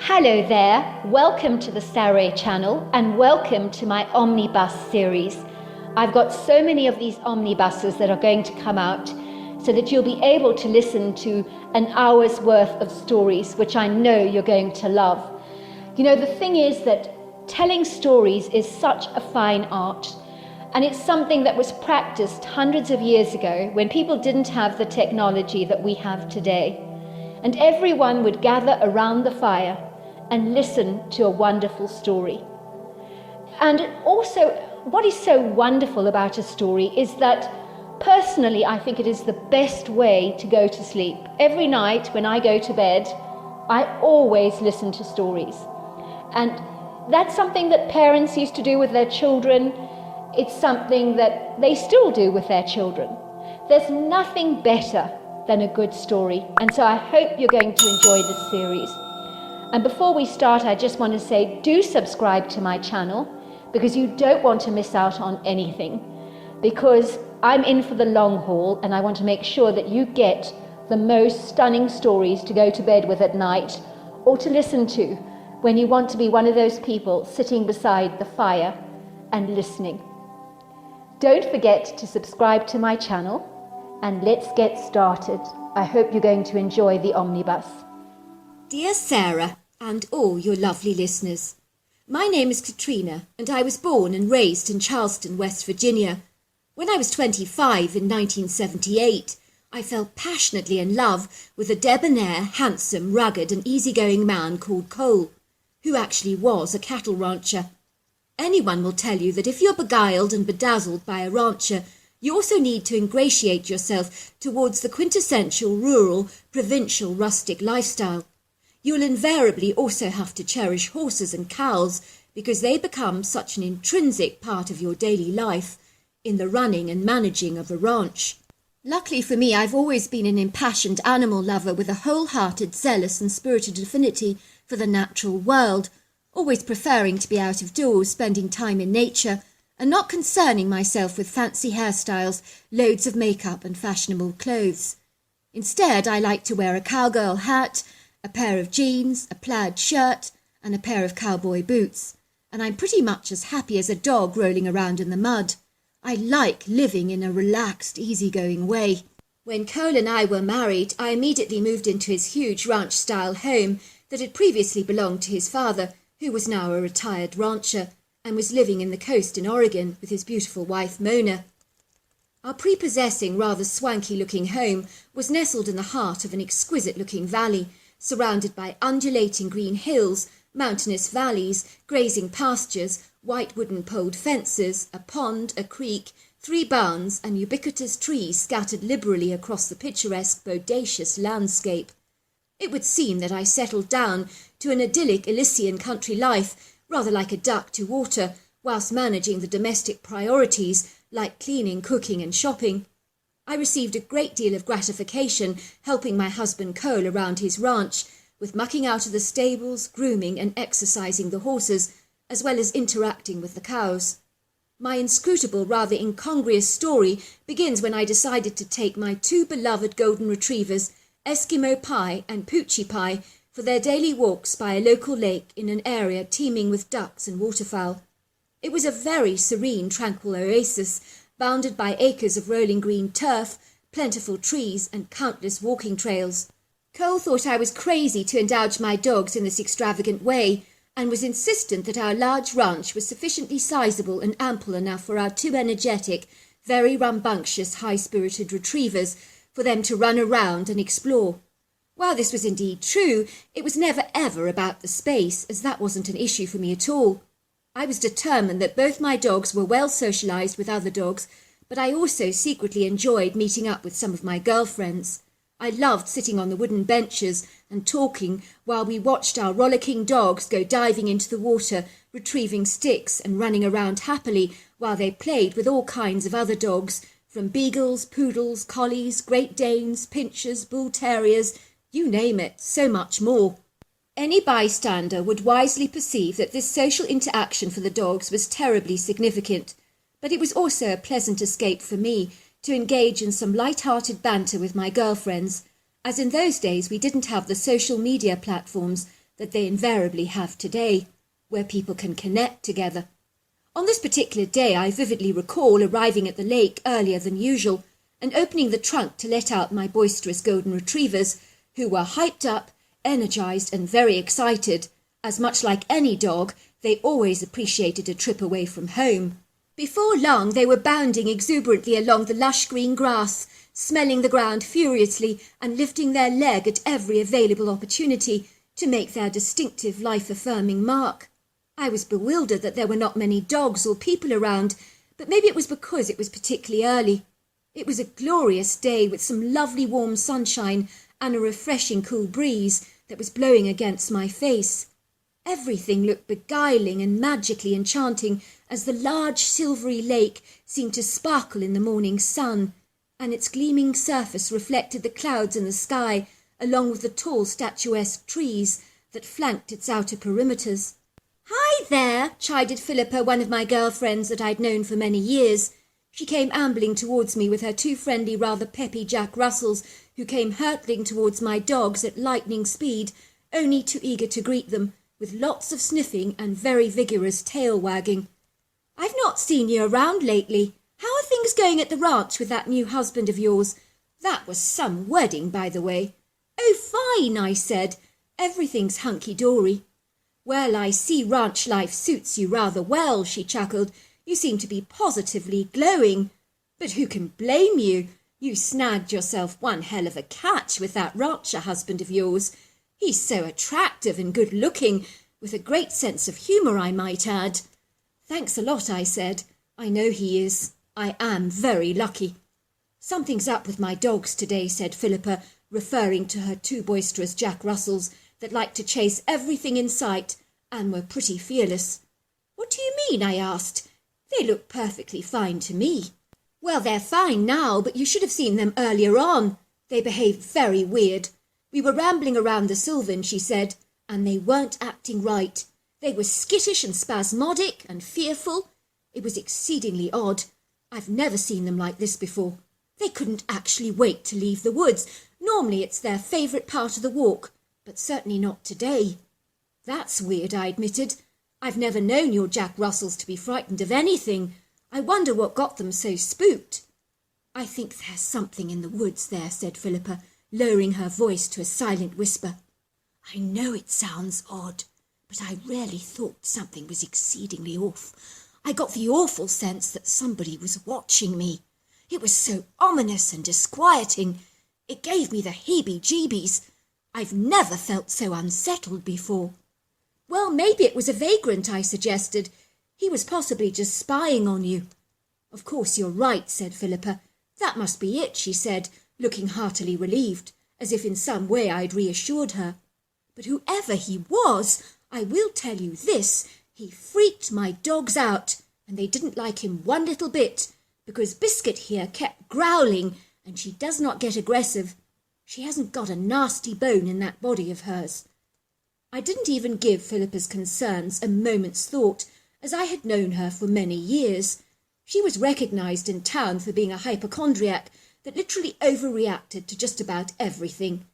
Hello there, welcome to the Saroy channel and welcome to my omnibus series. I've got so many of these omnibuses that are going to come out so that you'll be able to listen to an hour's worth of stories, which I know you're going to love. You know, the thing is that telling stories is such a fine art, and it's something that was practiced hundreds of years ago when people didn't have the technology that we have today. And everyone would gather around the fire and listen to a wonderful story. And also, what is so wonderful about a story is that personally, I think it is the best way to go to sleep. Every night when I go to bed, I always listen to stories. And that's something that parents used to do with their children. It's something that they still do with their children. There's nothing better than a good story. And so I hope you're going to enjoy this series. And before we start, I just want to say, do subscribe to my channel because you don't want to miss out on anything. Because I'm in for the long haul and I want to make sure that you get the most stunning stories to go to bed with at night or to listen to when you want to be one of those people sitting beside the fire and listening. Don't forget to subscribe to my channel and let's get started. I hope you're going to enjoy the omnibus. Dear Sarah and all your lovely listeners, my name is Katrina and I was born and raised in Charleston, West Virginia. When I was 25 in 1978, I fell passionately in love with a debonair, handsome, rugged and easygoing man called Cole, who actually was a cattle rancher. Anyone will tell you that if you're beguiled and bedazzled by a rancher, you also need to ingratiate yourself towards the quintessential rural, provincial, rustic lifestyle. You'll invariably also have to cherish horses and cows because they become such an intrinsic part of your daily life in the running and managing of a ranch. Luckily for me, I've always been an impassioned animal lover with a wholehearted, zealous and spirited affinity for the natural world, always preferring to be out of doors, spending time in nature, and not concerning myself with fancy hairstyles, loads of makeup and fashionable clothes. Instead, I like to wear a cowgirl hat, a pair of jeans, a plaid shirt, and a pair of cowboy boots, and I'm pretty much as happy as a dog rolling around in the mud. I like living in a relaxed, easygoing way. When Cole and I were married, I immediately moved into his huge ranch-style home that had previously belonged to his father, who was now a retired rancher, and was living in the coast in Oregon with his beautiful wife Mona. Our prepossessing, rather swanky-looking home was nestled in the heart of an exquisite-looking valley, surrounded by undulating green hills, mountainous valleys, grazing pastures, white wooden poled fences, a pond, a creek, 3 barns, and ubiquitous trees scattered liberally across the picturesque, bodacious landscape. It would seem that I settled down to an idyllic Elysian country life, rather like a duck to water, whilst managing the domestic priorities like cleaning, cooking and shopping. I received a great deal of gratification helping my husband Cole around his ranch, with mucking out of the stables, grooming and exercising the horses, as well as interacting with the cows. My inscrutable, rather incongruous story begins when I decided to take my 2 beloved golden retrievers, Eskimo Pie and Poochie Pie, for their daily walks by a local lake in an area teeming with ducks and waterfowl. It was a very serene, tranquil oasis, bounded by acres of rolling green turf, plentiful trees and countless walking trails. Cole thought I was crazy to indulge my dogs in this extravagant way, and was insistent that our large ranch was sufficiently sizable and ample enough for our 2 energetic, very rambunctious, high-spirited retrievers for them to run around and explore. While this was indeed true, it was never ever about the space, as that wasn't an issue for me at all. I was determined that both my dogs were well socialised with other dogs, but I also secretly enjoyed meeting up with some of my girlfriends. I loved sitting on the wooden benches and talking while we watched our rollicking dogs go diving into the water, retrieving sticks and running around happily while they played with all kinds of other dogs, from beagles, poodles, collies, Great Danes, pinschers, bull terriers, you name it, so much more. Any bystander would wisely perceive that this social interaction for the dogs was terribly significant, but it was also a pleasant escape for me to engage in some light-hearted banter with my girlfriends, as in those days we didn't have the social media platforms that they invariably have today, where people can connect together. On this particular day, I vividly recall arriving at the lake earlier than usual and opening the trunk to let out my boisterous golden retrievers, who were hyped up, energized and very excited, as much like any dog, they always appreciated a trip away from home. Before long, they were bounding exuberantly along the lush green grass, smelling the ground furiously and lifting their leg at every available opportunity to make their distinctive life-affirming mark. I was bewildered that there were not many dogs or people around, but maybe it was because it was particularly early. It was a glorious day with some lovely warm sunshine and a refreshing cool breeze that was blowing against my face. Everything looked beguiling and magically enchanting as the large silvery lake seemed to sparkle in the morning sun, and its gleaming surface reflected the clouds in the sky along with the tall statuesque trees that flanked its outer perimeters. "Hi there," chided Philippa, one of my girlfriends that I'd known for many years. She came ambling towards me with her two friendly, rather peppy Jack Russells, who came hurtling towards my dogs at lightning speed, only too eager to greet them, with lots of sniffing and very vigorous tail wagging. "I've not seen you around lately. How are things going at the ranch with that new husband of yours? That was some wedding, by the way." "Oh, fine," I said. "Everything's hunky-dory." "Well, I see ranch life suits you rather well," she chuckled. "You seem to be positively glowing. But who can blame you? You snagged yourself one hell of a catch with that rancher husband of yours. He's so attractive and good-looking, with a great sense of humour, I might add." "Thanks a lot," I said. "I know he is. I am very lucky." "Something's up with my dogs today," said Philippa, referring to her two boisterous Jack Russells that liked to chase everything in sight and were pretty fearless. "What do you mean?" I asked. "They look perfectly fine to me." "Well, they're fine now, but you should have seen them earlier on. They behaved very weird. We were rambling around the Sylvan," she said, "and they weren't acting right. They were skittish and spasmodic and fearful. It was exceedingly odd. I've never seen them like this before. They couldn't actually wait to leave the woods. Normally it's their favourite part of the walk, but certainly not today." "That's weird," I admitted. "I've never known your Jack Russells to be frightened of anything. I wonder what got them so spooked." "I think there's something in the woods there," said Philippa, lowering her voice to a silent whisper. "I know it sounds odd, but I really thought something was exceedingly off. I got the awful sense that somebody was watching me. It was so ominous and disquieting. It gave me the heebie-jeebies. I've never felt so unsettled before." "Well, maybe it was a vagrant," I suggested. "He was possibly just spying on you." "Of course you're right," said Philippa. "That must be it," she said, looking heartily relieved, as if in some way I'd reassured her. "But whoever he was, I will tell you this, he freaked my dogs out, and they didn't like him one little bit, because Biscuit here kept growling, and she does not get aggressive. She hasn't got a nasty bone in that body of hers." I didn't even give Philippa's concerns a moment's thought, as I had known her for many years. She was recognised in town for being a hypochondriac that literally overreacted to just about everything.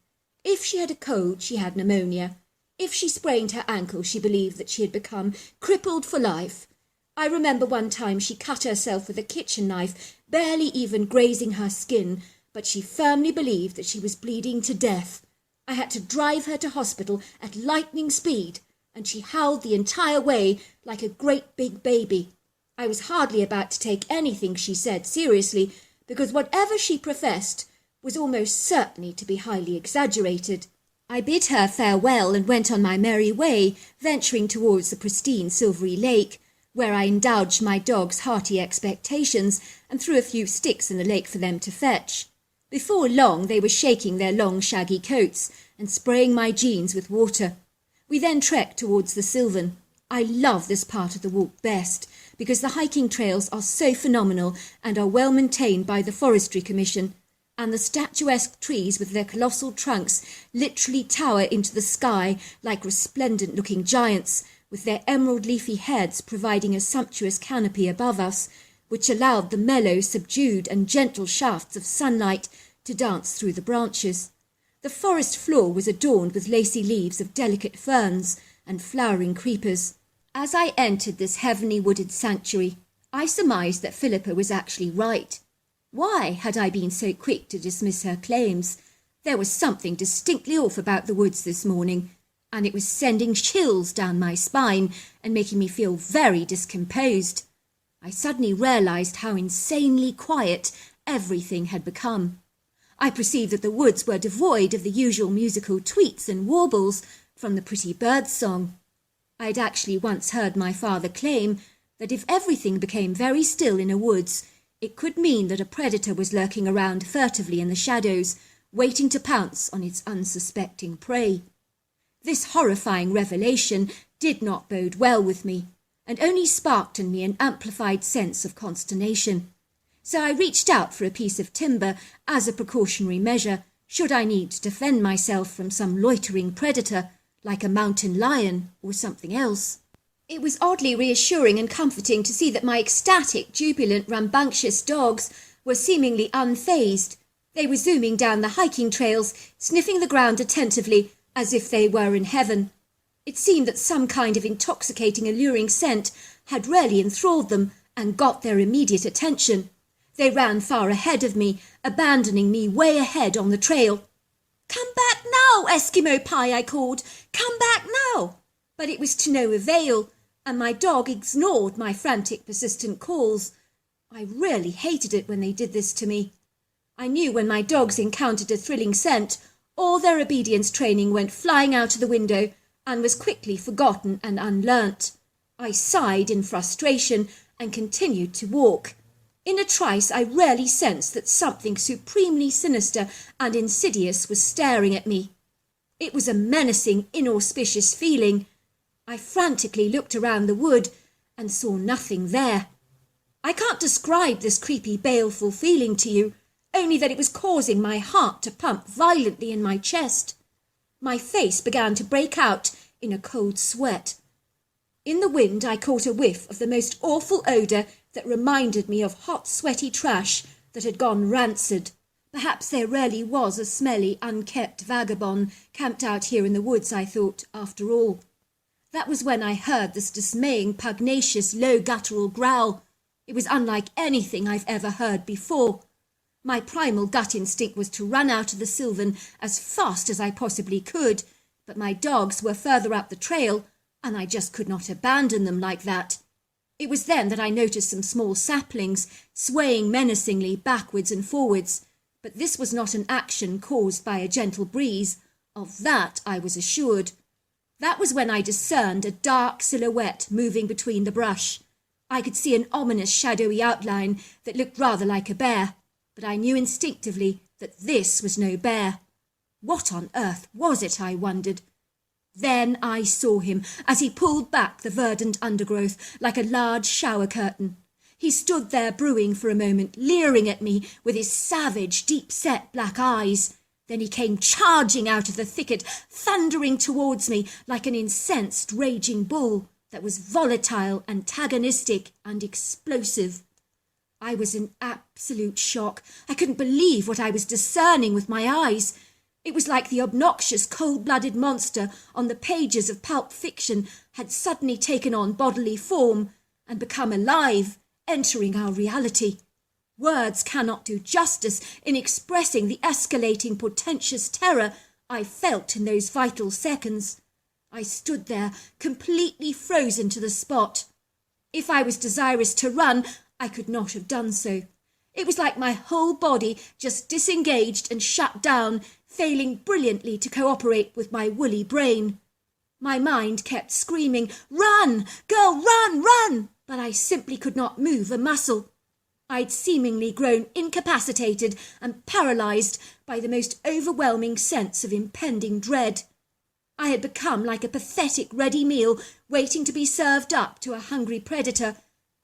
If she had a cold, she had pneumonia. If she sprained her ankle, she believed that she had become crippled for life. I remember one time she cut herself with a kitchen knife, barely even grazing her skin, but she firmly believed that she was bleeding to death. I had to drive her to hospital at lightning speed, and she howled the entire way like a great big baby. I was hardly about to take anything she said seriously, because whatever she professed was almost certainly to be highly exaggerated. I bid her farewell and went on my merry way, venturing towards the pristine silvery lake, where I indulged my dogs' hearty expectations and threw a few sticks in the lake for them to fetch. Before long they were shaking their long shaggy coats and spraying my jeans with water. We then trekked towards the Sylvan. I love this part of the walk best, because the hiking trails are so phenomenal and are well maintained by the Forestry Commission, and the statuesque trees with their colossal trunks literally tower into the sky like resplendent-looking giants, with their emerald leafy heads providing a sumptuous canopy above us, which allowed the mellow, subdued and gentle shafts of sunlight to dance through the branches. The forest floor was adorned with lacy leaves of delicate ferns and flowering creepers. As I entered this heavenly wooded sanctuary, I surmised that Philippa was actually right. Why had I been so quick to dismiss her claims? There was something distinctly off about the woods this morning, and it was sending chills down my spine and making me feel very discomposed. I suddenly realised how insanely quiet everything had become. I perceived that the woods were devoid of the usual musical tweets and warbles from the pretty bird song. I had actually once heard my father claim that if everything became very still in a woods, it could mean that a predator was lurking around furtively in the shadows, waiting to pounce on its unsuspecting prey. This horrifying revelation did not bode well with me, and only sparked in me an amplified sense of consternation. So I reached out for a piece of timber as a precautionary measure, should I need to defend myself from some loitering predator, like a mountain lion or something else. It was oddly reassuring and comforting to see that my ecstatic, jubilant, rambunctious dogs were seemingly unfazed. They were zooming down the hiking trails, sniffing the ground attentively, as if they were in heaven. It seemed that some kind of intoxicating, alluring scent had really enthralled them and got their immediate attention. They ran far ahead of me, abandoning me way ahead on the trail. "Come back now, Eskimo Pie," I called. "Come back now." But it was to no avail, and my dog ignored my frantic, persistent calls. I really hated it when they did this to me. I knew when my dogs encountered a thrilling scent, all their obedience training went flying out of the window and was quickly forgotten and unlearnt. I sighed in frustration and continued to walk. In a trice, I really sensed that something supremely sinister and insidious was staring at me. It was a menacing, inauspicious feeling. I frantically looked around the wood and saw nothing there. I can't describe this creepy, baleful feeling to you, only that it was causing my heart to pump violently in my chest. My face began to break out in a cold sweat. In the wind, I caught a whiff of the most awful odour that reminded me of hot, sweaty trash that had gone rancid. Perhaps there really was a smelly, unkept vagabond camped out here in the woods, I thought, after all. That was when I heard this dismaying, pugnacious, low guttural growl. It was unlike anything I've ever heard before. My primal gut instinct was to run out of the sylvan as fast as I possibly could, but my dogs were further up the trail, and I just could not abandon them like that. It was then that I noticed some small saplings swaying menacingly backwards and forwards, but this was not an action caused by a gentle breeze. Of that I was assured. That was when I discerned a dark silhouette moving between the brush. I could see an ominous shadowy outline that looked rather like a bear, but I knew instinctively that this was no bear. What on earth was it, I wondered? Then I saw him as he pulled back the verdant undergrowth like a large shower curtain. He stood there brewing for a moment, leering at me with his savage, deep-set black eyes. Then he came charging out of the thicket, thundering towards me like an incensed, raging bull that was volatile, antagonistic, and explosive. I was in absolute shock. I couldn't believe what I was discerning with my eyes. It was like the obnoxious, cold-blooded monster on the pages of pulp fiction had suddenly taken on bodily form and become alive, entering our reality. Words cannot do justice in expressing the escalating, portentous terror I felt in those vital seconds. I stood there, completely frozen to the spot. If I was desirous to run, I could not have done so. It was like my whole body just disengaged and shut down, failing brilliantly to cooperate with my woolly brain. My mind kept screaming, "Run! Girl, run, run!" but I simply could not move a muscle. I'd seemingly grown incapacitated and paralysed by the most overwhelming sense of impending dread. I had become like a pathetic ready meal waiting to be served up to a hungry predator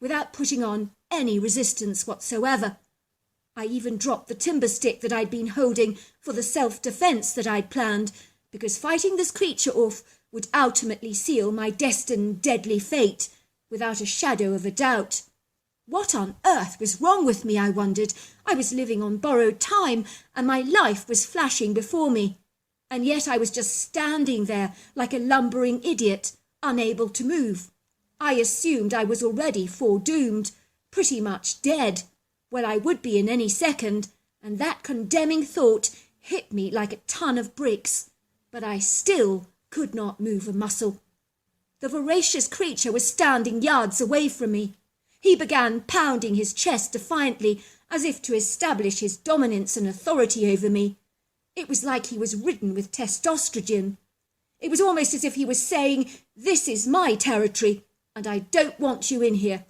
without putting on any resistance whatsoever. I even dropped the timber stick that I'd been holding for the self-defence that I'd planned, because fighting this creature off would ultimately seal my destined deadly fate, without a shadow of a doubt. What on earth was wrong with me, I wondered? I was living on borrowed time, and my life was flashing before me. and yet I was just standing there like a lumbering idiot, unable to move. I assumed I was already foredoomed, pretty much dead. Well, I would be in any second, and that condemning thought hit me like a ton of bricks. But I still could not move a muscle. The voracious creature was standing yards away from me. He began pounding his chest defiantly, as if to establish his dominance and authority over me. It was like he was ridden with testosterone. It was almost as if he was saying, "This is my territory, and I don't want you in here."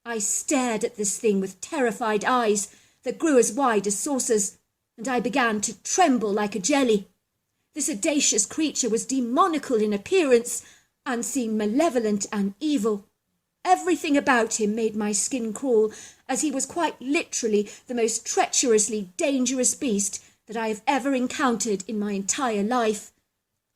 I stared at this thing with terrified eyes that grew as wide as saucers, and I began to tremble like a jelly. This audacious creature was demoniacal in appearance and seemed malevolent and evil. Everything about him made my skin crawl, as he was quite literally the most treacherously dangerous beast that I have ever encountered in my entire life.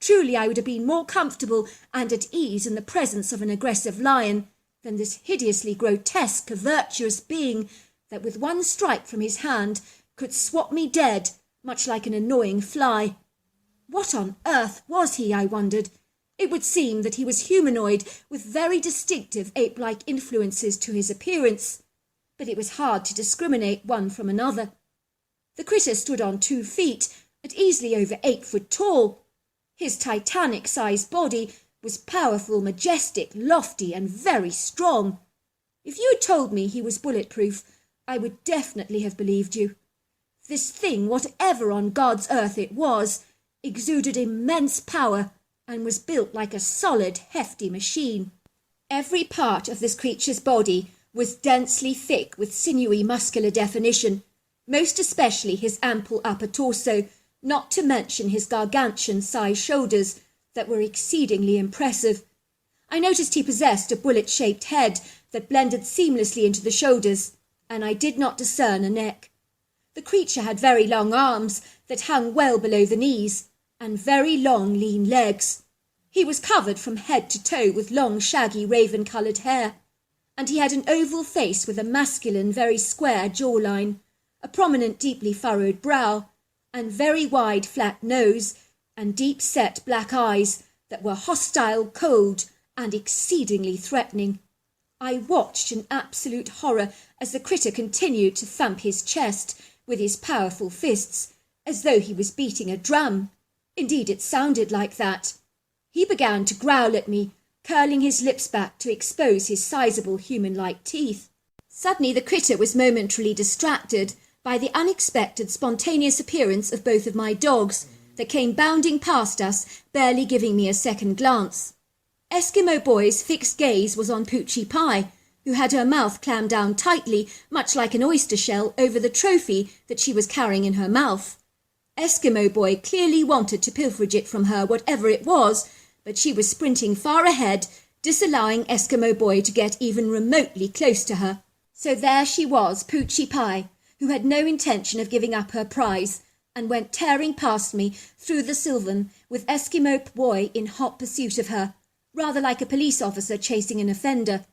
Truly, I would have been more comfortable and at ease in the presence of an aggressive lion than this hideously grotesque, virtuous being that with one strike from his hand could swat me dead, much like an annoying fly. What on earth was he, I wondered? It would seem that he was humanoid with very distinctive ape-like influences to his appearance, but it was hard to discriminate one from another. The critter stood on 2 feet, at easily over 8 foot tall. His titanic-sized body was powerful, majestic, lofty, and very strong. If you had told me he was bulletproof, I would definitely have believed you. This thing, whatever on God's earth it was, exuded immense power and was built like a solid, hefty machine. Every part of this creature's body was densely thick with sinewy muscular definition, most especially his ample upper torso, not to mention his gargantuan-sized shoulders that were exceedingly impressive. I noticed he possessed a bullet-shaped head that blended seamlessly into the shoulders, and I did not discern a neck. The creature had very long arms that hung well below the knees, and very long, lean legs. He was covered from head to toe with long, shaggy, raven-coloured hair, and he had an oval face with a masculine, very square jawline, a prominent, deeply furrowed brow, and very wide, flat nose, and deep-set black eyes that were hostile, cold, and exceedingly threatening. I watched in absolute horror as the critter continued to thump his chest with his powerful fists, as though he was beating a drum. Indeed, it sounded like that. He began to growl at me, curling his lips back to expose his sizable human-like teeth. Suddenly the critter was momentarily distracted by the unexpected spontaneous appearance of both of my dogs that came bounding past us, barely giving me a second glance. Eskimo Boy's fixed gaze was on Poochie Pie, who had her mouth clammed down tightly, much like an oyster shell, over the trophy that she was carrying in her mouth. Eskimo Boy clearly wanted to pilferage it from her, whatever it was, but she was sprinting far ahead, disallowing Eskimo Boy to get even remotely close to her. So there she was, Poochie Pie, who had no intention of giving up her prize, and went tearing past me through the sylvan with Eskimo Boy in hot pursuit of her, rather like a police officer chasing an offender.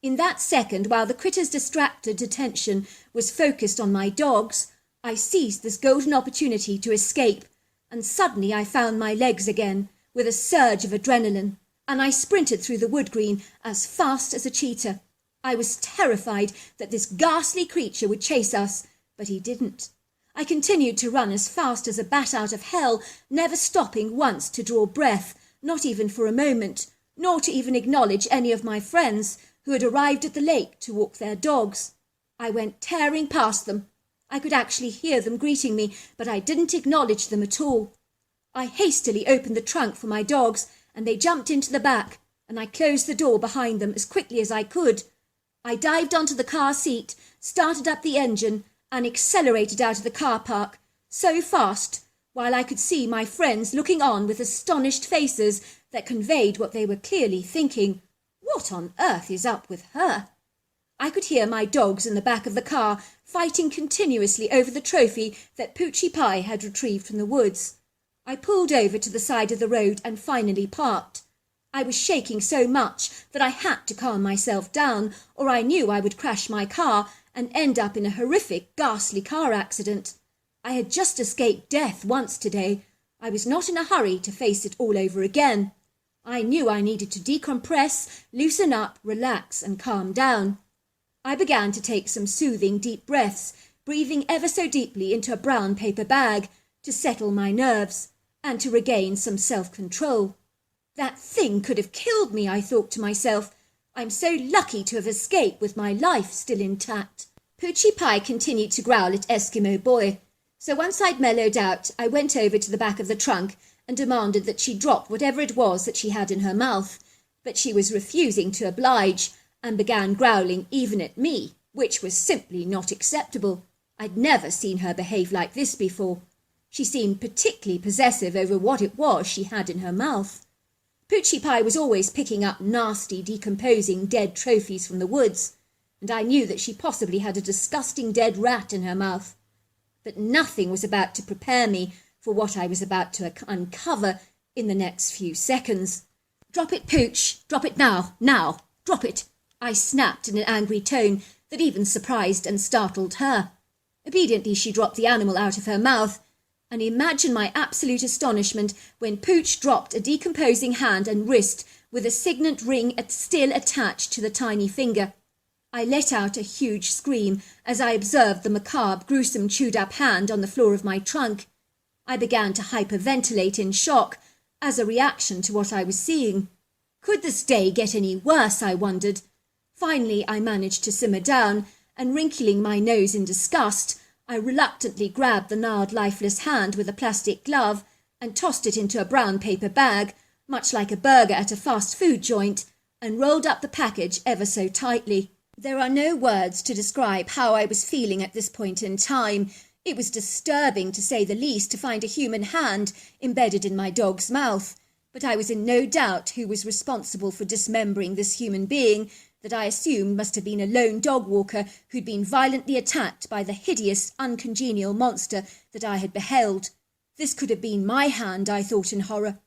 In that second, while the critter's distracted attention was focused on my dogs, I seized this golden opportunity to escape, and suddenly I found my legs again, with a surge of adrenaline, and I sprinted through the wood green as fast as a cheetah. I was terrified that this ghastly creature would chase us, but he didn't. I continued to run as fast as a bat out of hell, never stopping once to draw breath, not even for a moment, nor to even acknowledge any of my friends who had arrived at the lake to walk their dogs. I went tearing past them. I could actually hear them greeting me, but I didn't acknowledge them at all. I hastily opened the trunk for my dogs, and they jumped into the back, and I closed the door behind them as quickly as I could. I dived onto the car seat, started up the engine, and accelerated out of the car park, so fast, while I could see my friends looking on with astonished faces that conveyed what they were clearly thinking. What on earth is up with her? I could hear my dogs in the back of the car fighting continuously over the trophy that Poochie Pie had retrieved from the woods. I pulled over to the side of the road and finally parked. I was shaking so much that I had to calm myself down, or I knew I would crash my car and end up in a horrific, ghastly car accident. I had just escaped death once today. I was not in a hurry to face it all over again. I knew I needed to decompress, loosen up, relax, and calm down. I began to take some soothing deep breaths, breathing ever so deeply into a brown paper bag to settle my nerves and to regain some self-control. That thing could have killed me, I thought to myself. I'm so lucky to have escaped with my life still intact. Poochie Pie continued to growl at Eskimo Boy, so once I'd mellowed out, I went over to the back of the trunk and demanded that she drop whatever it was that she had in her mouth, but she was refusing to oblige and began growling even at me, which was simply not acceptable. I'd never seen her behave like this before. She seemed particularly possessive over what it was she had in her mouth. Poochie Pie was always picking up nasty, decomposing dead trophies from the woods, and I knew that she possibly had a disgusting dead rat in her mouth. But nothing was about to prepare me for what I was about to uncover in the next few seconds. "Drop it, Pooch! Drop it now! Now! Drop it!" I snapped in an angry tone that even surprised and startled her. Obediently she dropped the animal out of her mouth, and imagine my absolute astonishment when Pooch dropped a decomposing hand and wrist with a signet ring still attached to the tiny finger. I let out a huge scream as I observed the macabre, gruesome, chewed-up hand on the floor of my trunk. I began to hyperventilate in shock as a reaction to what I was seeing. Could this day get any worse, I wondered. Finally, I managed to simmer down, and wrinkling my nose in disgust, I reluctantly grabbed the gnarled, lifeless hand with a plastic glove and tossed it into a brown paper bag, much like a burger at a fast food joint, and rolled up the package ever so tightly. There are no words to describe how I was feeling at this point in time. It was disturbing, to say the least, to find a human hand embedded in my dog's mouth, but I was in no doubt who was responsible for dismembering this human being that I assumed must have been a lone dog walker who'd been violently attacked by the hideous, uncongenial monster that I had beheld. This could have been my hand, I thought in horror.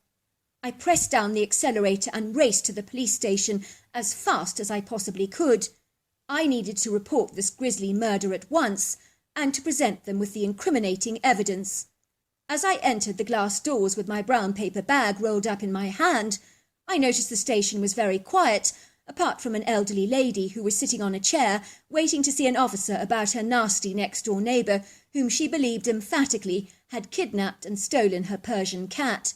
I pressed down the accelerator and raced to the police station as fast as I possibly could. I needed to report this grisly murder at once and to present them with the incriminating evidence. As I entered the glass doors with my brown paper bag rolled up in my hand, I noticed the station was very quiet, apart from an elderly lady who was sitting on a chair waiting to see an officer about her nasty next-door neighbour, whom she believed emphatically had kidnapped and stolen her Persian cat.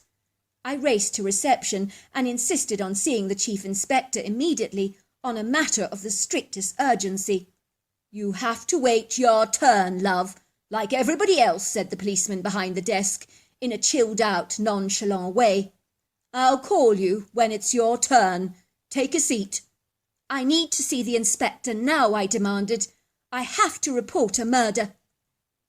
I raced to reception and insisted on seeing the chief inspector immediately, on a matter of the strictest urgency. "You have to wait your turn, love, like everybody else," said the policeman behind the desk, in a chilled-out, nonchalant way. "I'll call you when it's your turn. Take a seat." "I need to see the inspector now," I demanded. "I have to report a murder."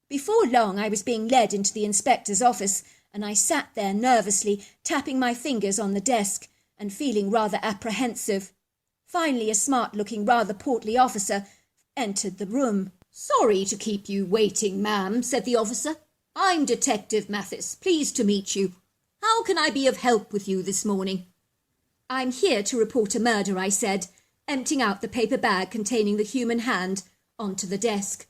Before long I was being led into the inspector's office, and I sat there nervously, tapping my fingers on the desk and feeling rather apprehensive. Finally, a smart-looking, rather portly officer entered the room. "Sorry to keep you waiting, ma'am," said the officer. "I'm Detective Mathis. Pleased to meet you. How can I be of help with you this morning?" "I'm here to report a murder," I said, emptying out the paper bag containing the human hand onto the desk.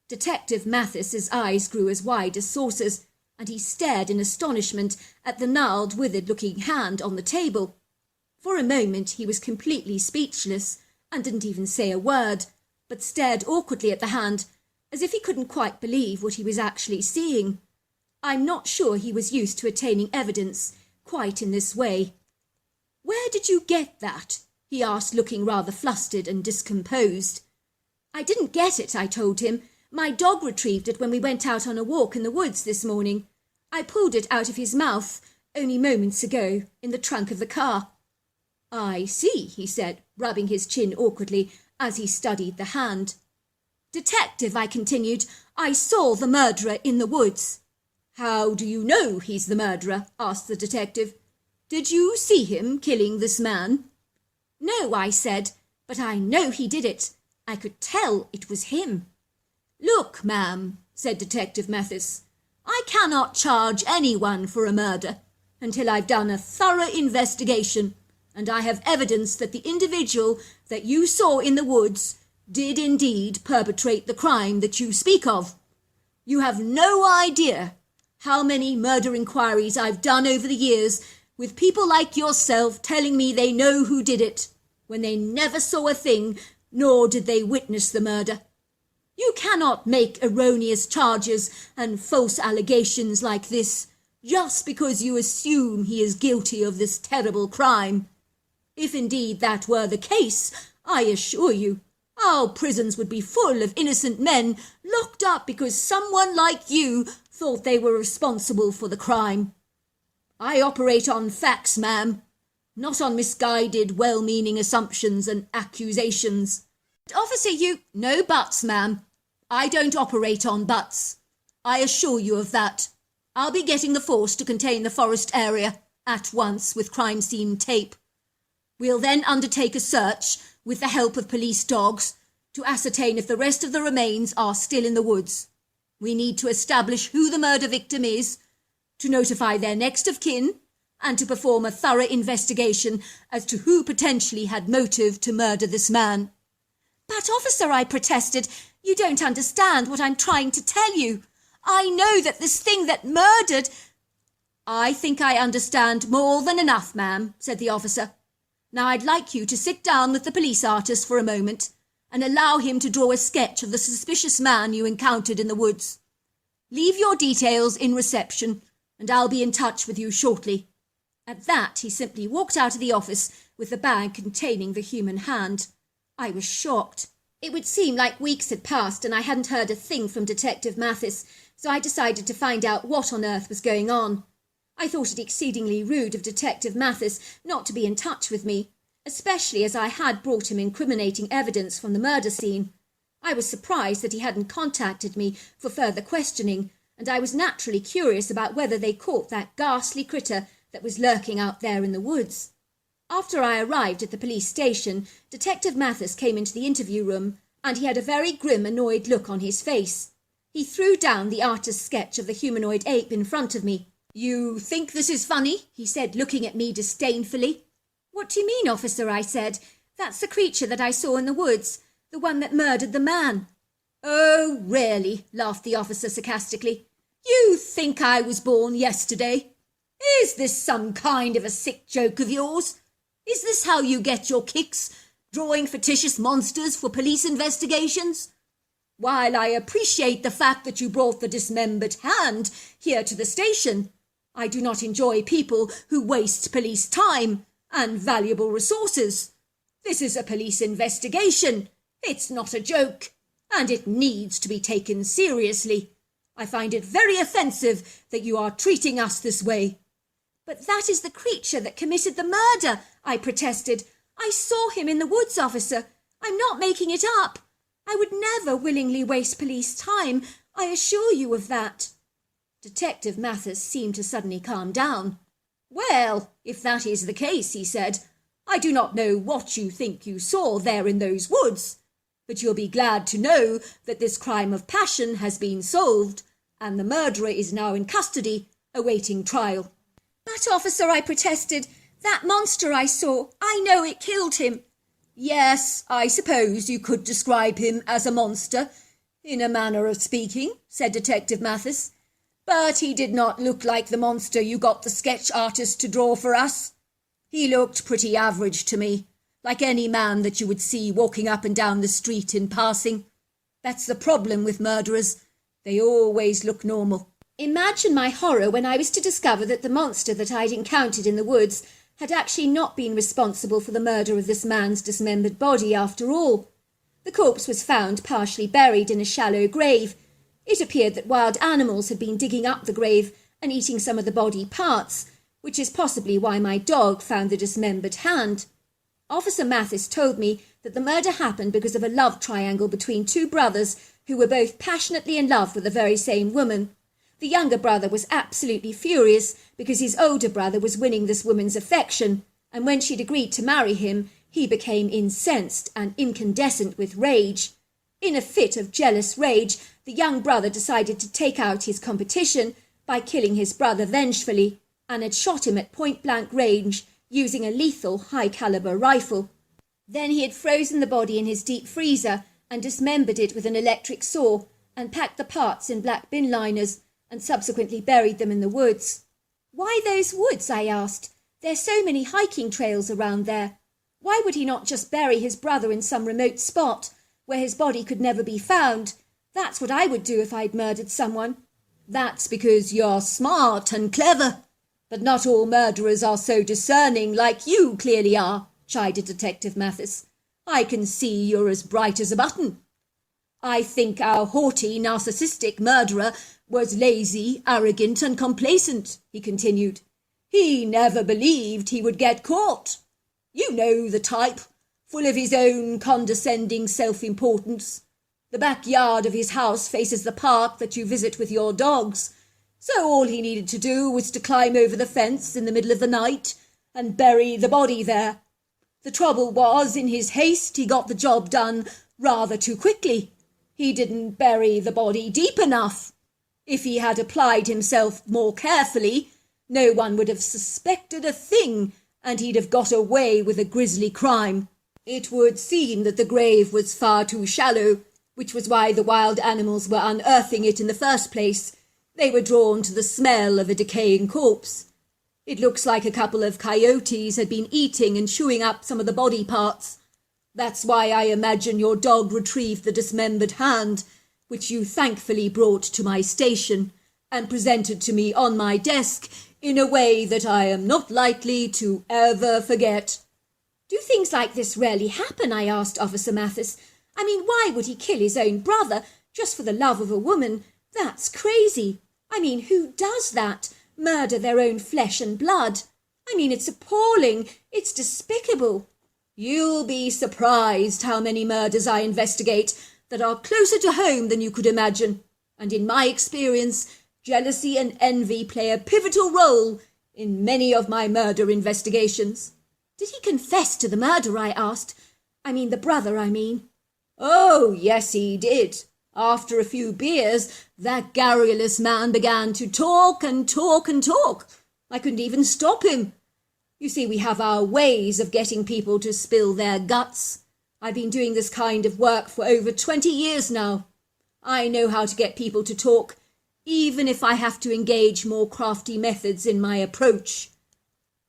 Detective Mathis's eyes grew as wide as saucers, and he stared in astonishment at the gnarled, withered-looking hand on the table. For a moment he was completely speechless and didn't even say a word, but stared awkwardly at the hand, as if he couldn't quite believe what he was actually seeing. I'm not sure he was used to attaining evidence quite in this way. "Where did you get that?" he asked, looking rather flustered and discomposed. "I didn't get it," I told him. "My dog retrieved it when we went out on a walk in the woods this morning. I pulled it out of his mouth only moments ago in the trunk of the car." "I see," he said, rubbing his chin awkwardly as he studied the hand. "Detective," I continued, "I saw the murderer in the woods." "How do you know he's the murderer?" asked the detective. "Did you see him killing this man?" "No," I said, "but I know he did it. I could tell it was him." "Look, ma'am," said Detective Mathis, "I cannot charge anyone for a murder until I've done a thorough investigation, and I have evidence that the individual that you saw in the woods did indeed perpetrate the crime that you speak of. You have no idea how many murder inquiries I've done over the years, with people like yourself telling me they know who did it, when they never saw a thing, nor did they witness the murder. You cannot make erroneous charges and false allegations like this, just because you assume he is guilty of this terrible crime. If indeed that were the case, I assure you, our prisons would be full of innocent men locked up because someone like you thought they were responsible for the crime. I operate on facts, ma'am, not on misguided, well-meaning assumptions and accusations. But officer, no buts, ma'am. I don't operate on buts. I assure you of that. I'll be getting the force to contain the forest area at once with crime scene tape. We'll then undertake a search with the help of police dogs to ascertain if the rest of the remains are still in the woods. We need to establish who the murder victim is, to notify their next of kin, and to perform a thorough investigation as to who potentially had motive to murder this man. But officer, I protested, you don't understand what I'm trying to tell you. I know that this thing that murdered... I think I understand more than enough, ma'am, said the officer. Now I'd like you to sit down with the police artist for a moment and allow him to draw a sketch of the suspicious man you encountered in the woods. Leave your details in reception and I'll be in touch with you shortly. At that, he simply walked out of the office with the bag containing the human hand. I was shocked. It would seem like weeks had passed and I hadn't heard a thing from Detective Mathis, so I decided to find out what on earth was going on. I thought it exceedingly rude of Detective Mathis not to be in touch with me, especially as I had brought him incriminating evidence from the murder scene. I was surprised that he hadn't contacted me for further questioning, and I was naturally curious about whether they caught that ghastly critter that was lurking out there in the woods. After I arrived at the police station, Detective Mathis came into the interview room, and he had a very grim, annoyed look on his face. He threw down the artist's sketch of the humanoid ape in front of me. "You think this is funny?" he said, looking at me disdainfully. "What do you mean, officer?" I said. "That's the creature that I saw in the woods, the one that murdered the man." "Oh, really?" laughed the officer sarcastically. "You think I was born yesterday? Is this some kind of a sick joke of yours? Is this how you get your kicks, drawing fictitious monsters for police investigations? While I appreciate the fact that you brought the dismembered hand here to the station, I do not enjoy people who waste police time and valuable resources. This is a police investigation. It's not a joke, and it needs to be taken seriously. I find it very offensive that you are treating us this way." "But that is the creature that committed the murder," I protested. "I saw him in the woods, officer. I'm not making it up. I would never willingly waste police time. I assure you of that." Detective Mathis seemed to suddenly calm down. "Well, if that is the case," he said, "I do not know what you think you saw there in those woods, but you'll be glad to know that this crime of passion has been solved, and the murderer is now in custody, awaiting trial." "But, officer," I protested, "that monster I saw, I know it killed him." "Yes, I suppose you could describe him as a monster, in a manner of speaking," said Detective Mathis. "But he did not look like the monster you got the sketch artist to draw for us. He looked pretty average to me, like any man that you would see walking up and down the street in passing. That's the problem with murderers. They always look normal." Imagine my horror when I was to discover that the monster that I'd encountered in the woods had actually not been responsible for the murder of this man's dismembered body after all. The corpse was found partially buried in a shallow grave. It appeared that wild animals had been digging up the grave and eating some of the body parts, which is possibly why my dog found the dismembered hand. Officer Mathis told me that the murder happened because of a love triangle between two brothers who were both passionately in love with the very same woman. The younger brother was absolutely furious because his older brother was winning this woman's affection, and when she'd agreed to marry him, he became incensed and incandescent with rage. In a fit of jealous rage, the young brother decided to take out his competition by killing his brother vengefully, and had shot him at point-blank range using a lethal high-caliber rifle. Then he had frozen the body in his deep freezer and dismembered it with an electric saw and packed the parts in black bin liners, and subsequently buried them in the woods. Why those woods? I asked. There's so many hiking trails around there. Why would he not just bury his brother in some remote spot where his body could never be found? That's what I would do if I'd murdered someone. That's because you're smart and clever. But not all murderers are so discerning like you clearly are, chided Detective Mathis. I can see you're as bright as a button. I think our haughty, narcissistic murderer was lazy, arrogant and complacent, he continued. He never believed he would get caught. You know the type, full of his own condescending self-importance. The backyard of his house faces the park that you visit with your dogs, so all he needed to do was to climb over the fence in the middle of the night and bury the body there. The trouble was, in his haste, he got the job done rather too quickly. He didn't bury the body deep enough. If he had applied himself more carefully, no one would have suspected a thing, and he'd have got away with a grisly crime. It would seem that the grave was far too shallow, which was why the wild animals were unearthing it in the first place. They were drawn to the smell of a decaying corpse. It looks like a couple of coyotes had been eating and chewing up some of the body parts. That's why I imagine your dog retrieved the dismembered hand, which you thankfully brought to my station and presented to me on my desk in a way that I am not likely to ever forget. Do things like this rarely happen? I asked Officer Mathis. I mean, why would he kill his own brother just for the love of a woman? That's crazy. I mean, who does that? Murder their own flesh and blood? I mean, it's appalling. It's despicable. You'll be surprised how many murders I investigate that are closer to home than you could imagine. And in my experience, jealousy and envy play a pivotal role in many of my murder investigations. Did he confess to the murder? I asked. The brother, I mean. Oh, yes, he did. After a few beers, that garrulous man began to talk and talk and talk. I couldn't even stop him. You see, we have our ways of getting people to spill their guts. I've been doing this kind of work for over 20 years now. I know how to get people to talk, even if I have to engage more crafty methods in my approach.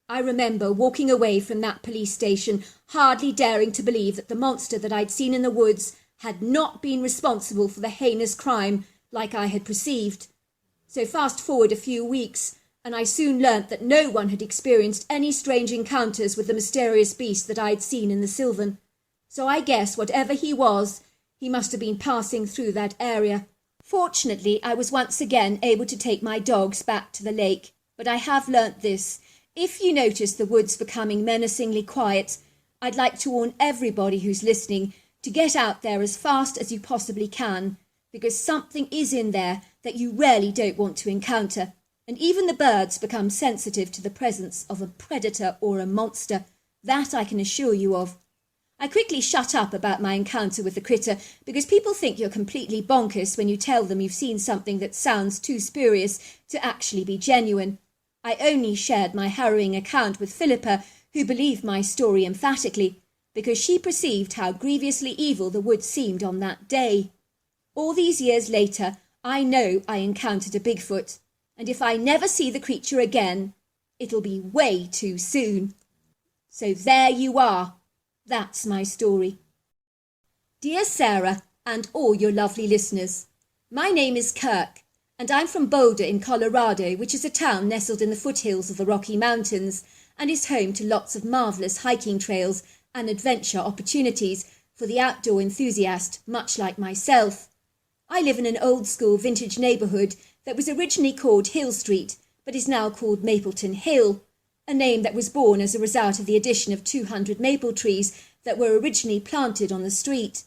I remember walking away from that police station, hardly daring to believe that the monster that I'd seen in the woods had not been responsible for the heinous crime like I had perceived. So fast forward a few weeks, and I soon learnt that no one had experienced any strange encounters with the mysterious beast that I'd seen in the Sylvan. So I guess whatever he was, he must have been passing through that area. Fortunately, I was once again able to take my dogs back to the lake, but I have learnt this. If you notice the woods becoming menacingly quiet, I'd like to warn everybody who's listening to get out there as fast as you possibly can, because something is in there that you really don't want to encounter, and even the birds become sensitive to the presence of a predator or a monster. That I can assure you of. I quickly shut up about my encounter with the critter, because people think you're completely bonkers when you tell them you've seen something that sounds too spurious to actually be genuine. I only shared my harrowing account with Philippa, who believed my story emphatically, because she perceived how grievously evil the woods seemed on that day. All these years later, I know I encountered a Bigfoot, and if I never see the creature again, it'll be way too soon. So there you are. That's my story. Dear Sarah, and all your lovely listeners, my name is Kirk, and I'm from Boulder in Colorado, which is a town nestled in the foothills of the Rocky Mountains and is home to lots of marvellous hiking trails and adventure opportunities for the outdoor enthusiast, much like myself. I live in an old-school vintage neighbourhood that was originally called Hill Street, but is now called Mapleton Hill, a name that was born as a result of the addition of 200 maple trees that were originally planted on the street.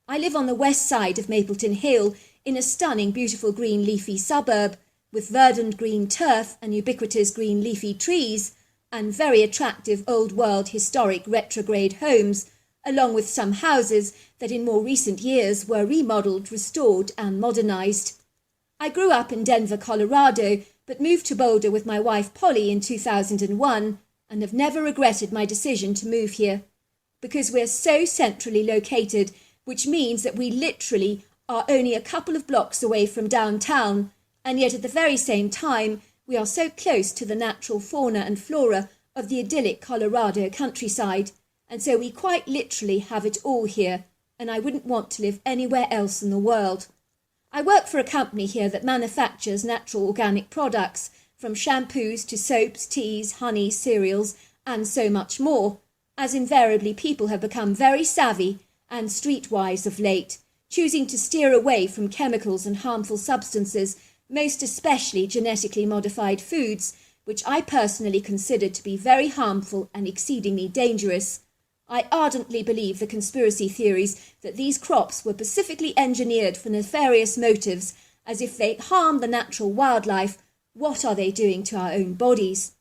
I live on the west side of Mapleton Hill in a stunning, beautiful green leafy suburb with verdant green turf and ubiquitous green leafy trees and very attractive old-world historic retrograde homes, along with some houses that in more recent years were remodelled, restored and modernised. I grew up in Denver, Colorado, but moved to Boulder with my wife Polly in 2001 and have never regretted my decision to move here, because we're so centrally located, which means that we literally are only a couple of blocks away from downtown and yet at the very same time we are so close to the natural fauna and flora of the idyllic Colorado countryside, and so we quite literally have it all here, and I wouldn't want to live anywhere else in the world. I work for a company here that manufactures natural organic products, from shampoos to soaps, teas, honey, cereals, and so much more, as invariably people have become very savvy and streetwise of late, choosing to steer away from chemicals and harmful substances, most especially genetically modified foods, which I personally consider to be very harmful and exceedingly dangerous. I ardently believe the conspiracy theories that these crops were specifically engineered for nefarious motives, as if they harm the natural wildlife. What are they doing to our own bodies?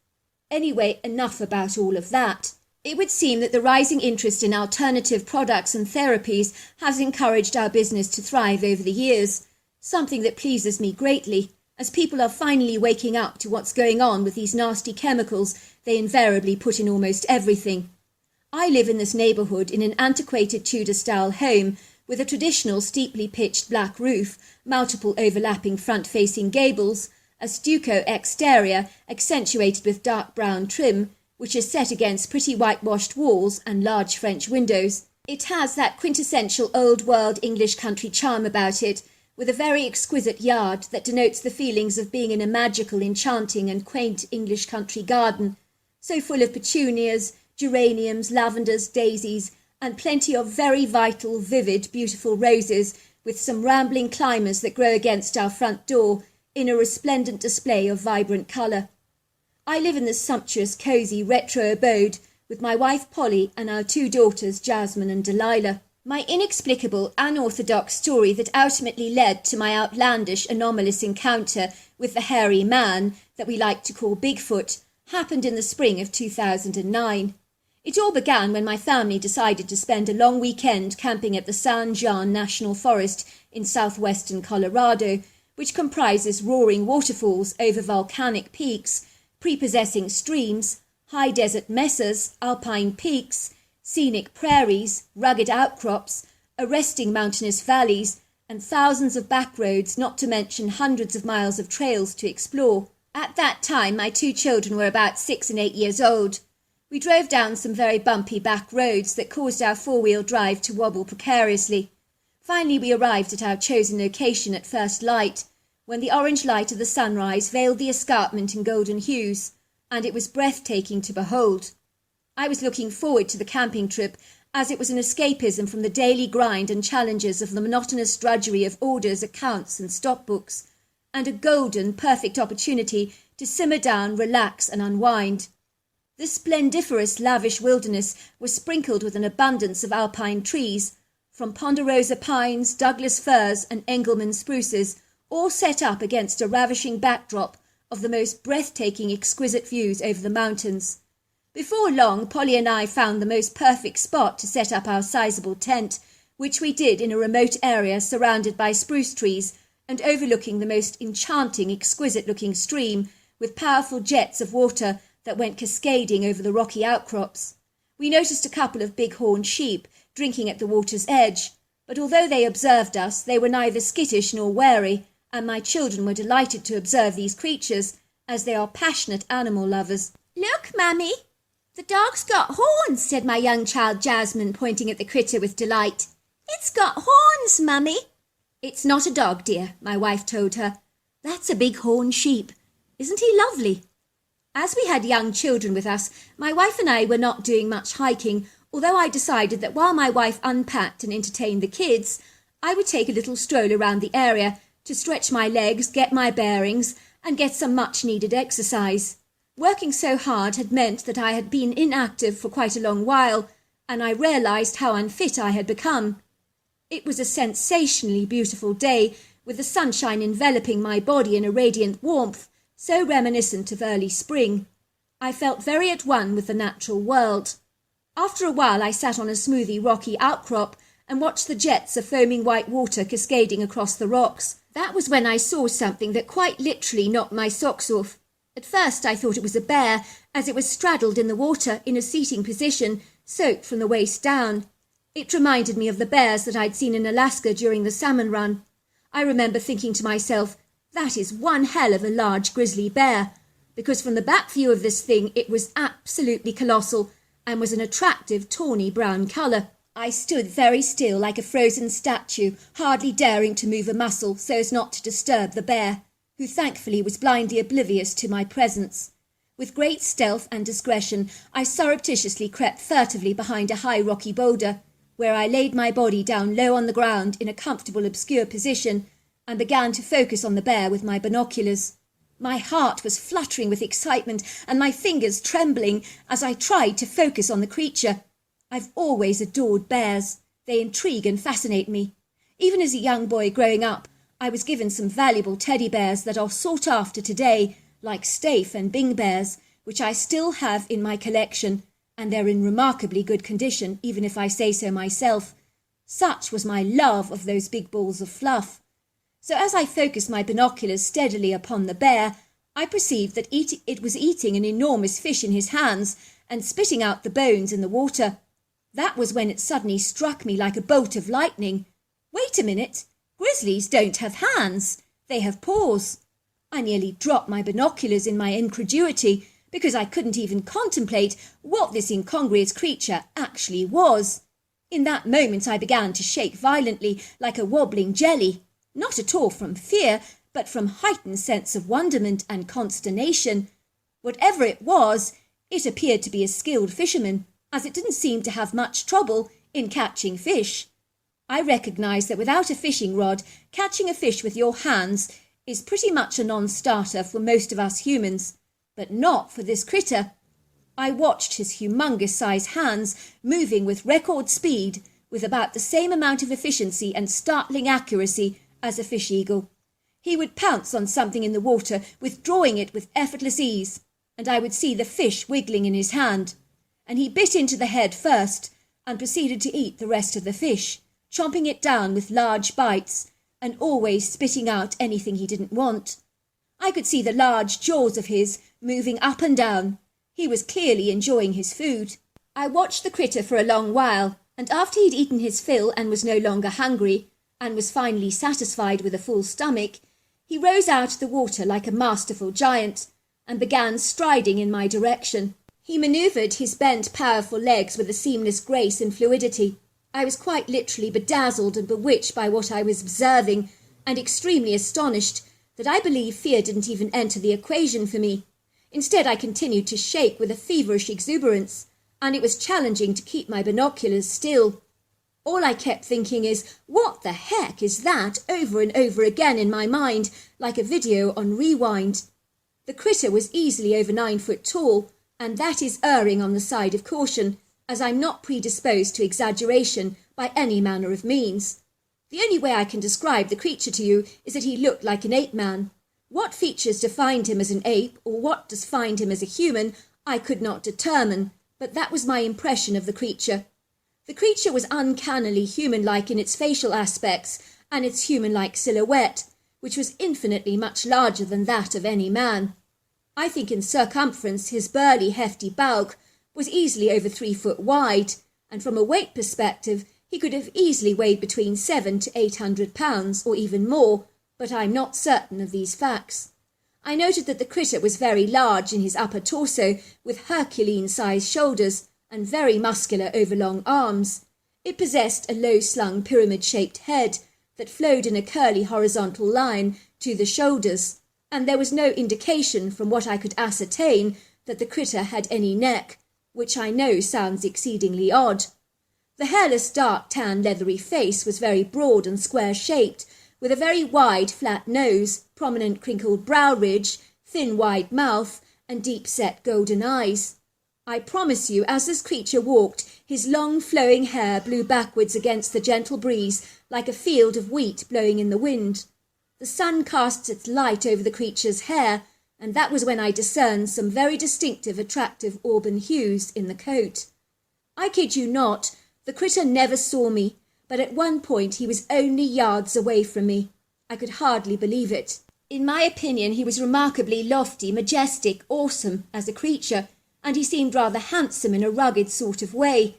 Anyway, enough about all of that. It would seem that the rising interest in alternative products and therapies has encouraged our business to thrive over the years, something that pleases me greatly, as people are finally waking up to what's going on with these nasty chemicals they invariably put in almost everything. I live in this neighbourhood in an antiquated Tudor-style home with a traditional steeply pitched black roof, multiple overlapping front-facing gables, a stucco exterior accentuated with dark brown trim, which is set against pretty whitewashed walls and large French windows. It has that quintessential old-world English country charm about it, with a very exquisite yard that denotes the feelings of being in a magical, enchanting and quaint English country garden, so full of petunias, geraniums, lavenders, daisies, and plenty of very vital, vivid, beautiful roses, with some rambling climbers that grow against our front door in a resplendent display of vibrant colour. I live in this sumptuous, cosy, retro abode with my wife Polly and our two daughters, Jasmine and Delilah. My inexplicable, unorthodox story that ultimately led to my outlandish, anomalous encounter with the hairy man that we like to call Bigfoot happened in the spring of 2009. It all began when my family decided to spend a long weekend camping at the San Juan National Forest in southwestern Colorado, which comprises roaring waterfalls over volcanic peaks, prepossessing streams, high desert mesas, alpine peaks, scenic prairies, rugged outcrops, arresting mountainous valleys, and thousands of back roads, not to mention hundreds of miles of trails to explore. At that time, my two children were about 6 and 8 years old. We drove down some very bumpy back roads that caused our four-wheel drive to wobble precariously. Finally, we arrived at our chosen location at first light, when the orange light of the sunrise veiled the escarpment in golden hues, and it was breathtaking to behold. I was looking forward to the camping trip, as it was an escapism from the daily grind and challenges of the monotonous drudgery of orders, accounts, and stopbooks, and a golden, perfect opportunity to simmer down, relax, and unwind. This splendiferous, lavish wilderness was sprinkled with an abundance of alpine trees, from ponderosa pines, Douglas firs, and Engelmann spruces, all set up against a ravishing backdrop of the most breathtaking, exquisite views over the mountains. Before long, Polly and I found the most perfect spot to set up our sizable tent, which we did in a remote area surrounded by spruce trees and overlooking the most enchanting, exquisite-looking stream with powerful jets of water that went cascading over the rocky outcrops. We noticed a couple of big-horned sheep drinking at the water's edge, but although they observed us, they were neither skittish nor wary, and my children were delighted to observe these creatures, as they are passionate animal lovers. "Look, Mummy, the dog's got horns," said my young child Jasmine, pointing at the critter with delight. "It's got horns, Mummy." "It's not a dog, dear," my wife told her. "That's a big-horned sheep. Isn't he lovely?" As we had young children with us, my wife and I were not doing much hiking, although I decided that while my wife unpacked and entertained the kids, I would take a little stroll around the area to stretch my legs, get my bearings, and get some much-needed exercise. Working so hard had meant that I had been inactive for quite a long while, and I realised how unfit I had become. It was a sensationally beautiful day, with the sunshine enveloping my body in a radiant warmth, so reminiscent of early spring. I felt very at one with the natural world. After a while I sat on a smoothly rocky outcrop and watched the jets of foaming white water cascading across the rocks. That was when I saw something that quite literally knocked my socks off. At first I thought it was a bear, as it was straddled in the water in a seating position, soaked from the waist down. It reminded me of the bears that I'd seen in Alaska during the salmon run. I remember thinking to myself, That is one hell of a large grizzly bear, because from the back view of this thing it was absolutely colossal and was an attractive tawny brown colour. I stood very still like a frozen statue, hardly daring to move a muscle so as not to disturb the bear, who thankfully was blindly oblivious to my presence. With great stealth and discretion, I surreptitiously crept furtively behind a high rocky boulder, where I laid my body down low on the ground in a comfortable obscure position and began to focus on the bear with my binoculars. My heart was fluttering with excitement and my fingers trembling as I tried to focus on the creature. I've always adored bears. They intrigue and fascinate me. Even as a young boy growing up, I was given some valuable teddy bears that are sought after today, like Staife and Bing bears, which I still have in my collection, and they're in remarkably good condition, even if I say so myself. Such was my love of those big balls of fluff. So as I focused my binoculars steadily upon the bear, I perceived that it was eating an enormous fish in his hands and spitting out the bones in the water. That was when it suddenly struck me like a bolt of lightning. Wait a minute. Grizzlies don't have hands. They have paws. I nearly dropped my binoculars in my incredulity because I couldn't even contemplate what this incongruous creature actually was. In that moment I began to shake violently like a wobbling jelly, not at all from fear, but from heightened sense of wonderment and consternation. Whatever it was, it appeared to be a skilled fisherman, as it didn't seem to have much trouble in catching fish. I recognise that without a fishing rod, catching a fish with your hands is pretty much a non-starter for most of us humans, but not for this critter. I watched his humongous-sized hands moving with record speed, with about the same amount of efficiency and startling accuracy as a fish eagle. He would pounce on something in the water, withdrawing it with effortless ease, and I would see the fish wiggling in his hand, and he bit into the head first and proceeded to eat the rest of the fish, chomping it down with large bites and always spitting out anything he didn't want. I could see the large jaws of his moving up and down. He was clearly enjoying his food. I watched the critter for a long while, and after he'd eaten his fill and was no longer hungry, and was finally satisfied with a full stomach, he rose out of the water like a masterful giant and began striding in my direction. He manoeuvred his bent, powerful legs with a seamless grace and fluidity. I was quite literally bedazzled and bewitched by what I was observing, and extremely astonished that I believe fear didn't even enter the equation for me. Instead, I continued to shake with a feverish exuberance, and it was challenging to keep my binoculars still. All I kept thinking is, what the heck is that, over and over again in my mind, like a video on rewind. The critter was easily over 9 foot tall, and that is erring on the side of caution, as I'm not predisposed to exaggeration by any manner of means. The only way I can describe the creature to you is that he looked like an ape-man. What features defined him as an ape, or what defined him as a human, I could not determine, but that was my impression of the creature. The creature was uncannily human-like in its facial aspects and its human-like silhouette, which was infinitely much larger than that of any man. I think in circumference his burly, hefty bulk was easily over 3 foot wide, and from a weight perspective he could have easily weighed between 700 to 800 pounds, or even more, but I'm not certain of these facts. I noted that the critter was very large in his upper torso, with Herculean-sized shoulders and very muscular overlong arms. It possessed a low-slung pyramid-shaped head that flowed in a curly horizontal line to the shoulders, and there was no indication from what I could ascertain that the critter had any neck, which I know sounds exceedingly odd. The hairless, dark tan, leathery face was very broad and square-shaped, with a very wide, flat nose, prominent crinkled brow ridge, thin, wide mouth, and deep-set golden eyes. I promise you, as this creature walked, his long, flowing hair blew backwards against the gentle breeze like a field of wheat blowing in the wind. The sun cast its light over the creature's hair, and that was when I discerned some very distinctive, attractive auburn hues in the coat. I kid you not, the critter never saw me, but at one point he was only yards away from me. I could hardly believe it. In my opinion, he was remarkably lofty, majestic, awesome as a creature, and he seemed rather handsome in a rugged sort of way.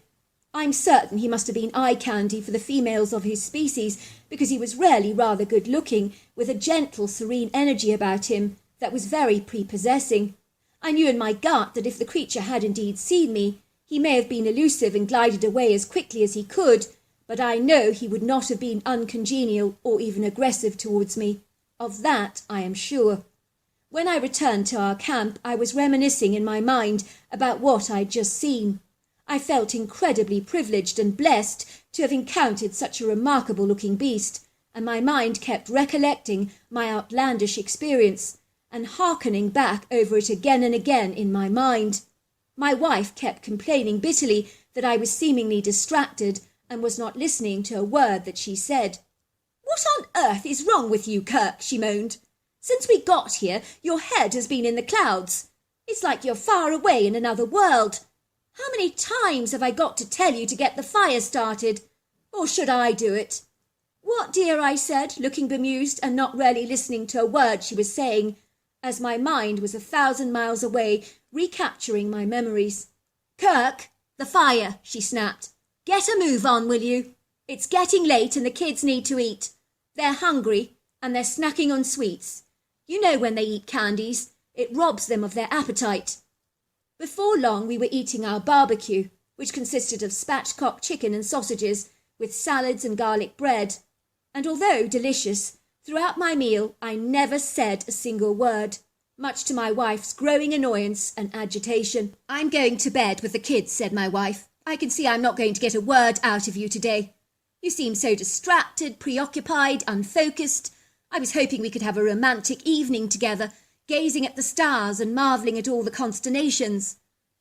I'm certain he must have been eye candy for the females of his species, because he was really rather good-looking, with a gentle, serene energy about him that was very prepossessing. I knew in my gut that if the creature had indeed seen me, he may have been elusive and glided away as quickly as he could, but I know he would not have been uncongenial or even aggressive towards me. Of that I am sure. When I returned to our camp, I was reminiscing in my mind about what I'd just seen. I felt incredibly privileged and blessed to have encountered such a remarkable-looking beast, and my mind kept recollecting my outlandish experience and hearkening back over it again and again in my mind. My wife kept complaining bitterly that I was seemingly distracted and was not listening to a word that she said. "What on earth is wrong with you, Kirk?" she moaned. "Since we got here, your head has been in the clouds. It's like you're far away in another world. How many times have I got to tell you to get the fire started? Or should I do it?" "What, dear?" I said, looking bemused and not really listening to a word she was saying, as my mind was 1,000 miles away, recapturing my memories. "Kirk, the fire," she snapped. "Get a move on, will you? It's getting late and the kids need to eat. They're hungry and they're snacking on sweets. You know when they eat candies, it robs them of their appetite." Before long we were eating our barbecue, which consisted of spatchcock chicken and sausages, with salads and garlic bread. And although delicious, throughout my meal I never said a single word, much to my wife's growing annoyance and agitation. "I'm going to bed with the kids," said my wife. "I can see I'm not going to get a word out of you today. You seem so distracted, preoccupied, unfocused. I was hoping we could have a romantic evening together, gazing at the stars and marvelling at all the constellations.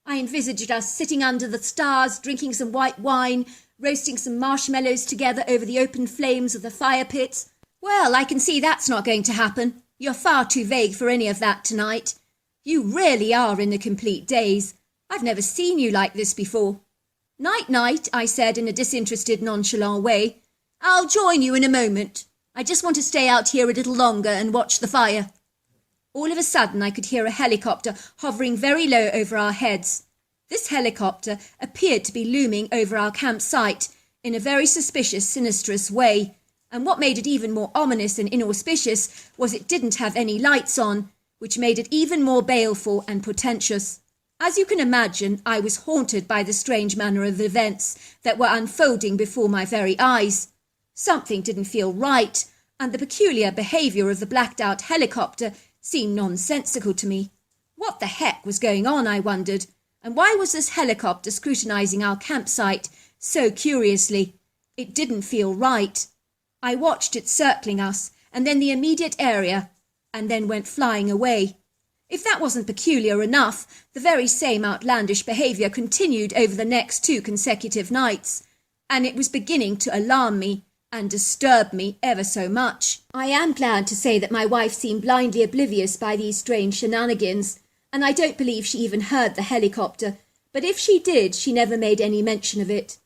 I envisaged us sitting under the stars, drinking some white wine, roasting some marshmallows together over the open flames of the fire pit. Well, I can see that's not going to happen. You're far too vague for any of that tonight. You really are in a complete daze. I've never seen you like this before." "Night-night," I said in a disinterested, nonchalant way. "I'll join you in a moment. I just want to stay out here a little longer and watch the fire." All of a sudden I could hear a helicopter hovering very low over our heads. This helicopter appeared to be looming over our campsite in a very suspicious, sinistrous way, and what made it even more ominous and inauspicious was it didn't have any lights on, which made it even more baleful and portentous. As you can imagine, I was haunted by the strange manner of events that were unfolding before my very eyes. Something didn't feel right, and the peculiar behaviour of the blacked-out helicopter seemed nonsensical to me. What the heck was going on, I wondered, and why was this helicopter scrutinising our campsite so curiously? It didn't feel right. I watched it circling us, and then the immediate area, and then went flying away. If that wasn't peculiar enough, the very same outlandish behaviour continued over the next 2 consecutive nights, and it was beginning to alarm me and disturb me ever so much. I am glad to say that my wife seemed blindly oblivious by these strange shenanigans, and I don't believe she even heard the helicopter, but if she did, she never made any mention of it.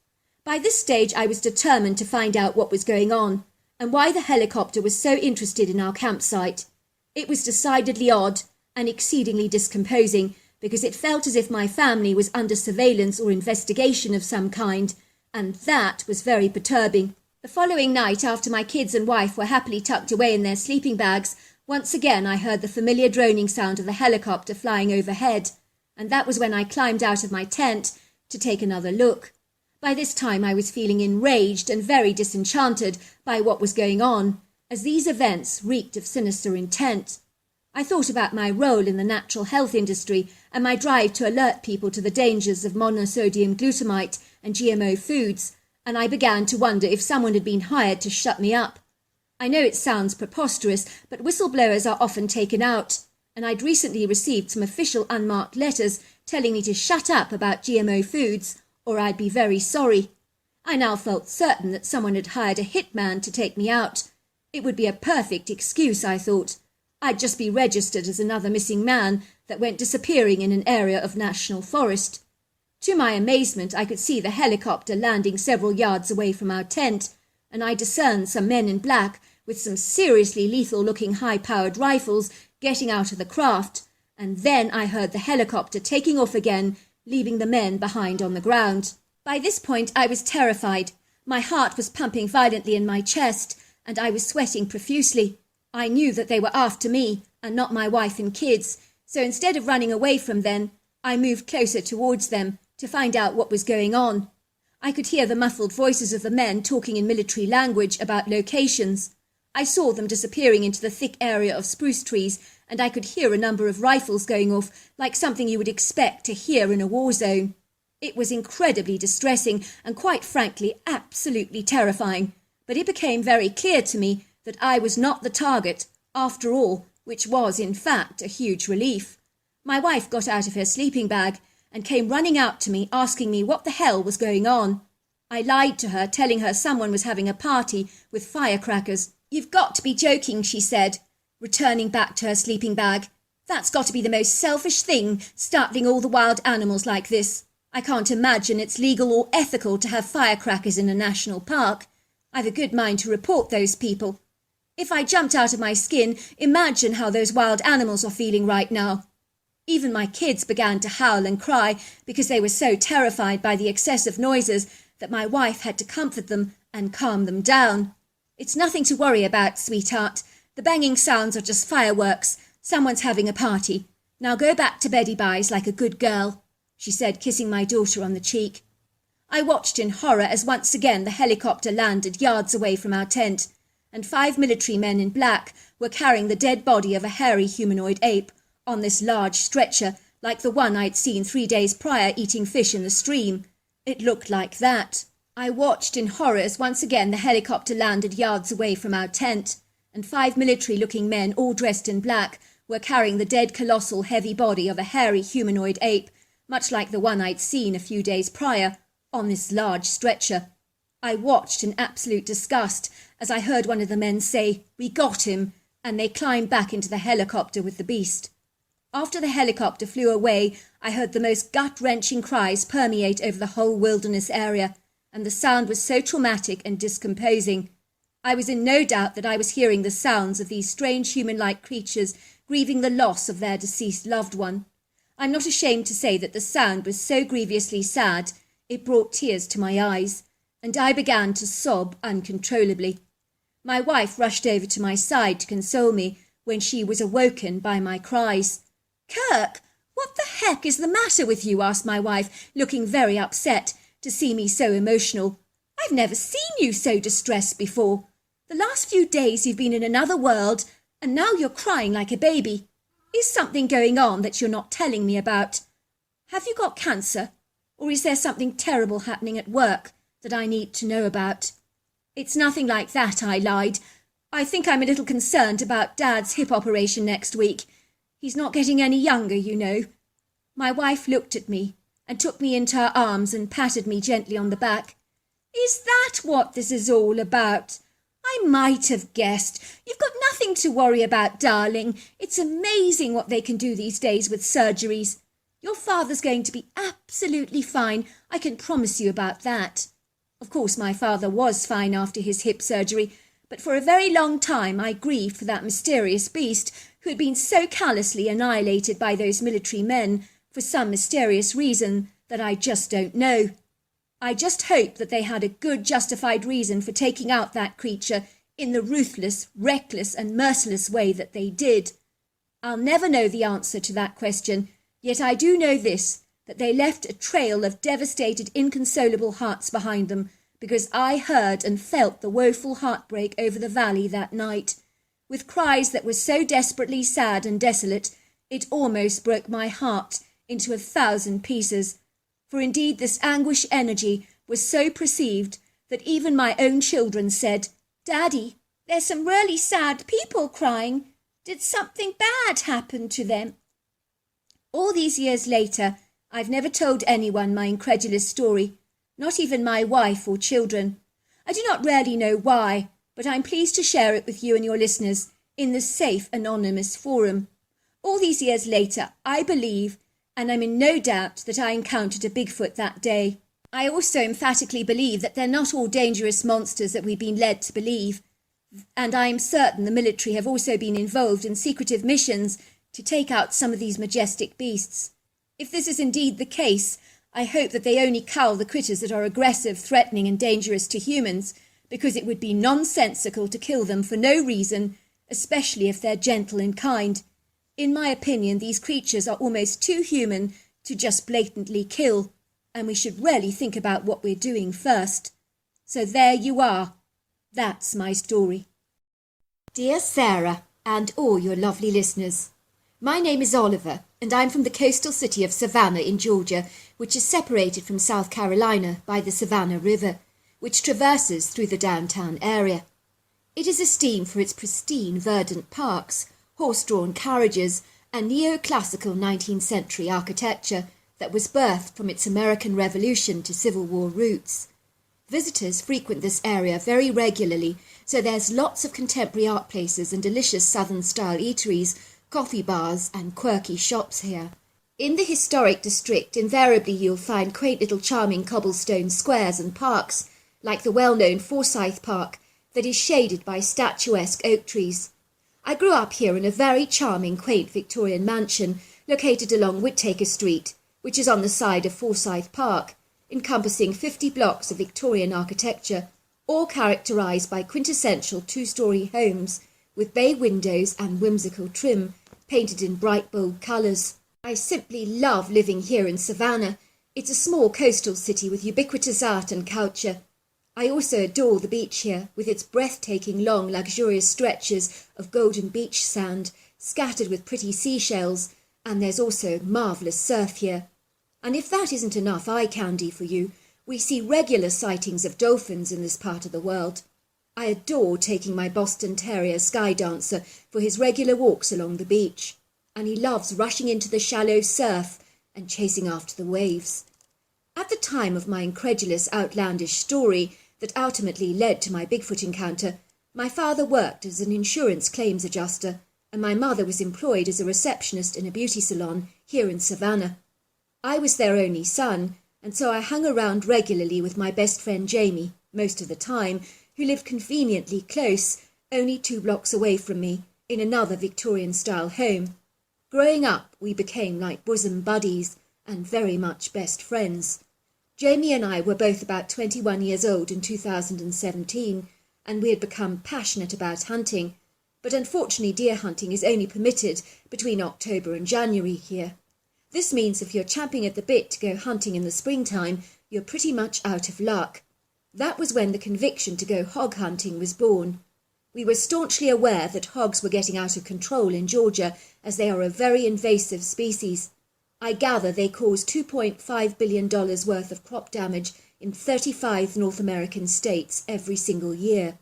By this stage I was determined to find out what was going on, and why the helicopter was so interested in our campsite. It was decidedly odd, and exceedingly discomposing, because it felt as if my family was under surveillance or investigation of some kind, and that was very perturbing. The following night, after my kids and wife were happily tucked away in their sleeping bags, once again I heard the familiar droning sound of the helicopter flying overhead, and that was when I climbed out of my tent to take another look. By this time I was feeling enraged and very disenchanted by what was going on, as these events reeked of sinister intent. I thought about my role in the natural health industry and my drive to alert people to the dangers of monosodium glutamate and GMO foods, and I began to wonder if someone had been hired to shut me up. I know it sounds preposterous, but whistleblowers are often taken out, and I'd recently received some official unmarked letters telling me to shut up about GMO foods, or I'd be very sorry. I now felt certain that someone had hired a hitman to take me out. It would be a perfect excuse, I thought. I'd just be registered as another missing man that went disappearing in an area of national forest. To my amazement, I could see the helicopter landing several yards away from our tent, and I discerned some men in black with some seriously lethal-looking high-powered rifles getting out of the craft, and then I heard the helicopter taking off again, leaving the men behind on the ground. By this point I was terrified. My heart was pumping violently in my chest, and I was sweating profusely. I knew that they were after me, and not my wife and kids, so instead of running away from them, I moved closer towards them to find out what was going on. I could hear the muffled voices of the men talking in military language about locations. I saw them disappearing into the thick area of spruce trees, and I could hear a number of rifles going off, like something you would expect to hear in a war zone. It was incredibly distressing and, quite frankly, absolutely terrifying, but it became very clear to me that I was not the target, after all, which was, in fact, a huge relief. My wife got out of her sleeping bag and came running out to me, asking me what the hell was going on. I lied to her, telling her someone was having a party with firecrackers. "You've got to be joking," she said, returning back to her sleeping bag. "That's got to be the most selfish thing, startling all the wild animals like this. I can't imagine it's legal or ethical to have firecrackers in a national park. I've a good mind to report those people. If I jumped out of my skin, imagine how those wild animals are feeling right now." Even my kids began to howl and cry because they were so terrified by the excessive noises that my wife had to comfort them and calm them down. "It's nothing to worry about, sweetheart. The banging sounds are just fireworks. Someone's having a party. Now go back to beddy byes like a good girl," she said, kissing my daughter on the cheek. I watched in horror as once again the helicopter landed yards away from our tent, and 5 military men in black were carrying the dead body of a hairy humanoid ape on this large stretcher, like the one I'd seen 3 days prior eating fish in the stream. It looked like that. I watched in horror as once again the helicopter landed yards away from our tent, and 5 military-looking men, all dressed in black, were carrying the dead colossal heavy body of a hairy humanoid ape, much like the one I'd seen a few days prior, on this large stretcher. I watched in absolute disgust as I heard one of the men say, "We got him," and they climbed back into the helicopter with the beast. After the helicopter flew away, I heard the most gut-wrenching cries permeate over the whole wilderness area, and the sound was so traumatic and discomposing. I was in no doubt that I was hearing the sounds of these strange human-like creatures grieving the loss of their deceased loved one. I'm not ashamed to say that the sound was so grievously sad, it brought tears to my eyes, and I began to sob uncontrollably. My wife rushed over to my side to console me when she was awoken by my cries. "Kirk, what the heck is the matter with you?" asked my wife, looking very upset to see me so emotional. "I've never seen you so distressed before. The last few days you've been in another world, and now you're crying like a baby. Is something going on that you're not telling me about? Have you got cancer? Or is there something terrible happening at work that I need to know about?" "It's nothing like that," I lied. "I think I'm a little concerned about Dad's hip operation next week. He's not getting any younger, you know." My wife looked at me and took me into her arms and patted me gently on the back. "Is that what this is all about? I might have guessed. You've got nothing to worry about, darling. It's amazing what they can do these days with surgeries. Your father's going to be absolutely fine. I can promise you about that." Of course, my father was fine after his hip surgery, but for a very long time I grieved for that mysterious beast who had been so callously annihilated by those military men for some mysterious reason that I just don't know. I just hope that they had a good justified reason for taking out that creature in the ruthless, reckless and merciless way that they did. I'll never know the answer to that question, yet I do know this, that they left a trail of devastated, inconsolable hearts behind them, because I heard and felt the woeful heartbreak over the valley that night, with cries that were so desperately sad and desolate, it almost broke my heart into 1,000 pieces. For indeed this anguish energy was so perceived that even my own children said, "Daddy, there's some really sad people crying. Did something bad happen to them?" All these years later, I've never told anyone my incredulous story, not even my wife or children. I do not really know why, but I'm pleased to share it with you and your listeners in this safe, anonymous forum. All these years later, I believe, and I'm in no doubt, that I encountered a Bigfoot that day. I also emphatically believe that they're not all dangerous monsters that we've been led to believe, and I am certain the military have also been involved in secretive missions to take out some of these majestic beasts. If this is indeed the case, I hope that they only cull the critters that are aggressive, threatening and dangerous to humans, because it would be nonsensical to kill them for no reason, especially if they're gentle and kind. In my opinion, these creatures are almost too human to just blatantly kill, and we should really think about what we're doing first. So there you are. That's my story. Dear Sarah, and all your lovely listeners, my name is Oliver, and I'm from the coastal city of Savannah in Georgia, which is separated from South Carolina by the Savannah River, which traverses through the downtown area. It is esteemed for its pristine, verdant parks, horse-drawn carriages, and neoclassical 19th century architecture that was birthed from its American Revolution to Civil War roots. Visitors frequent this area very regularly, so there's lots of contemporary art places and delicious southern-style eateries, coffee bars and quirky shops here. In the historic district, invariably you'll find quaint little charming cobblestone squares and parks, like the well-known Forsyth Park, that is shaded by statuesque oak trees. I grew up here in a very charming, quaint Victorian mansion located along Whittaker Street, which is on the side of Forsyth Park, encompassing 50 blocks of Victorian architecture, all characterised by quintessential two-storey homes with bay windows and whimsical trim, painted in bright, bold colours. I simply love living here in Savannah. It's a small coastal city with ubiquitous art and culture. I also adore the beach here, with its breathtaking long, luxurious stretches of golden beach sand, scattered with pretty seashells, and there's also marvellous surf here. And if that isn't enough eye candy for you, we see regular sightings of dolphins in this part of the world. I adore taking my Boston Terrier Sky Dancer for his regular walks along the beach, and he loves rushing into the shallow surf and chasing after the waves. At the time of my incredulous, outlandish story that ultimately led to my Bigfoot encounter, my father worked as an insurance claims adjuster, and my mother was employed as a receptionist in a beauty salon here in Savannah. I was their only son, and so I hung around regularly with my best friend Jamie, most of the time, who lived conveniently close, only 2 blocks away from me, in another Victorian-style home. Growing up, we became like bosom buddies and very much best friends. Jamie and I were both about 21 years old in 2017, and we had become passionate about hunting, but unfortunately deer hunting is only permitted between October and January here. This means if you're champing at the bit to go hunting in the springtime, you're pretty much out of luck. That was when the conviction to go hog hunting was born. We were staunchly aware that hogs were getting out of control in Georgia, as they are a very invasive species. I gather they cause $2.5 billion worth of crop damage in 35 North American states every single year.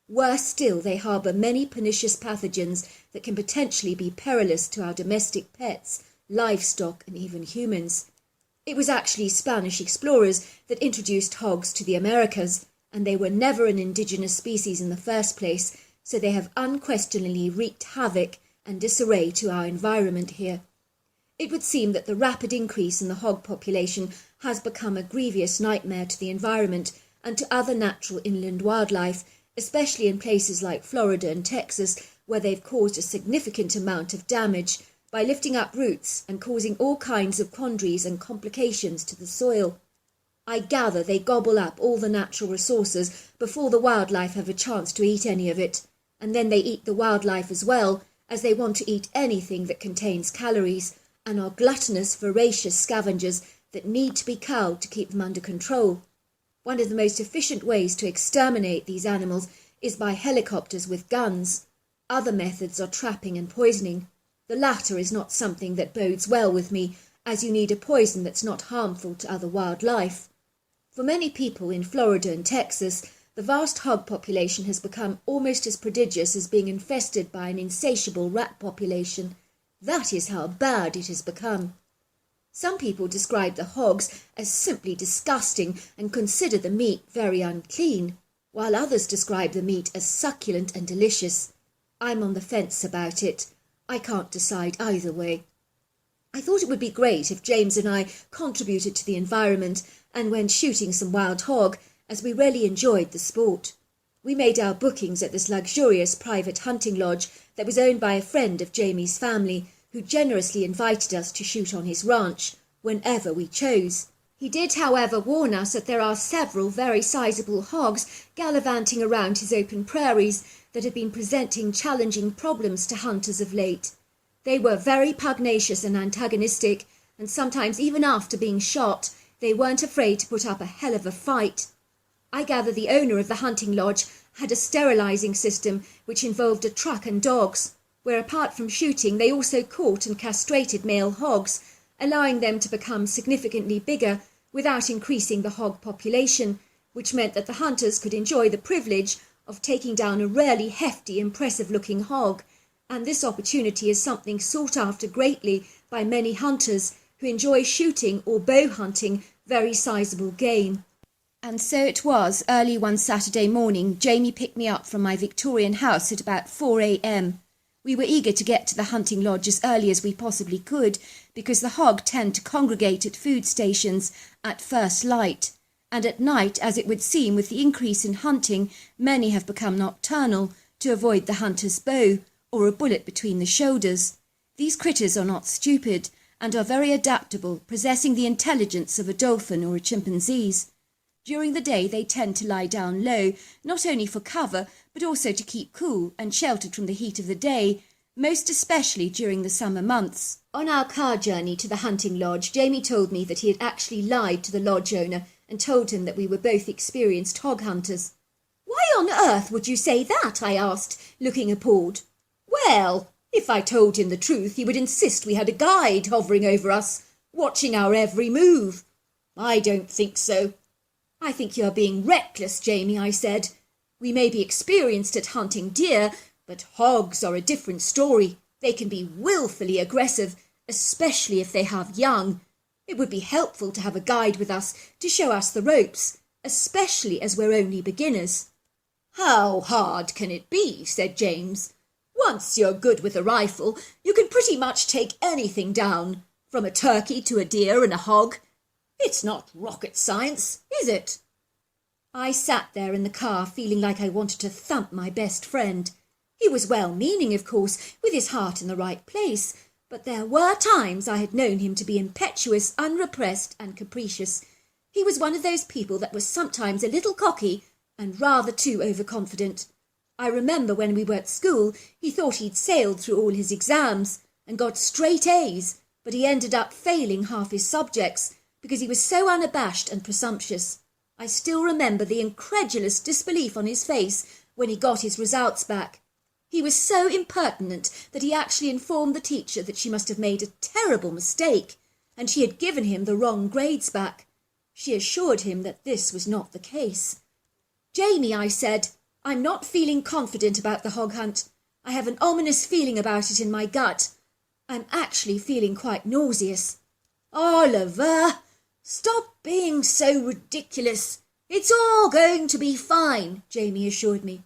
Worse still, they harbour many pernicious pathogens that can potentially be perilous to our domestic pets, livestock and even humans. It was actually Spanish explorers that introduced hogs to the Americas, and they were never an indigenous species in the first place, so they have unquestionably wreaked havoc and disarray to our environment here. It would seem that the rapid increase in the hog population has become a grievous nightmare to the environment and to other natural inland wildlife, especially in places like Florida and Texas, where they've caused a significant amount of damage by lifting up roots and causing all kinds of quandaries and complications to the soil. I gather they gobble up all the natural resources before the wildlife have a chance to eat any of it, and then they eat the wildlife as well, as they want to eat anything that contains calories, and are gluttonous, voracious scavengers that need to be culled to keep them under control. One of the most efficient ways to exterminate these animals is by helicopters with guns. Other methods are trapping and poisoning. The latter is not something that bodes well with me, as you need a poison that's not harmful to other wildlife. For many people in Florida and Texas, the vast hog population has become almost as prodigious as being infested by an insatiable rat population. That is how bad it has become. Some people describe the hogs as simply disgusting and consider the meat very unclean, while others describe the meat as succulent and delicious. I'm on the fence about it. I can't decide either way. I thought it would be great if James and I contributed to the environment and went shooting some wild hog, as we really enjoyed the sport. We made our bookings at this luxurious private hunting lodge that was owned by a friend of Jamie's family, who generously invited us to shoot on his ranch whenever we chose. He did, however, warn us that there are several very sizable hogs gallivanting around his open prairies that have been presenting challenging problems to hunters of late. They were very pugnacious and antagonistic, and sometimes even after being shot, they weren't afraid to put up a hell of a fight. I gather the owner of the hunting lodge had a sterilizing system which involved a truck and dogs, where apart from shooting they also caught and castrated male hogs, allowing them to become significantly bigger without increasing the hog population, which meant that the hunters could enjoy the privilege of taking down a rarely hefty, impressive-looking hog, and this opportunity is something sought after greatly by many hunters who enjoy shooting or bow hunting very sizable game. And so it was, early one Saturday morning, Jamie picked me up from my Victorian house at about 4 a.m. We were eager to get to the hunting lodge as early as we possibly could, because the hog tend to congregate at food stations at first light, and at night, as it would seem with the increase in hunting, many have become nocturnal to avoid the hunter's bow or a bullet between the shoulders. These critters are not stupid and are very adaptable, possessing the intelligence of a dolphin or a chimpanzee's. During the day they tend to lie down low, not only for cover, but also to keep cool and sheltered from the heat of the day, most especially during the summer months. On our car journey to the hunting lodge, Jamie told me that he had actually lied to the lodge owner and told him that we were both experienced hog hunters. "Why on earth would you say that?" I asked, looking appalled. "Well, if I told him the truth, he would insist we had a guide hovering over us, watching our every move. I don't think so." "I think you're being reckless, Jamie," I said. "We may be experienced at hunting deer, but hogs are a different story. They can be willfully aggressive, especially if they have young. It would be helpful to have a guide with us to show us the ropes, especially as we're only beginners." "How hard can it be?" said James. "Once you're good with a rifle, you can pretty much take anything down, from a turkey to a deer and a hog. It's not rocket science, is it?" I sat there in the car feeling like I wanted to thump my best friend. He was well-meaning, of course, with his heart in the right place, but there were times I had known him to be impetuous, unrepressed, and capricious. He was one of those people that was sometimes a little cocky and rather too overconfident. I remember when we were at school, he thought he'd sailed through all his exams and got straight A's, but he ended up failing half his subjects because he was so unabashed and presumptuous. I still remember the incredulous disbelief on his face when he got his results back. He was so impertinent that he actually informed the teacher that she must have made a terrible mistake, and she had given him the wrong grades back. She assured him that this was not the case. "Jamie," I said, "I'm not feeling confident about the hog hunt. I have an ominous feeling about it in my gut. I'm actually feeling quite nauseous." "Oliver, stop being so ridiculous. It's all going to be fine," Jamie assured me.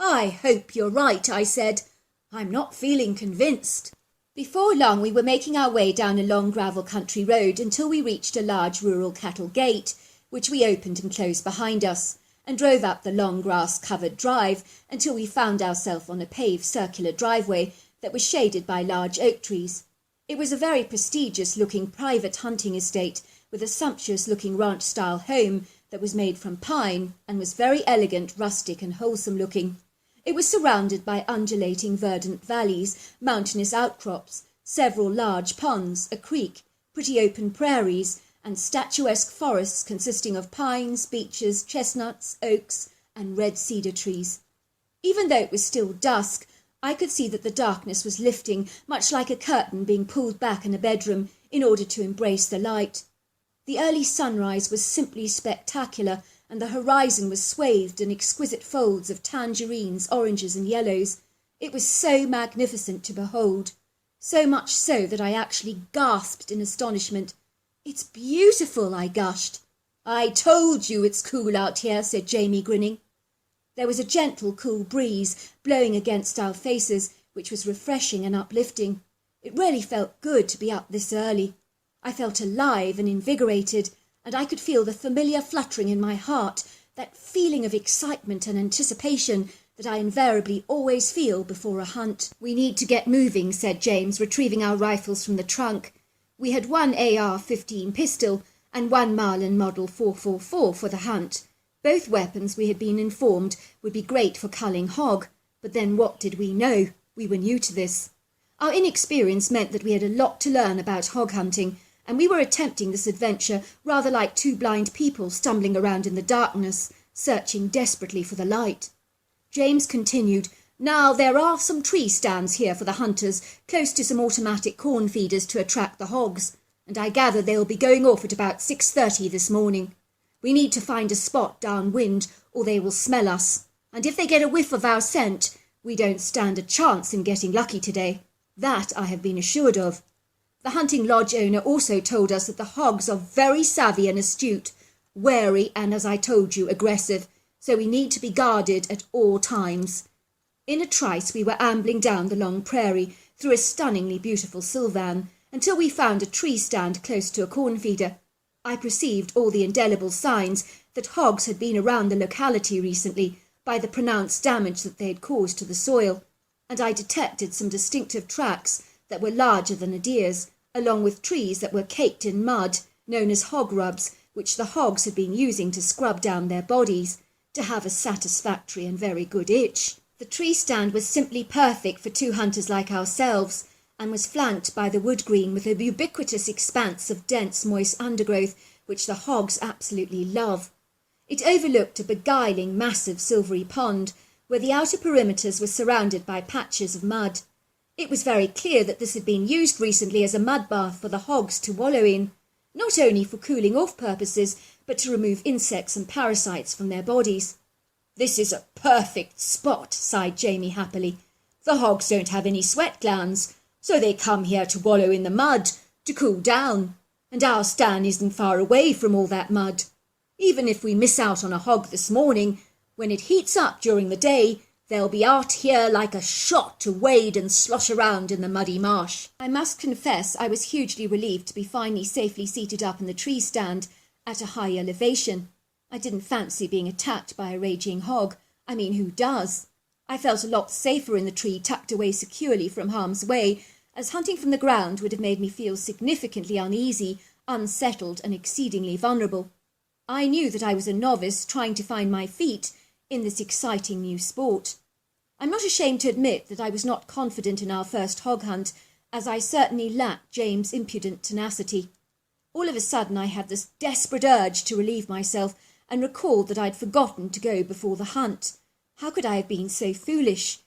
"I hope you're right," I said. "I'm not feeling convinced." Before long we were making our way down a long gravel country road until we reached a large rural cattle gate, which we opened and closed behind us, and drove up the long grass-covered drive until we found ourselves on a paved circular driveway that was shaded by large oak trees. It was a very prestigious-looking private hunting estate with a sumptuous-looking ranch-style home that was made from pine and was very elegant, rustic and wholesome-looking. It was surrounded by undulating verdant valleys, mountainous outcrops, several large ponds, a creek, pretty open prairies, and statuesque forests consisting of pines, beeches, chestnuts, oaks, and red cedar trees. Even though it was still dusk, I could see that the darkness was lifting, much like a curtain being pulled back in a bedroom in order to embrace the light. The early sunrise was simply spectacular, and the horizon was swathed in exquisite folds of tangerines, oranges, and yellows. It was so magnificent to behold, so much so that I actually gasped in astonishment. "It's beautiful," I gushed. "I told you it's cool out here," said Jamie, grinning. There was a gentle, cool breeze blowing against our faces, which was refreshing and uplifting. It really felt good to be up this early. I felt alive and invigorated, and I could feel the familiar fluttering in my heart, that feeling of excitement and anticipation that I invariably always feel before a hunt. "We need to get moving," said James, retrieving our rifles from the trunk. We had one AR-15 pistol, and one Marlin Model 444 for the hunt. Both weapons we had been informed would be great for culling hog, but then what did we know? We were new to this. Our inexperience meant that we had a lot to learn about hog hunting, and we were attempting this adventure rather like two blind people stumbling around in the darkness, searching desperately for the light. James continued, "Now, there are some tree stands here for the hunters, close to some automatic corn feeders to attract the hogs, and I gather they'll be going off at about 6:30 this morning. We need to find a spot downwind, or they will smell us, and if they get a whiff of our scent, we don't stand a chance in getting lucky today. That I have been assured of." The hunting lodge owner also told us that the hogs are very savvy and astute, wary and, as I told you, aggressive, so we need to be guarded at all times. In a trice we were ambling down the long prairie through a stunningly beautiful sylvan until we found a tree stand close to a corn feeder. I perceived all the indelible signs that hogs had been around the locality recently by the pronounced damage that they had caused to the soil, and I detected some distinctive tracks that were larger than a deer's, along with trees that were caked in mud, known as hog rubs, which the hogs had been using to scrub down their bodies, to have a satisfactory and very good itch. The tree stand was simply perfect for two hunters like ourselves, and was flanked by the wood green with a ubiquitous expanse of dense, moist undergrowth, which the hogs absolutely love. It overlooked a beguiling, massive silvery pond, where the outer perimeters were surrounded by patches of mud. It was very clear that this had been used recently as a mud bath for the hogs to wallow in, not only for cooling off purposes, but to remove insects and parasites from their bodies. "This is a perfect spot," sighed Jamie happily. "The hogs don't have any sweat glands, so they come here to wallow in the mud, to cool down, and our stand isn't far away from all that mud. Even if we miss out on a hog this morning, when it heats up during the day, they'll be out here like a shot to wade and slosh around in the muddy marsh." I must confess I was hugely relieved to be finally safely seated up in the tree stand at a high elevation. I didn't fancy being attacked by a raging hog. I mean, who does? I felt a lot safer in the tree, tucked away securely from harm's way, as hunting from the ground would have made me feel significantly uneasy, unsettled, and exceedingly vulnerable. I knew that I was a novice trying to find my feet in this exciting new sport. I'm not ashamed to admit that I was not confident in our first hog hunt, as I certainly lacked James' impudent tenacity. All of a sudden I had this desperate urge to relieve myself, and recalled that I'd forgotten to go before the hunt. How could I have been so foolish?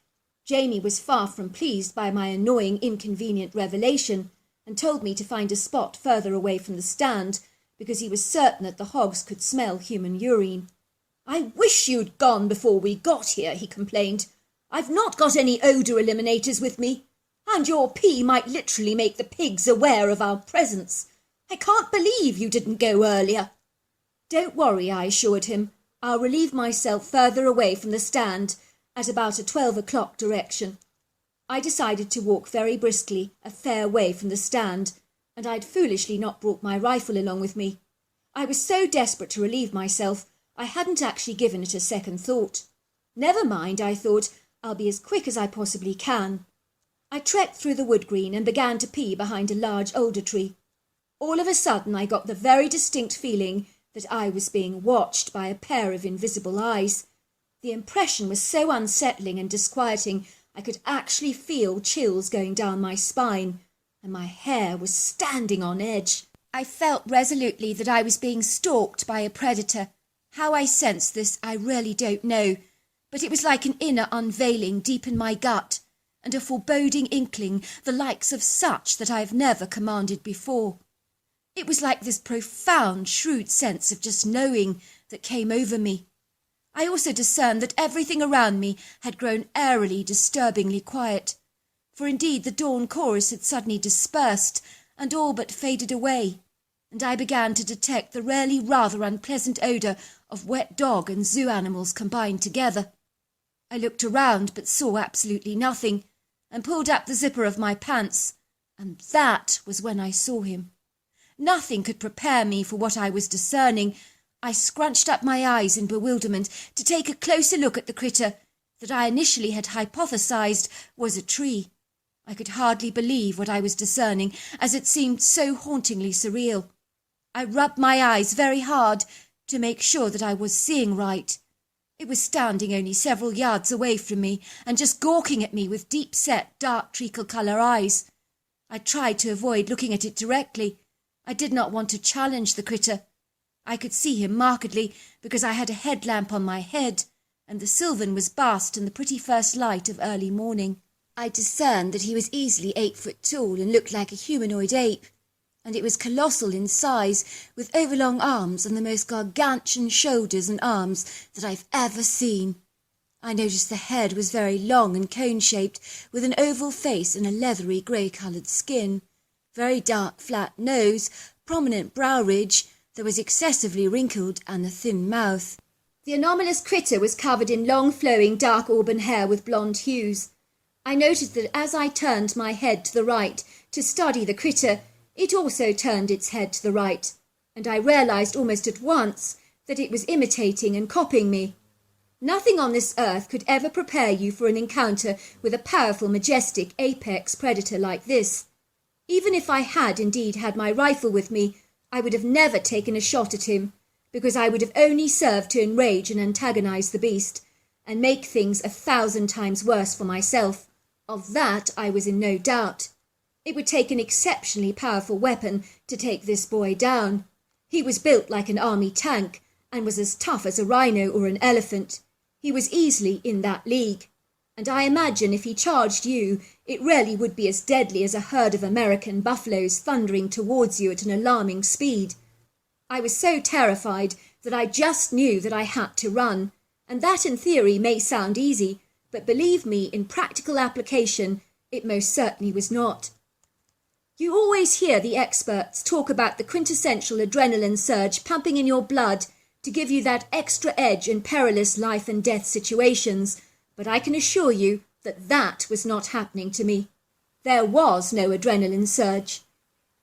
Jamie was far from pleased by my annoying, inconvenient revelation, and told me to find a spot further away from the stand, because he was certain that the hogs could smell human urine. "I wish you'd gone before we got here," he complained. "I've not got any odour eliminators with me, and your pee might literally make the pigs aware of our presence. I can't believe you didn't go earlier." "Don't worry," I assured him. "I'll relieve myself further away from the stand at about a 12 o'clock direction." I decided to walk very briskly a fair way from the stand, and I'd foolishly not brought my rifle along with me. I was so desperate to relieve myself, I hadn't actually given it a second thought. Never mind, I thought, I'll be as quick as I possibly can. I trekked through the wood green and began to pee behind a large alder tree. All of a sudden I got the very distinct feeling that I was being watched by a pair of invisible eyes. The impression was so unsettling and disquieting I could actually feel chills going down my spine, and my hair was standing on edge. I felt resolutely that I was being stalked by a predator. How I sensed this I really don't know, but it was like an inner unveiling deep in my gut, and a foreboding inkling the likes of such that I have never commanded before. It was like this profound, shrewd sense of just knowing that came over me. I also discerned that everything around me had grown airily, disturbingly quiet, for indeed the dawn chorus had suddenly dispersed and all but faded away, and I began to detect the really rather unpleasant odour of wet dog and zoo animals combined together. I looked around but saw absolutely nothing, and pulled up the zipper of my pants, and that was when I saw him. Nothing could prepare me for what I was discerning. I scrunched up my eyes in bewilderment to take a closer look at the critter that I initially had hypothesized was a tree. I could hardly believe what I was discerning, as it seemed so hauntingly surreal. I rubbed my eyes very hard to make sure that I was seeing right. It was standing only several yards away from me and just gawking at me with deep-set, dark treacle-colour eyes. I tried to avoid looking at it directly. I did not want to challenge the critter. I could see him markedly because I had a headlamp on my head, and the sylvan was basked in the pretty first light of early morning. I discerned that he was easily 8 foot tall and looked like a humanoid ape, and it was colossal in size, with overlong arms and the most gargantuan shoulders and arms that I've ever seen. I noticed the head was very long and cone-shaped, with an oval face and a leathery grey-coloured skin, very dark flat nose, prominent brow ridge that was excessively wrinkled, and a thin mouth. The anomalous critter was covered in long flowing dark auburn hair with blonde hues. I noticed that as I turned my head to the right to study the critter, it also turned its head to the right, and I realised almost at once that it was imitating and copying me. Nothing on this earth could ever prepare you for an encounter with a powerful, majestic apex predator like this. Even if I had indeed had my rifle with me, I would have never taken a shot at him, because I would have only served to enrage and antagonise the beast, and make things 1,000 times worse for myself. Of that I was in no doubt. It would take an exceptionally powerful weapon to take this boy down. He was built like an army tank, and was as tough as a rhino or an elephant. He was easily in that league, and I imagine if he charged you, it really would be as deadly as a herd of American buffaloes thundering towards you at an alarming speed. I was so terrified that I just knew that I had to run, and that in theory may sound easy, but believe me, in practical application, it most certainly was not. You always hear the experts talk about the quintessential adrenaline surge pumping in your blood to give you that extra edge in perilous life and death situations, but I can assure you that that was not happening to me. There was no adrenaline surge.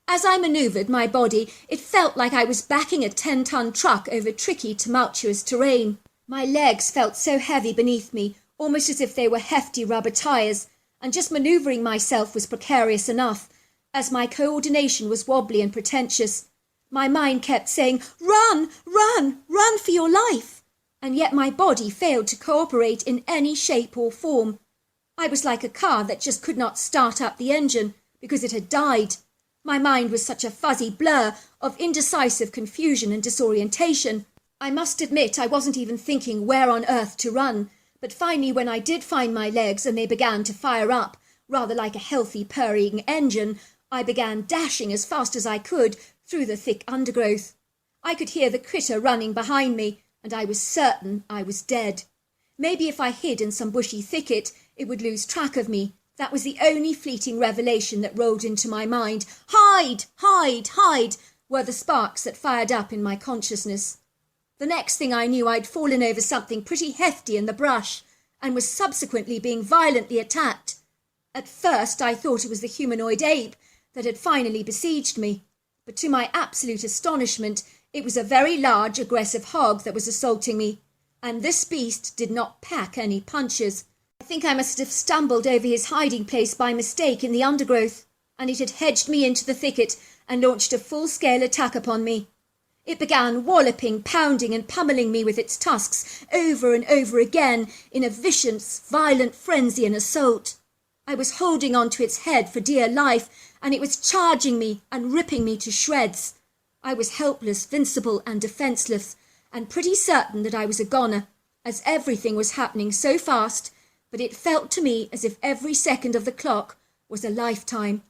As I manoeuvred my body, it felt like I was backing a 10-ton truck over tricky, tumultuous terrain. My legs felt so heavy beneath me, almost as if they were hefty rubber tyres, and just manoeuvring myself was precarious enough, as my coordination was wobbly and pretentious. My mind kept saying, "Run, run, run for your life!" and yet my body failed to cooperate in any shape or form. I was like a car that just could not start up the engine because it had died. My mind was such a fuzzy blur of indecisive confusion and disorientation. I must admit I wasn't even thinking where on earth to run, but finally when I did find my legs and they began to fire up, rather like a healthy purring engine, I began dashing as fast as I could through the thick undergrowth. I could hear the critter running behind me, and I was certain I was dead. Maybe if I hid in some bushy thicket, it would lose track of me. That was the only fleeting revelation that rolled into my mind. Hide, hide, hide, were the sparks that fired up in my consciousness. The next thing I knew, I'd fallen over something pretty hefty in the brush, and was subsequently being violently attacked. At first I thought it was the humanoid ape that had finally besieged me, but to my absolute astonishment, it was a very large, aggressive hog that was assaulting me, and this beast did not pack any punches. I think I must have stumbled over his hiding place by mistake in the undergrowth, and it had hedged me into the thicket and launched a full-scale attack upon me. It began walloping, pounding and pummelling me with its tusks over and over again in a vicious, violent frenzy and assault. I was holding on to its head for dear life, and it was charging me and ripping me to shreds. I was helpless, vincible and defenceless, and pretty certain that I was a goner, as everything was happening so fast, but it felt to me as if every second of the clock was a lifetime.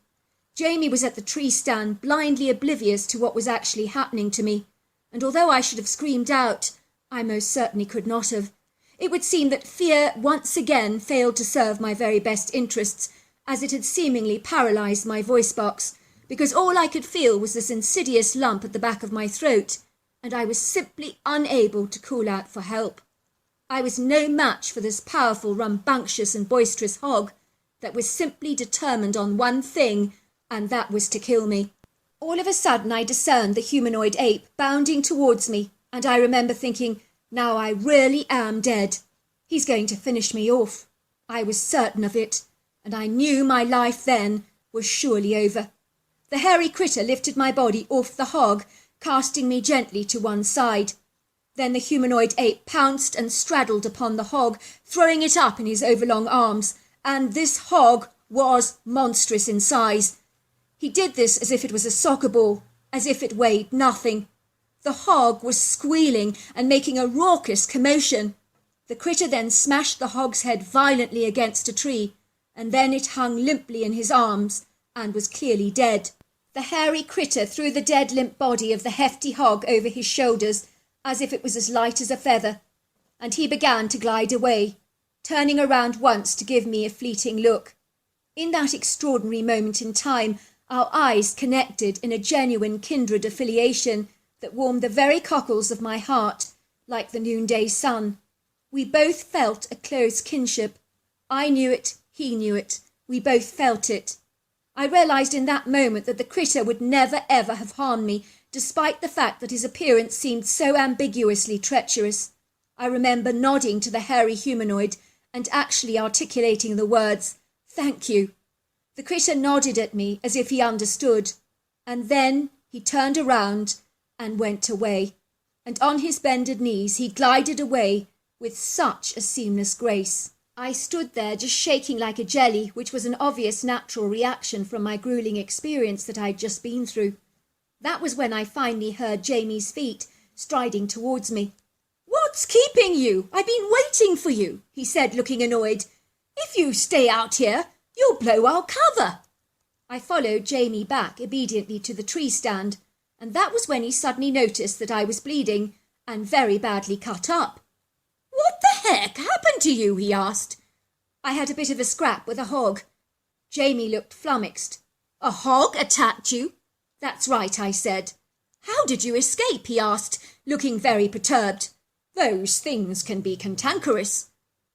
Jamie was at the tree stand, blindly oblivious to what was actually happening to me, and although I should have screamed out, I most certainly could not have. It would seem that fear once again failed to serve my very best interests, as it had seemingly paralysed my voice box, because all I could feel was this insidious lump at the back of my throat, and I was simply unable to call out for help. I was no match for this powerful, rambunctious and boisterous hog that was simply determined on one thing, and that was to kill me. All of a sudden I discerned the humanoid ape bounding towards me, and I remember thinking, now I really am dead. He's going to finish me off. I was certain of it, and I knew my life then was surely over. The hairy critter lifted my body off the hog, casting me gently to one side. Then the humanoid ape pounced and straddled upon the hog, throwing it up in his overlong arms, and this hog was monstrous in size. He did this as if it was a soccer ball, as if it weighed nothing. The hog was squealing and making a raucous commotion. The critter then smashed the hog's head violently against a tree, and then it hung limply in his arms and was clearly dead. The hairy critter threw the dead limp body of the hefty hog over his shoulders as if it was as light as a feather, and he began to glide away, turning around once to give me a fleeting look. In that extraordinary moment in time, our eyes connected in a genuine kindred affiliation that warmed the very cockles of my heart like the noonday sun. We both felt a close kinship. I knew it, he knew it. We both felt it. I realised in that moment that the critter would never ever have harmed me, despite the fact that his appearance seemed so ambiguously treacherous. I remember nodding to the hairy humanoid and actually articulating the words, "Thank you." The critter nodded at me as if he understood, and then he turned around and went away, and on his bended knees he glided away with such a seamless grace. I stood there just shaking like a jelly, which was an obvious natural reaction from my grueling experience that I'd just been through. That was when I finally heard Jamie's feet striding towards me. "What's keeping you? I've been waiting for you," he said, looking annoyed. "If you stay out here, you'll blow our cover." I followed Jamie back obediently to the tree stand, and that was when he suddenly noticed that I was bleeding and very badly cut up. "What the heck happened to you?" he asked. "I had a bit of a scrap with a hog." Jamie looked flummoxed. "A hog attacked you?" "That's right," I said. "How did you escape?" he asked, looking very perturbed. "Those things can be cantankerous."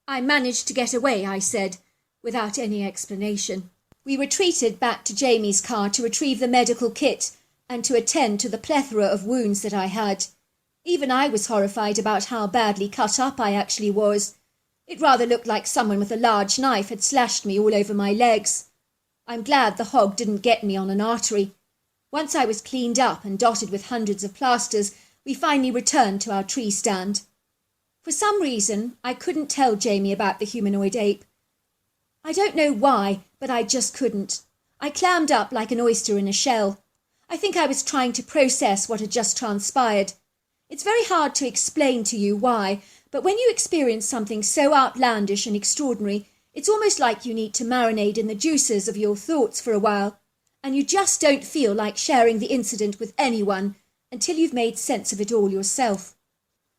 "I managed to get away," I said, without any explanation. We retreated back to Jamie's car to retrieve the medical kit and to attend to the plethora of wounds that I had. Even I was horrified about how badly cut up I actually was. It rather looked like someone with a large knife had slashed me all over my legs. I'm glad the hog didn't get me on an artery. Once I was cleaned up and dotted with hundreds of plasters, we finally returned to our tree stand. For some reason, I couldn't tell Jamie about the humanoid ape. I don't know why, but I just couldn't. I clammed up like an oyster in a shell. I think I was trying to process what had just transpired. It's very hard to explain to you why, but when you experience something so outlandish and extraordinary, it's almost like you need to marinate in the juices of your thoughts for a while, and you just don't feel like sharing the incident with anyone until you've made sense of it all yourself.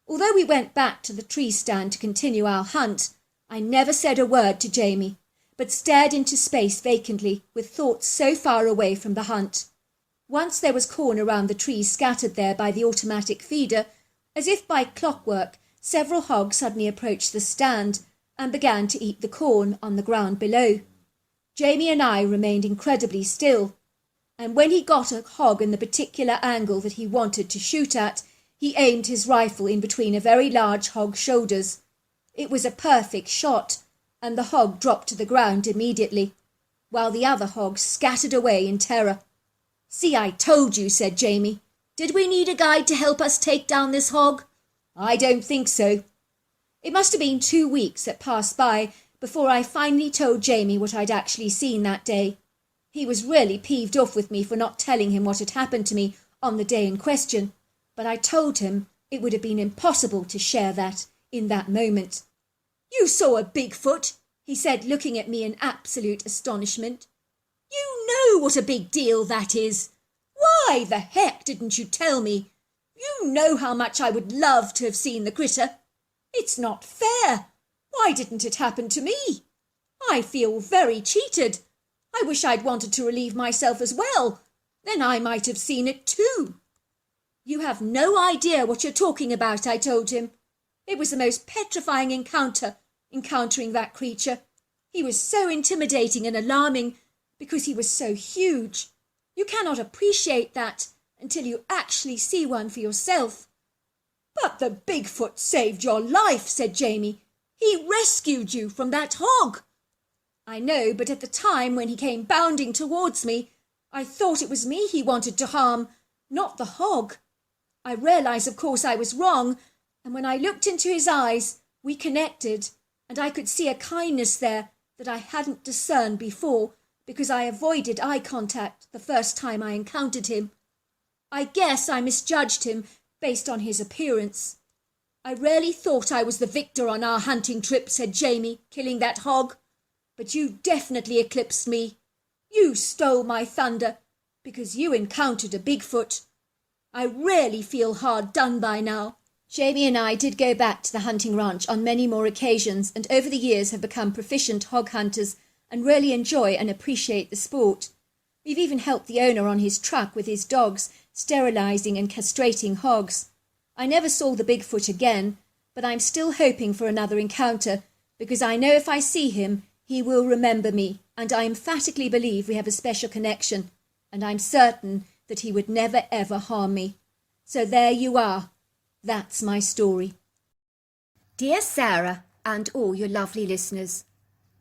Although we went back to the tree stand to continue our hunt, I never said a word to Jamie, but stared into space vacantly, with thoughts so far away from the hunt. Once there was corn around the trees scattered there by the automatic feeder. As if by clockwork, several hogs suddenly approached the stand and began to eat the corn on the ground below. Jamie and I remained incredibly still, and when he got a hog in the particular angle that he wanted to shoot at, he aimed his rifle in between a very large hog's shoulders. It was a perfect shot, and the hog dropped to the ground immediately, while the other hogs scattered away in terror. "See, I told you," said Jamie. "Did we need a guide to help us take down this hog?" "I don't think so." It must have been 2 weeks that passed by before I finally told Jamie what I'd actually seen that day. He was really peeved off with me for not telling him what had happened to me on the day in question, but I told him it would have been impossible to share that in that moment. "You saw a Bigfoot," he said, looking at me in absolute astonishment. "You know what a big deal that is. Why the heck didn't you tell me? You know how much I would love to have seen the critter. It's not fair. Why didn't it happen to me? I feel very cheated. I wish I'd wanted to relieve myself as well. Then I might have seen it too." "You have no idea what you're talking about," I told him. It was the most petrifying encountering that creature. He was so intimidating and alarming because he was so huge. You cannot appreciate that until you actually see one for yourself. "But the Bigfoot saved your life," said Jamie. "He rescued you from that hog." "I know, but at the time when he came bounding towards me, I thought it was me he wanted to harm, not the hog. I realised, of course, I was wrong, and when I looked into his eyes, we connected, and I could see a kindness there that I hadn't discerned before, because I avoided eye contact the first time I encountered him. I guess I misjudged him based on his appearance. I really thought I was the victor on our hunting trip, said Jamie, killing that hog. But you definitely eclipsed me. You stole my thunder, because you encountered a Bigfoot. I really feel hard done by now. Jamie and I did go back to the hunting ranch on many more occasions, and over the years have become proficient hog hunters and really enjoy and appreciate the sport. We've even helped the owner on his truck with his dogs, sterilising and castrating hogs. I never saw the Bigfoot again, but I'm still hoping for another encounter, because I know if I see him, he will remember me, and I emphatically believe we have a special connection, and I'm certain that he would never ever harm me. So there you are. That's my story. Dear Sarah, and all your lovely listeners,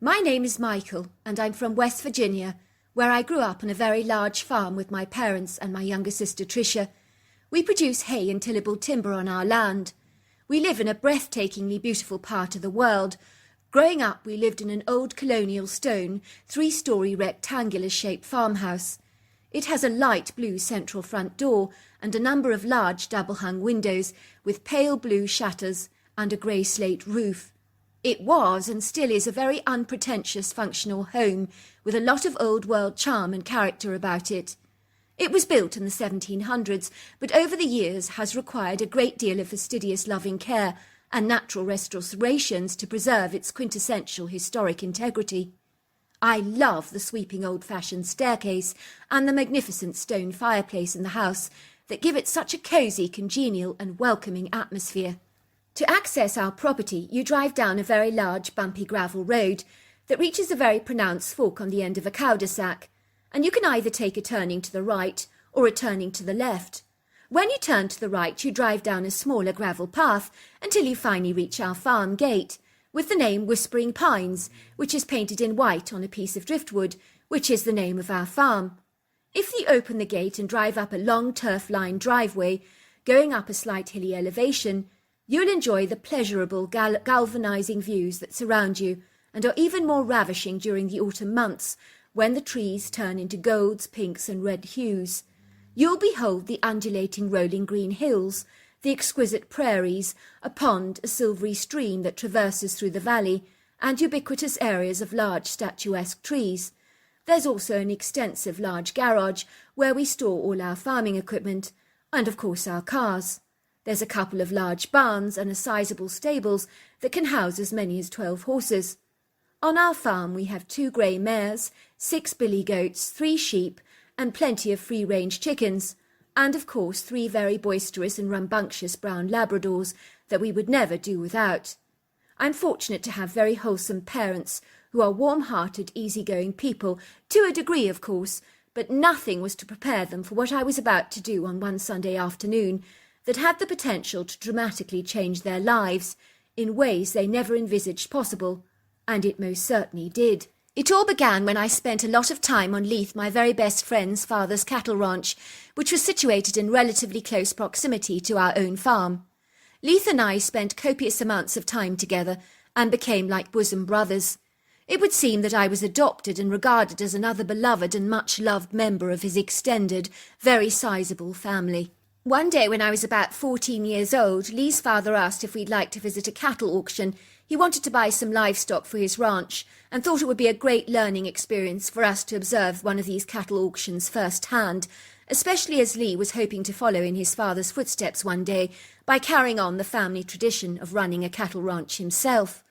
my name is Michael, and I'm from West Virginia, where I grew up on a very large farm with my parents and my younger sister Tricia. We produce hay and tillable timber on our land. We live in a breathtakingly beautiful part of the world. Growing up, we lived in an old colonial stone, 3-story rectangular-shaped farmhouse. It has a light blue central front door and a number of large double-hung windows with pale blue shutters and a grey slate roof. It was and still is a very unpretentious functional home with a lot of old-world charm and character about it. It was built in the 1700s, but over the years has required a great deal of fastidious loving care and natural restorations to preserve its quintessential historic integrity. I love the sweeping old-fashioned staircase and the magnificent stone fireplace in the house that give it such a cosy, congenial and welcoming atmosphere. To access our property, you drive down a very large, bumpy gravel road that reaches a very pronounced fork on the end of a cul-de-sac, and you can either take a turning to the right or a turning to the left. When you turn to the right, you drive down a smaller gravel path until you finally reach our farm gate, with the name Whispering Pines, which is painted in white on a piece of driftwood, which is the name of our farm. If you open the gate and drive up a long turf-lined driveway, going up a slight hilly elevation, you'll enjoy the pleasurable galvanizing views that surround you and are even more ravishing during the autumn months when the trees turn into golds, pinks and red hues. You'll behold the undulating rolling green hills, the exquisite prairies, a pond, a silvery stream that traverses through the valley, and ubiquitous areas of large statuesque trees. There's also an extensive large garage where we store all our farming equipment, and of course our cars. There's a couple of large barns and a sizable stables that can house as many as 12 horses. On our farm we have 2 grey mares, 6 billy goats, 3 sheep, and plenty of free-range chickens, and of course 3 very boisterous and rambunctious brown Labradors that we would never do without. I'm fortunate to have very wholesome parents who are warm-hearted, easy-going people, to a degree of course, but nothing was to prepare them for what I was about to do on one Sunday afternoon that had the potential to dramatically change their lives in ways they never envisaged possible, and it most certainly did. It all began when I spent a lot of time on Leith, my very best friend's father's cattle ranch, which was situated in relatively close proximity to our own farm. Leith and I spent copious amounts of time together and became like bosom brothers. It would seem that I was adopted and regarded as another beloved and much-loved member of his extended, very sizable family. One day when I was about 14 years old, Lee's father asked if we'd like to visit a cattle auction. He wanted to buy some livestock for his ranch and thought it would be a great learning experience for us to observe one of these cattle auctions firsthand, especially as Lee was hoping to follow in his father's footsteps one day by carrying on the family tradition of running a cattle ranch himself.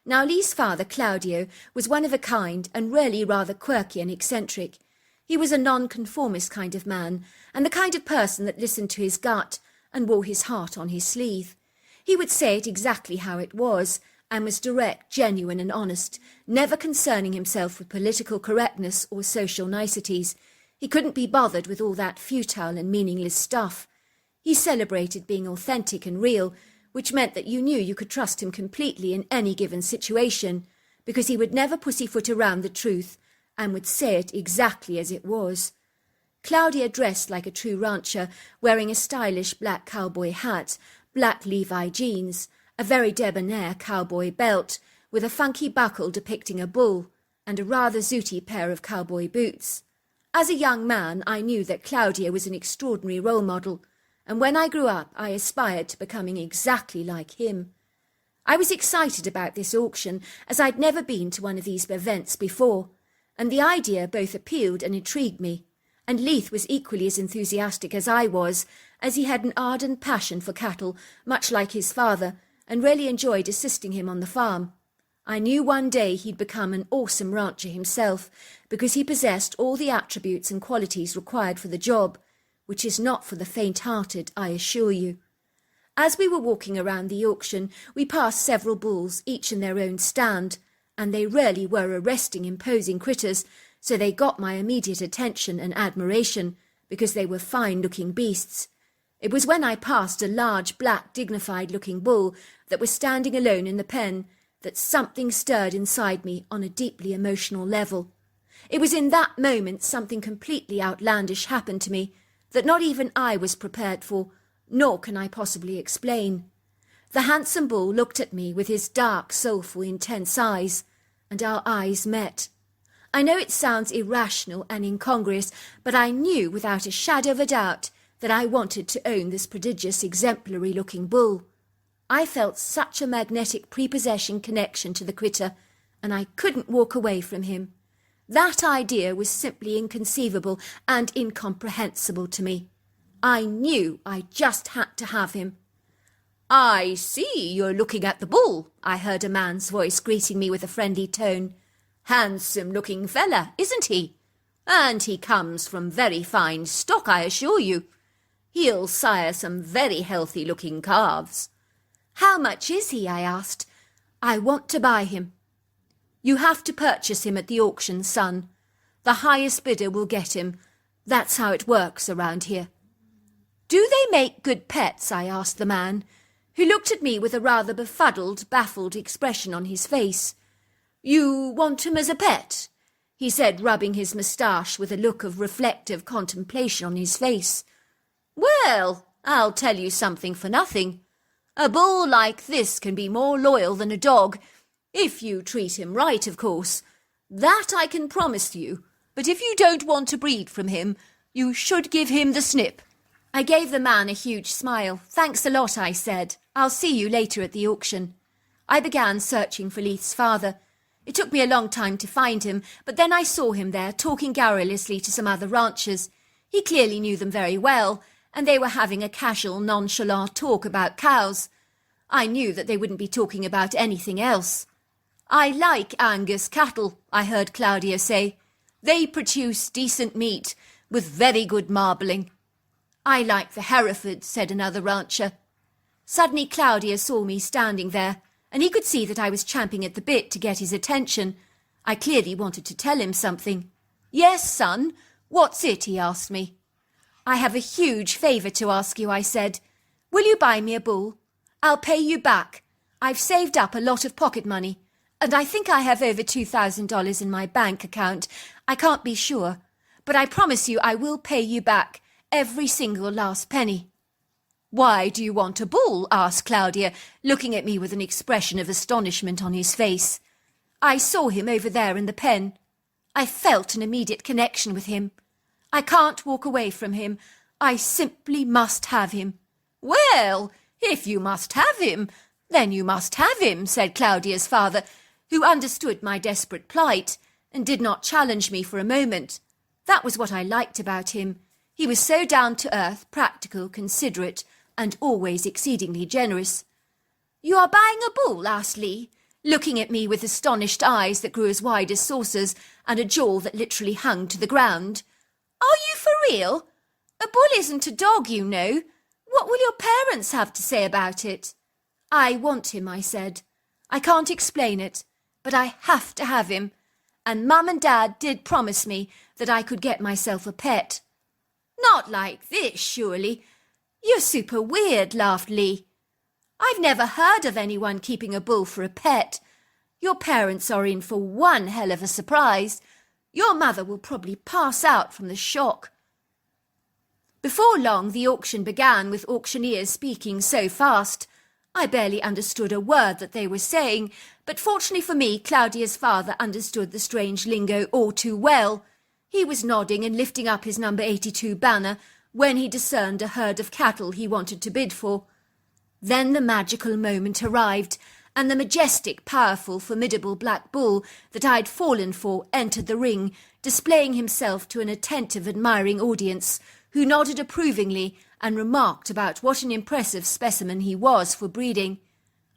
Now Lee's father, Claudio, was one of a kind and really rather quirky and eccentric. He was a nonconformist kind of man, and the kind of person that listened to his gut and wore his heart on his sleeve. He would say it exactly how it was, and was direct, genuine and honest, never concerning himself with political correctness or social niceties. He couldn't be bothered with all that futile and meaningless stuff. He celebrated being authentic and real, which meant that you knew you could trust him completely in any given situation, because he would never pussyfoot around the truth, and would say it exactly as it was. Claudia dressed like a true rancher, wearing a stylish black cowboy hat, black Levi jeans, a very debonair cowboy belt, with a funky buckle depicting a bull, and a rather zooty pair of cowboy boots. As a young man, I knew that Claudia was an extraordinary role model, and when I grew up, I aspired to becoming exactly like him. I was excited about this auction, as I'd never been to one of these events before, and the idea both appealed and intrigued me, and Leith was equally as enthusiastic as I was, as he had an ardent passion for cattle, much like his father, and really enjoyed assisting him on the farm. I knew one day he'd become an awesome rancher himself, because he possessed all the attributes and qualities required for the job, which is not for the faint-hearted, I assure you. As we were walking around the auction, we passed several bulls, each in their own stand, and they really were arresting, imposing critters, so they got my immediate attention and admiration, because they were fine-looking beasts. It was when I passed a large, black, dignified-looking bull that was standing alone in the pen that something stirred inside me on a deeply emotional level. It was in that moment something completely outlandish happened to me that not even I was prepared for, nor can I possibly explain. The handsome bull looked at me with his dark, soulful, intense eyes, and our eyes met. I know it sounds irrational and incongruous, but I knew without a shadow of a doubt that I wanted to own this prodigious, exemplary-looking bull. I felt such a magnetic prepossession connection to the critter, and I couldn't walk away from him. That idea was simply inconceivable and incomprehensible to me. I knew I just had to have him. "I see you're looking at the bull," I heard a man's voice greeting me with a friendly tone. "Handsome-looking fella, isn't he? And he comes from very fine stock, I assure you. He'll sire some very healthy-looking calves." "How much is he?" I asked. "I want to buy him." "You have to purchase him at the auction, son. The highest bidder will get him. That's how it works around here." "Do they make good pets?" I asked the man, who looked at me with a rather befuddled, baffled expression on his face. "You want him as a pet?" he said, rubbing his moustache with a look of reflective contemplation on his face. "Well, I'll tell you something for nothing. A bull like this can be more loyal than a dog, if you treat him right, of course. That I can promise you. But if you don't want to breed from him, you should give him the snip." I gave the man a huge smile. "Thanks a lot," I said. "I'll see you later at the auction." I began searching for Leith's father. It took me a long time to find him, but then I saw him there, talking garrulously to some other ranchers. He clearly knew them very well, and they were having a casual, nonchalant talk about cows. I knew that they wouldn't be talking about anything else. "I like Angus cattle," I heard Claudia say. "They produce decent meat, with very good marbling." "I like the Hereford," said another rancher. Suddenly Claudia saw me standing there, and he could see that I was champing at the bit to get his attention. I clearly wanted to tell him something. "Yes, son, what's it?" he asked me. "I have a huge favour to ask you," I said. "Will you buy me a bull? I'll pay you back. I've saved up a lot of pocket money, and I think I have over $2,000 in my bank account. I can't be sure, but I promise you I will pay you back, every single last penny." "Why do you want a bull?" asked Claudia, looking at me with an expression of astonishment on his face. "I saw him over there in the pen. I felt an immediate connection with him. I can't walk away from him. I simply must have him." "Well, if you must have him, then you must have him," said Claudia's father, who understood my desperate plight and did not challenge me for a moment. That was what I liked about him. He was so down-to-earth, practical, considerate, and always exceedingly generous. "You are buying a bull?" asked Lee, looking at me with astonished eyes that grew as wide as saucers and a jaw that literally hung to the ground. "Are you for real? A bull isn't a dog, you know. What will your parents have to say about it?" "I want him," I said. "I can't explain it, but I have to have him. And Mum and Dad did promise me that I could get myself a pet." "Not like this, surely. You're super weird," laughed Lee. "I've never heard of anyone keeping a bull for a pet. Your parents are in for one hell of a surprise. Your mother will probably pass out from the shock." Before long, the auction began, with auctioneers speaking so fast. I barely understood a word that they were saying, but fortunately for me, Claudia's father understood the strange lingo all too well. He was nodding and lifting up his number 82 banner when he discerned a herd of cattle he wanted to bid for. Then the magical moment arrived, and the majestic, powerful, formidable black bull that I'd fallen for entered the ring, displaying himself to an attentive, admiring audience, who nodded approvingly and remarked about what an impressive specimen he was for breeding.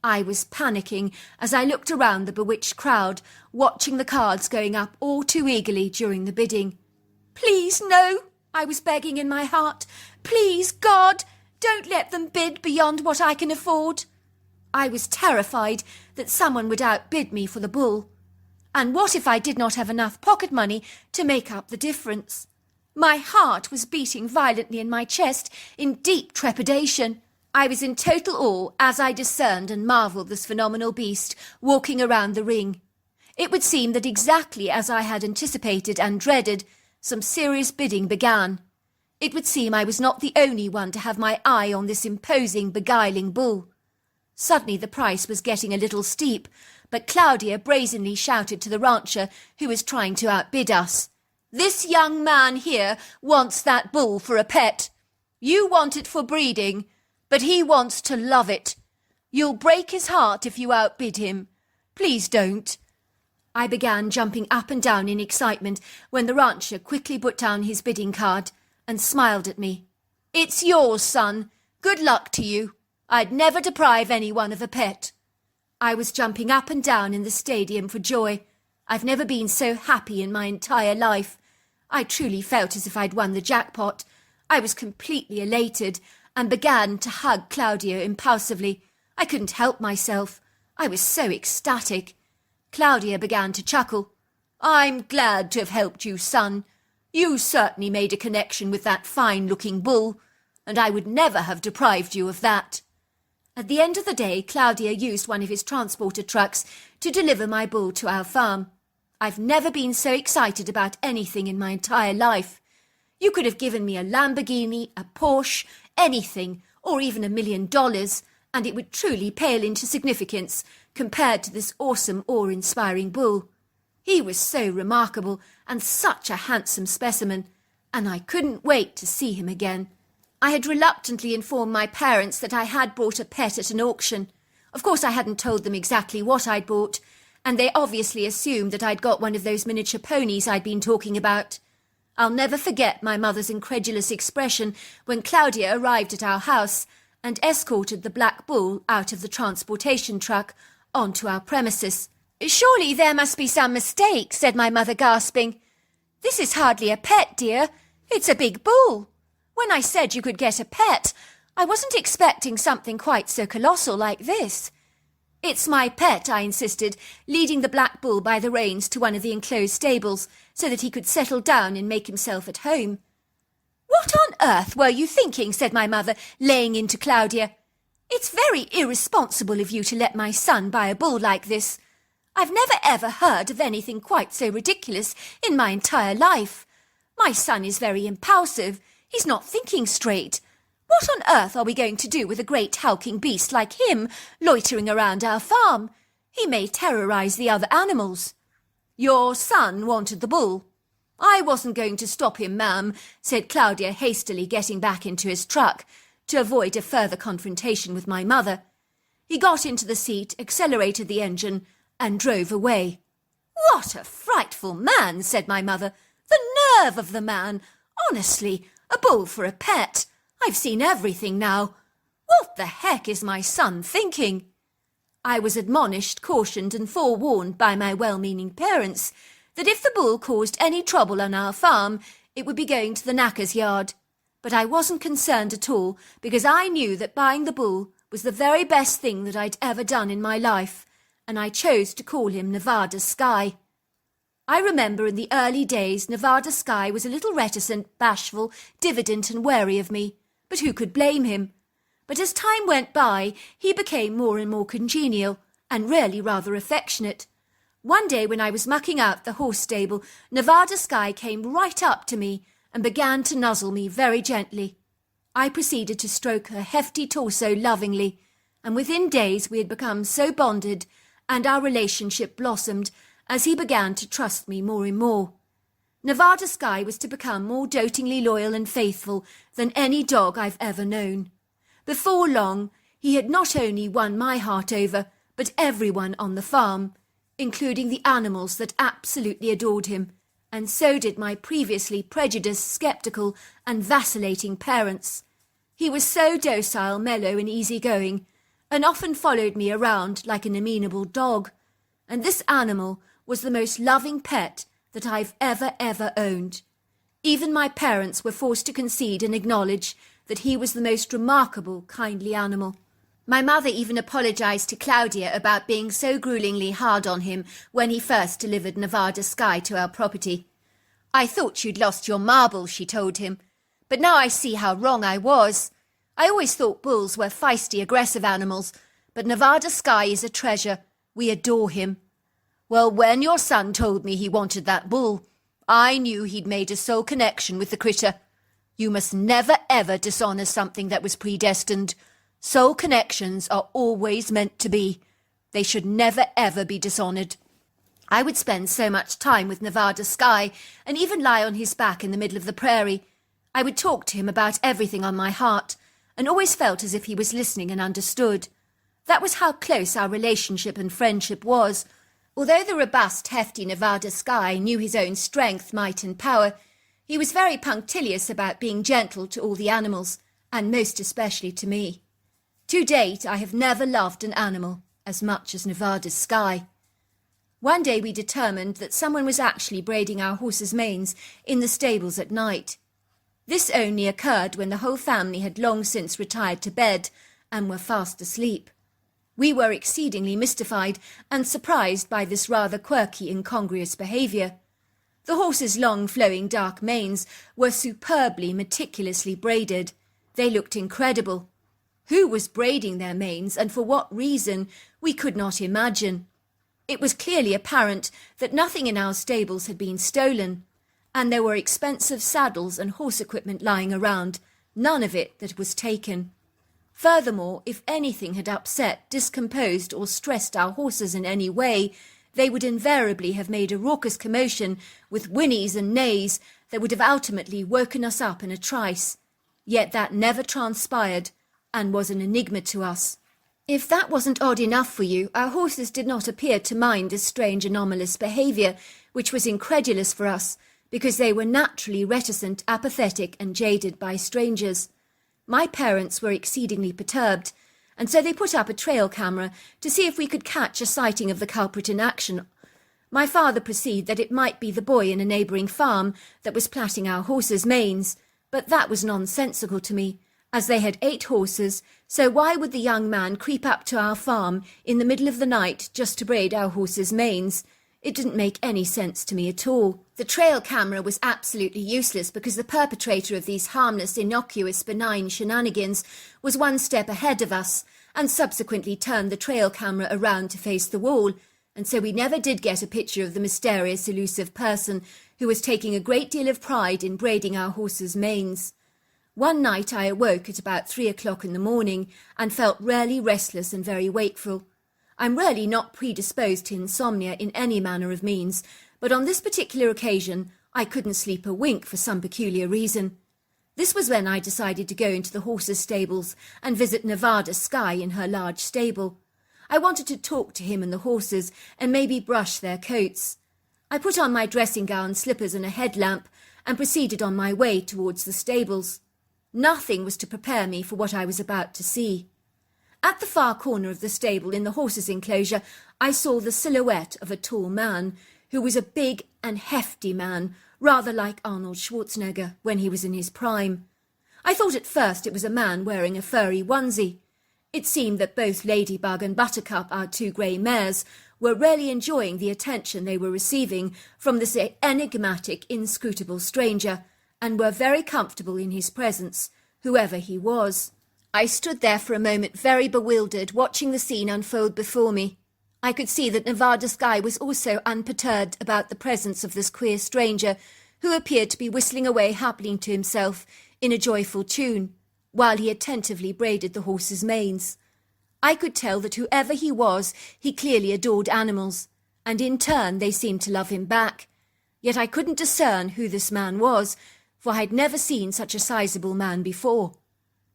I was panicking as I looked around the bewitched crowd, watching the cards going up all too eagerly during the bidding. "Please, no," I was begging in my heart. "Please, God, don't let them bid beyond what I can afford." I was terrified that someone would outbid me for the bull. And what if I did not have enough pocket money to make up the difference? My heart was beating violently in my chest in deep trepidation. I was in total awe as I discerned and marvelled this phenomenal beast walking around the ring. It would seem that exactly as I had anticipated and dreaded, some serious bidding began. It would seem I was not the only one to have my eye on this imposing, beguiling bull. Suddenly the price was getting a little steep, but Claudia brazenly shouted to the rancher who was trying to outbid us, "This young man here wants that bull for a pet. You want it for breeding, but he wants to love it. You'll break his heart if you outbid him. Please don't." I began jumping up and down in excitement when the rancher quickly put down his bidding card and smiled at me. "It's yours, son. Good luck to you. I'd never deprive anyone of a pet." I was jumping up and down in the stadium for joy. I've never been so happy in my entire life. I truly felt as if I'd won the jackpot. I was completely elated and began to hug Claudia impulsively. I couldn't help myself. I was so ecstatic. Claudia began to chuckle. "I'm glad to have helped you, son. You certainly made a connection with that fine-looking bull, and I would never have deprived you of that." At the end of the day, Claudia used one of his transporter trucks to deliver my bull to our farm. I've never been so excited about anything in my entire life. You could have given me a Lamborghini, a Porsche, anything, or even $1 million, and it would truly pale into significance compared to this awesome, awe-inspiring bull. He was so remarkable and such a handsome specimen, and I couldn't wait to see him again. I had reluctantly informed my parents that I had bought a pet at an auction. Of course, I hadn't told them exactly what I'd bought, and they obviously assumed that I'd got one of those miniature ponies I'd been talking about. I'll never forget my mother's incredulous expression when Claudia arrived at our house and escorted the black bull out of the transportation truck onto our premises. "Surely there must be some mistake," said my mother, gasping. "This is hardly a pet, dear. It's a big bull. When I said you could get a pet, I wasn't expecting something quite so colossal like this." "It's my pet," I insisted, leading the black bull by the reins to one of the enclosed stables so that he could settle down and make himself at home. "What on earth were you thinking?" said my mother, laying into Claudia. "It's very irresponsible of you to let my son buy a bull like this. I've never ever heard of anything quite so ridiculous in my entire life. My son is very impulsive. He's not thinking straight. What on earth are we going to do with a great hulking beast like him loitering around our farm? He may terrorize the other animals." "Your son wanted the bull." "I wasn't going to stop him, ma'am," said Claudia, hastily getting back into his truck to avoid a further confrontation with my mother. He got into the seat, accelerated the engine, and drove away. "What a frightful man," said my mother. "The nerve of the man! Honestly, a bull for a pet. I've seen everything now. What the heck is my son thinking?" I was admonished, cautioned, and forewarned by my well-meaning parents that if the bull caused any trouble on our farm, it would be going to the knacker's yard. But I wasn't concerned at all, because I knew that buying the bull was the very best thing that I'd ever done in my life, and I chose to call him Nevada Sky. I remember in the early days Nevada Sky was a little reticent, bashful, diffident, and wary of me, but who could blame him? But as time went by, he became more and more congenial, and really rather affectionate. One day when I was mucking out the horse stable, Nevada Sky came right up to me and began to nuzzle me very gently. I proceeded to stroke her hefty torso lovingly, and within days we had become so bonded, and our relationship blossomed as he began to trust me more and more. Nevada Sky was to become more dotingly loyal and faithful than any dog I've ever known. Before long, he had not only won my heart over, but everyone on the farm, including the animals that absolutely adored him, and so did my previously prejudiced, sceptical, and vacillating parents. He was so docile, mellow, and easygoing, and often followed me around like an amenable dog, and this animal was the most loving pet that I've ever owned. Even my parents were forced to concede and acknowledge that he was the most remarkable, kindly animal. My mother even apologized to Claudia about being so gruelingly hard on him when he first delivered Nevada Sky to our property. "I thought you'd lost your marbles," she told him, "but now I see how wrong I was. I always thought bulls were feisty, aggressive animals, but Nevada Sky is a treasure. We adore him. Well, when your son told me he wanted that bull, I knew he'd made a soul connection with the critter. You must never ever dishonour something that was predestined. Soul connections are always meant to be. They should never ever be dishonoured." I would spend so much time with Nevada Sky and even lie on his back in the middle of the prairie. I would talk to him about everything on my heart, and always felt as if he was listening and understood. That was how close our relationship and friendship was. Although the robust, hefty Nevada Sky knew his own strength, might and power, he was very punctilious about being gentle to all the animals, and most especially to me. To date, I have never loved an animal as much as Nevada Sky. One day we determined that someone was actually braiding our horses' manes in the stables at night. This only occurred when the whole family had long since retired to bed and were fast asleep. We were exceedingly mystified and surprised by this rather quirky, incongruous behaviour. The horses' long, flowing, dark manes were superbly, meticulously braided. They looked incredible. Who was braiding their manes, and for what reason, we could not imagine. It was clearly apparent that nothing in our stables had been stolen, and there were expensive saddles and horse equipment lying around, none of it that was taken. Furthermore, if anything had upset, discomposed, or stressed our horses in any way, they would invariably have made a raucous commotion with whinnies and neighs that would have ultimately woken us up in a trice. Yet that never transpired, and was an enigma to us. If that wasn't odd enough for you, our horses did not appear to mind this strange anomalous behaviour, which was incredulous for us, because they were naturally reticent, apathetic, and jaded by strangers. My parents were exceedingly perturbed, and so they put up a trail camera to see if we could catch a sighting of the culprit in action. My father perceived that it might be the boy in a neighbouring farm that was plaiting our horses' manes, but that was nonsensical to me, as they had 8 horses, so why would the young man creep up to our farm in the middle of the night just to braid our horses' manes? It didn't make any sense to me at all. The trail camera was absolutely useless because the perpetrator of these harmless, innocuous, benign shenanigans was one step ahead of us, and subsequently turned the trail camera around to face the wall, and so we never did get a picture of the mysterious, elusive person who was taking a great deal of pride in braiding our horses' manes. One night I awoke at about 3 o'clock in the morning and felt really restless and very wakeful. I'm really not predisposed to insomnia in any manner of means, but on this particular occasion I couldn't sleep a wink for some peculiar reason. This was when I decided to go into the horses' stables and visit Nevada Sky in her large stable. I wanted to talk to him and the horses and maybe brush their coats. I put on my dressing gown, slippers and a headlamp and proceeded on my way towards the stables. Nothing was to prepare me for what I was about to see. At the far corner of the stable in the horses' enclosure, I saw the silhouette of a tall man, who was a big and hefty man, rather like Arnold Schwarzenegger when he was in his prime. I thought at first it was a man wearing a furry onesie. It seemed that both Ladybug and Buttercup, our 2 grey mares, were really enjoying the attention they were receiving from this enigmatic, inscrutable stranger, and were very comfortable in his presence, whoever he was. I stood there for a moment very bewildered, watching the scene unfold before me. I could see that Nevada Sky was also unperturbed about the presence of this queer stranger, who appeared to be whistling away happily to himself in a joyful tune, while he attentively braided the horses' manes. I could tell that whoever he was, he clearly adored animals, and in turn they seemed to love him back. Yet I couldn't discern who this man was, for I'd never seen such a sizable man before.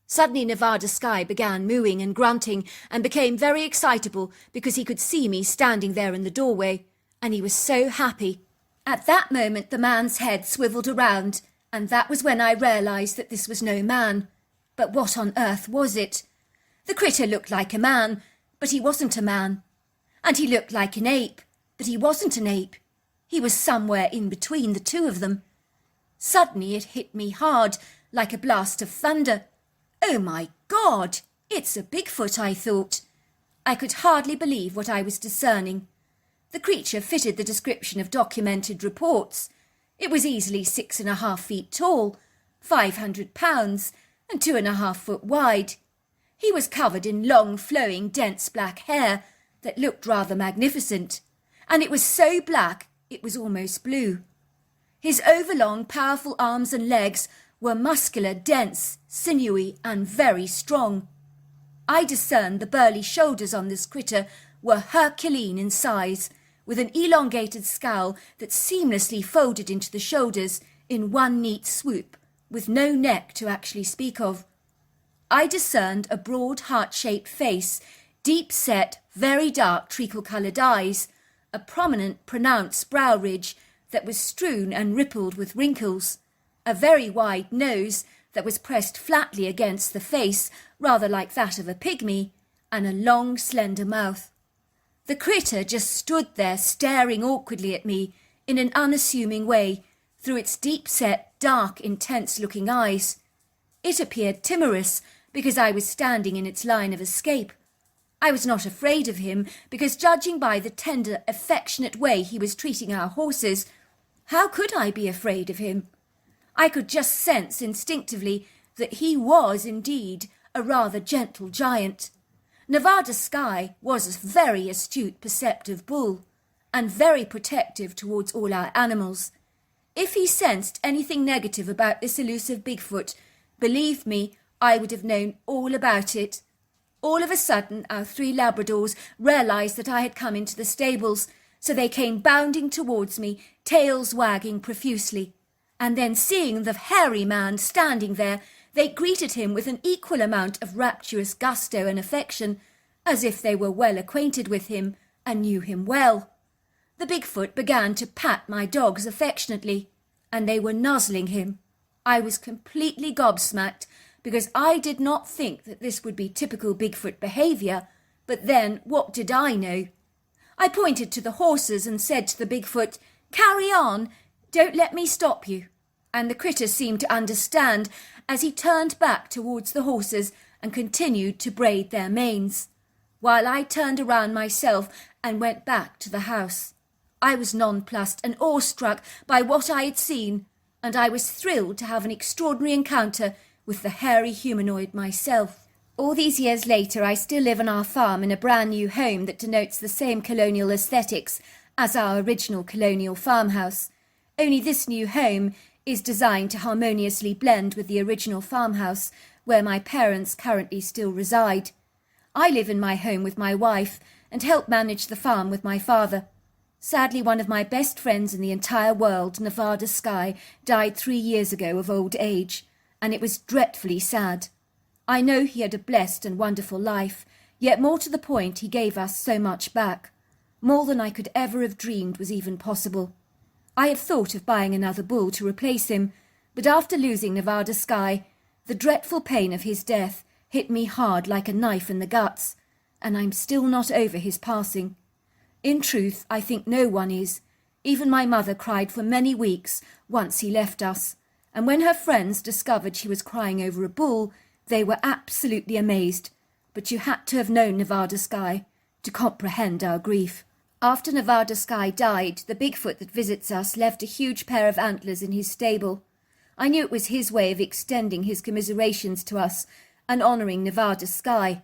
Suddenly Nevada Sky began mooing and grunting and became very excitable because he could see me standing there in the doorway, and he was so happy. At that moment the man's head swiveled around, and that was when I realised that this was no man. But what on earth was it? The critter looked like a man, but he wasn't a man. And he looked like an ape, but he wasn't an ape. He was somewhere in between the two of them. Suddenly it hit me hard, like a blast of thunder. Oh my God! It's a Bigfoot, I thought. I could hardly believe what I was discerning. The creature fitted the description of documented reports. It was easily 6.5 feet tall, 500 pounds, and 2.5 foot wide. He was covered in long, flowing, dense black hair that looked rather magnificent, and it was so black it was almost blue. His overlong, powerful arms and legs were muscular, dense, sinewy, and very strong. I discerned the burly shoulders on this critter were Herculean in size, with an elongated scowl that seamlessly folded into the shoulders in one neat swoop, with no neck to actually speak of. I discerned a broad heart-shaped face, deep-set, very dark treacle-coloured eyes, a prominent, pronounced brow ridge that was strewn and rippled with wrinkles, a very wide nose that was pressed flatly against the face, rather like that of a pygmy, and a long, slender mouth. The critter just stood there staring awkwardly at me in an unassuming way through its deep-set, dark, intense-looking eyes. It appeared timorous because I was standing in its line of escape. I was not afraid of him because, judging by the tender, affectionate way he was treating our horses, how could I be afraid of him? I could just sense instinctively that he was indeed a rather gentle giant. Nevada Sky was a very astute, perceptive bull, and very protective towards all our animals. If he sensed anything negative about this elusive Bigfoot, believe me, I would have known all about it. All of a sudden, our 3 Labradors realised that I had come into the stables, so they came bounding towards me, tails wagging profusely. And then, seeing the hairy man standing there, they greeted him with an equal amount of rapturous gusto and affection, as if they were well acquainted with him and knew him well. The Bigfoot began to pat my dogs affectionately, and they were nuzzling him. I was completely gobsmacked, because I did not think that this would be typical Bigfoot behaviour, but then what did I know? I pointed to the horses and said to the Bigfoot, "Carry on, don't let me stop you." And the critter seemed to understand as he turned back towards the horses and continued to braid their manes, while I turned around myself and went back to the house. I was nonplussed and awestruck by what I had seen, and I was thrilled to have an extraordinary encounter with the hairy humanoid myself. All these years later, I still live on our farm in a brand new home that denotes the same colonial aesthetics as our original colonial farmhouse. Only this new home is designed to harmoniously blend with the original farmhouse where my parents currently still reside. I live in my home with my wife and help manage the farm with my father. Sadly, one of my best friends in the entire world, Nevada Sky, died 3 years ago of old age, and it was dreadfully sad. I know he had a blessed and wonderful life, yet more to the point he gave us so much back, more than I could ever have dreamed was even possible. I had thought of buying another bull to replace him, but after losing Nevada Sky, the dreadful pain of his death hit me hard like a knife in the guts, and I'm still not over his passing. In truth, I think no one is. Even my mother cried for many weeks once he left us, and when her friends discovered she was crying over a bull, they were absolutely amazed. But you had to have known Nevada Sky to comprehend our grief. After Nevada Sky died, the Bigfoot that visits us left a huge pair of antlers in his stable. I knew it was his way of extending his commiserations to us and honouring Nevada Sky.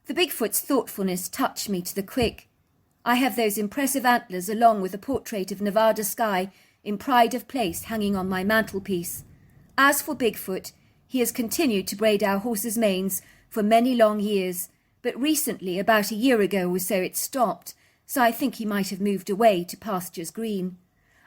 The Bigfoot's thoughtfulness touched me to the quick. I have those impressive antlers along with a portrait of Nevada Sky in pride of place hanging on my mantelpiece. As for Bigfoot, he has continued to braid our horses' manes for many long years, but recently, about a year ago or so, it stopped, so I think he might have moved away to pastures green.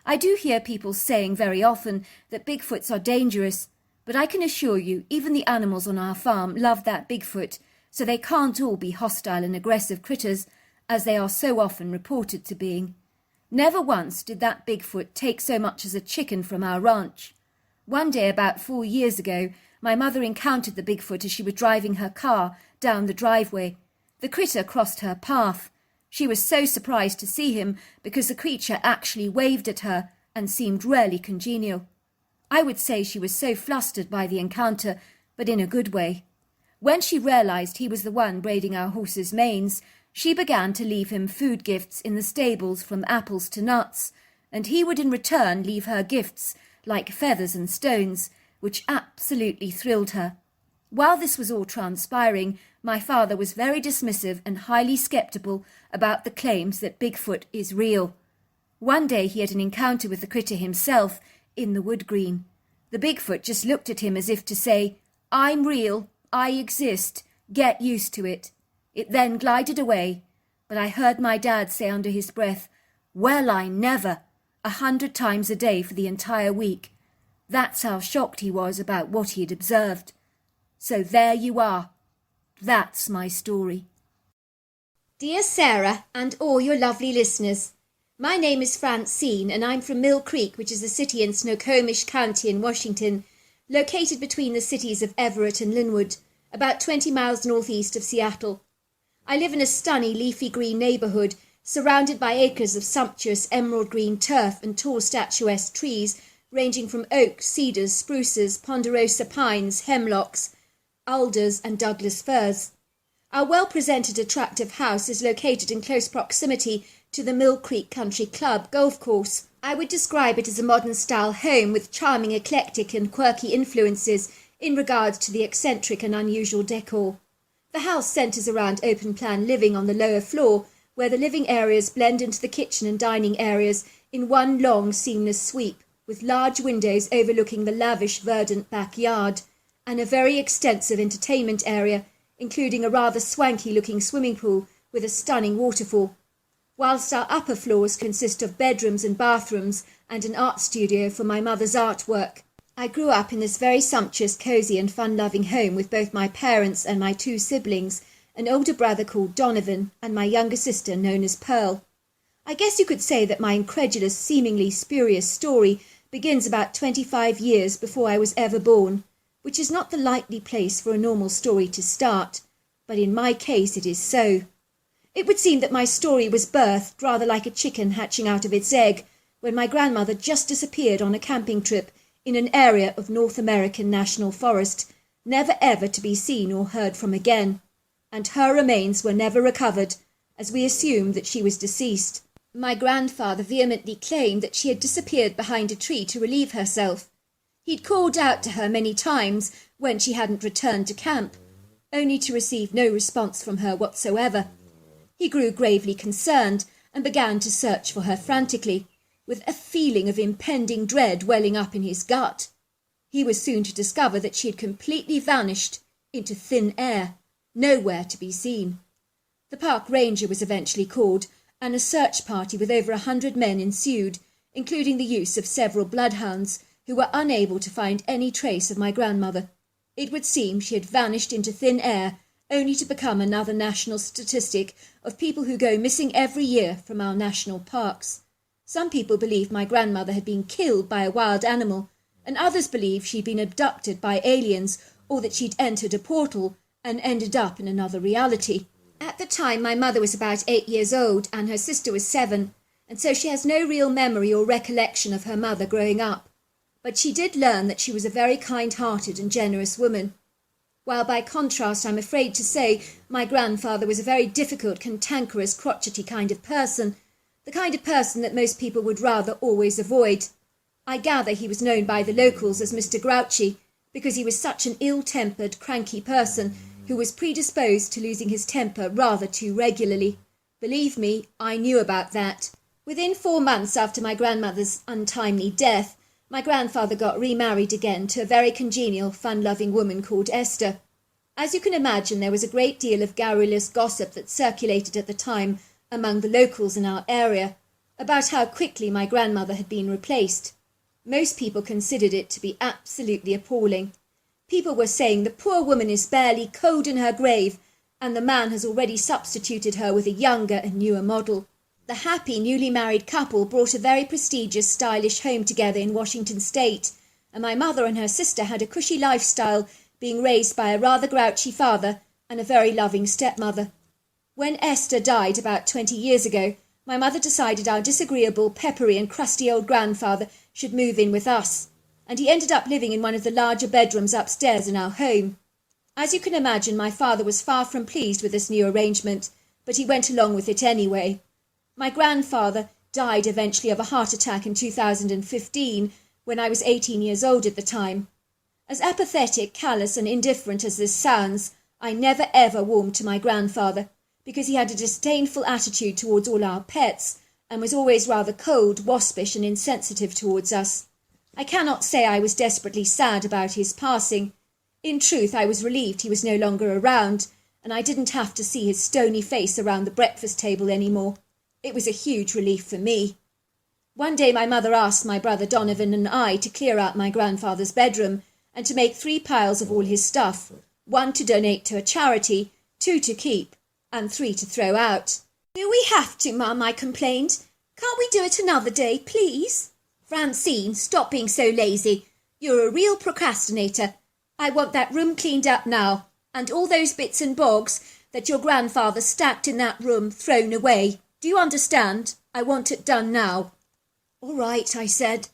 I do hear people saying very often that Bigfoots are dangerous, but I can assure you even the animals on our farm love that Bigfoot, so they can't all be hostile and aggressive critters, as they are so often reported to being. Never once did that Bigfoot take so much as a chicken from our ranch. One day about 4 years ago, my mother encountered the Bigfoot as she was driving her car down the driveway. The critter crossed her path. She was so surprised to see him because the creature actually waved at her and seemed really congenial. I would say she was so flustered by the encounter, but in a good way. When she realised he was the one braiding our horses' manes, she began to leave him food gifts in the stables from apples to nuts, and he would in return leave her gifts like feathers and stones, which absolutely thrilled her. While this was all transpiring, my father was very dismissive and highly sceptical about the claims that Bigfoot is real. One day he had an encounter with the critter himself in the wood green. The Bigfoot just looked at him as if to say, "I'm real, I exist, get used to it." It then glided away, but I heard my dad say under his breath, "Well, I never," 100 times a day for the entire week. That's how shocked he was about what he had observed. So there you are. That's my story. Dear Sarah and all your lovely listeners, my name is Francine and I'm from Mill Creek, which is a city in Snoqualmie County in Washington, located between the cities of Everett and Linwood, about 20 miles northeast of Seattle. I live in a stunning leafy green neighbourhood surrounded by acres of sumptuous emerald green turf and tall statuesque trees ranging from oaks, cedars, spruces, ponderosa pines, hemlocks, alders and Douglas firs. Our well-presented attractive house is located in close proximity to the Mill Creek Country Club golf course. I would describe it as a modern-style home with charming, eclectic and quirky influences in regards to the eccentric and unusual decor. The house centres around open-plan living on the lower floor, where the living areas blend into the kitchen and dining areas in one long, seamless sweep, with large windows overlooking the lavish, verdant backyard, and a very extensive entertainment area, including a rather swanky-looking swimming pool with a stunning waterfall, whilst our upper floors consist of bedrooms and bathrooms and an art studio for my mother's artwork. I grew up in this very sumptuous, cosy and fun-loving home with both my parents and my 2 siblings, an older brother called Donovan and my younger sister known as Pearl. I guess you could say that my incredulous, seemingly spurious story begins about 25 years before I was ever born, which is not the likely place for a normal story to start, but in my case it is so. It would seem that my story was birthed rather like a chicken hatching out of its egg, when my grandmother just disappeared on a camping trip in an area of North American National Forest, never ever to be seen or heard from again, and her remains were never recovered, as we assumed that she was deceased. My grandfather vehemently claimed that she had disappeared behind a tree to relieve herself. He'd called out to her many times when she hadn't returned to camp, only to receive no response from her whatsoever. He grew gravely concerned and began to search for her frantically, with a feeling of impending dread welling up in his gut. He was soon to discover that she had completely vanished into thin air, nowhere to be seen. The park ranger was eventually called, and a search party with over 100 men ensued, including the use of several bloodhounds, who were unable to find any trace of my grandmother. It would seem she had vanished into thin air, only to become another national statistic of people who go missing every year from our national parks. Some people believe my grandmother had been killed by a wild animal, and others believe she'd been abducted by aliens, or that she'd entered a portal and ended up in another reality. At the time, my mother was about 8 years old and her sister was 7, and so she has no real memory or recollection of her mother growing up. But she did learn that she was a very kind-hearted and generous woman, while by contrast I'm afraid to say my grandfather was a very difficult, cantankerous, crotchety kind of person, the kind of person that most people would rather always avoid. I gather he was known by the locals as Mr. Grouchy, because he was such an ill-tempered, cranky person who was predisposed to losing his temper rather too regularly. Believe me, I knew about that, Within 4 months after my grandmother's untimely death, my grandfather got remarried again to a very congenial, fun-loving woman called Esther. As you can imagine, there was a great deal of garrulous gossip that circulated at the time among the locals in our area about how quickly my grandmother had been replaced. Most people considered it to be absolutely appalling. People were saying the poor woman is barely cold in her grave, and the man has already substituted her with a younger and newer model. The happy newly married couple brought a very prestigious, stylish home together in Washington State, and my mother and her sister had a cushy lifestyle, being raised by a rather grouchy father and a very loving stepmother. When Esther died about 20 years ago, my mother decided our disagreeable, peppery and crusty old grandfather should move in with us, and he ended up living in one of the larger bedrooms upstairs in our home. As you can imagine, my father was far from pleased with this new arrangement, but he went along with it anyway. My grandfather died eventually of a heart attack in 2015, when I was 18 years old at the time. As apathetic, callous and indifferent as this sounds, I never ever warmed to my grandfather, because he had a disdainful attitude towards all our pets, and was always rather cold, waspish and insensitive towards us. I cannot say I was desperately sad about his passing. In truth, I was relieved he was no longer around, and I didn't have to see his stony face around the breakfast table any more. It was a huge relief for me. One day my mother asked my brother Donovan and I to clear out my grandfather's bedroom and to make 3 piles of all his stuff, 1 to donate to a charity, 2 to keep, and 3 to throw out. "Do we have to, Mum?" I complained. "Can't we do it another day, please?" "Francine, stop being so lazy. You're a real procrastinator. I want that room cleaned up now, and all those bits and bobs that your grandfather stacked in that room thrown away. Do you understand? I want it done now." "All right," I said.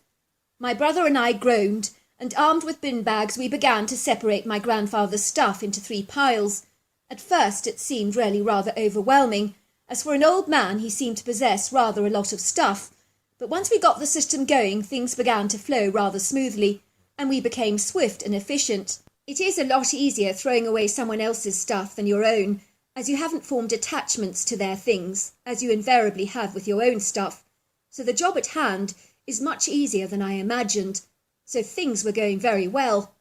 My brother and I groaned, and armed with bin bags we began to separate my grandfather's stuff into 3 piles. At first it seemed really rather overwhelming, as for an old man he seemed to possess rather a lot of stuff, but once we got the system going things began to flow rather smoothly, and we became swift and efficient. It is a lot easier throwing away someone else's stuff than your own, as you haven't formed attachments to their things, as you invariably have with your own stuff, so the job at hand is much easier than I imagined. So things were going very well.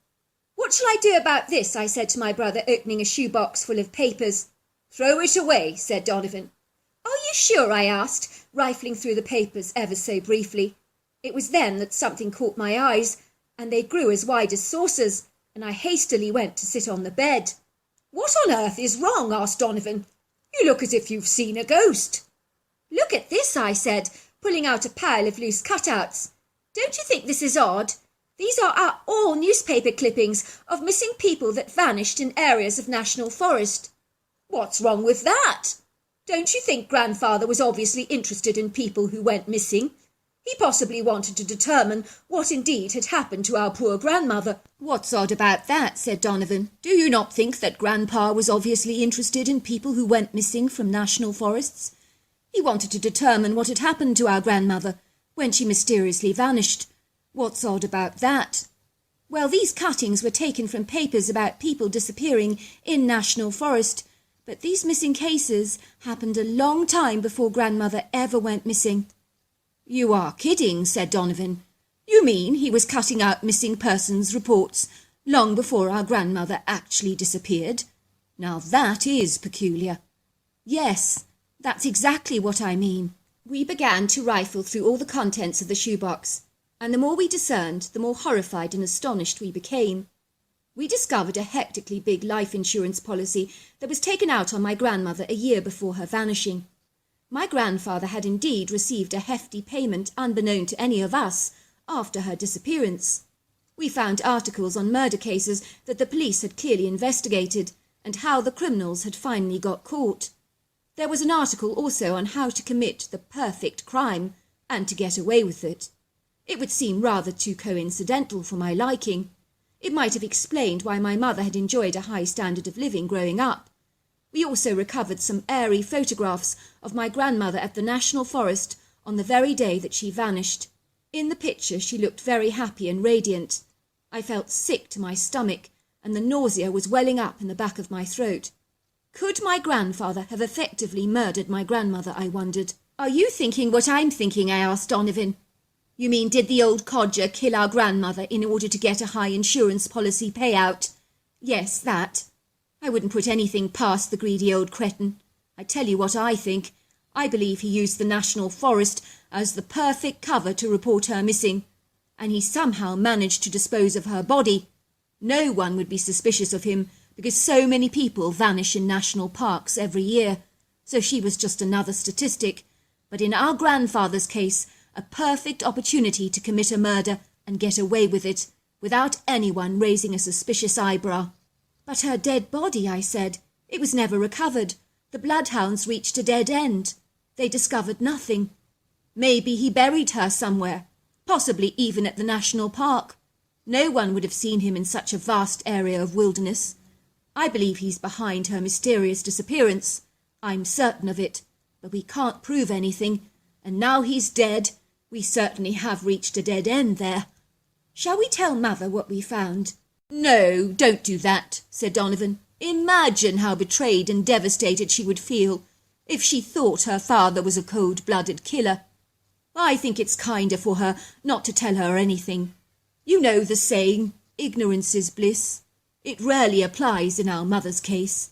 "What shall I do about this?" I said to my brother, opening a shoebox full of papers. "Throw it away," said Donovan. "Are you sure?" I asked, rifling through the papers ever so briefly. It was then that something caught my eyes, and they grew as wide as saucers, and I hastily went to sit on the bed. "What on earth is wrong?" asked Donovan. "You look as if you've seen a ghost." "Look at this," I said, pulling out a pile of loose cutouts. "Don't you think this is odd? These are all newspaper clippings of missing people that vanished in areas of national forest." "What's wrong with that? Don't you think grandfather was obviously interested in people who went missing? He possibly wanted to determine what indeed had happened to our poor grandmother." "What's odd about that?" said Donovan. "Do you not think that Grandpa was obviously interested in people who went missing from national forests? He wanted to determine what had happened to our grandmother when she mysteriously vanished. What's odd about that?" "Well, these cuttings were taken from papers about people disappearing in national forest, but these missing cases happened a long time before grandmother ever went missing." "You are kidding," said Donovan. "You mean he was cutting out missing persons reports long before our grandmother actually disappeared? Now that is peculiar." "Yes, that's exactly what I mean." We began to rifle through all the contents of the shoebox, and the more we discerned, the more horrified and astonished we became. We discovered a hectically big life insurance policy that was taken out on my grandmother a year before her vanishing. My grandfather had indeed received a hefty payment unbeknown to any of us after her disappearance. We found articles on murder cases that the police had clearly investigated, and how the criminals had finally got caught. There was an article also on how to commit the perfect crime and to get away with it. It would seem rather too coincidental for my liking. It might have explained why my mother had enjoyed a high standard of living growing up. We also recovered some airy photographs of my grandmother at the National Forest on the very day that she vanished. In the picture she looked very happy and radiant. I felt sick to my stomach, and the nausea was welling up in the back of my throat. Could my grandfather have effectively murdered my grandmother, I wondered? Are you thinking what I'm thinking? I asked Donovan. You mean, did the old codger kill our grandmother in order to get a high insurance policy payout? Yes, that. I wouldn't put anything past the greedy old cretin. I tell you what I think. I believe he used the National Forest as the perfect cover to report her missing, and he somehow managed to dispose of her body. No one would be suspicious of him, because so many people vanish in national parks every year, so she was just another statistic. But in our grandfather's case, a perfect opportunity to commit a murder and get away with it, without anyone raising a suspicious eyebrow. But her dead body, I said. It was never recovered. The bloodhounds reached a dead end. They discovered nothing. Maybe he buried her somewhere, possibly even at the national park. No one would have seen him in such a vast area of wilderness. I believe he's behind her mysterious disappearance. I'm certain of it, but we can't prove anything, and now he's dead, we certainly have reached a dead end there. Shall we tell Mother what we found? No, don't do that, said Donovan. Imagine how betrayed and devastated she would feel if she thought her father was a cold-blooded killer. I think it's kinder for her not to tell her anything. You know the saying, ignorance is bliss. It rarely applies in our mother's case.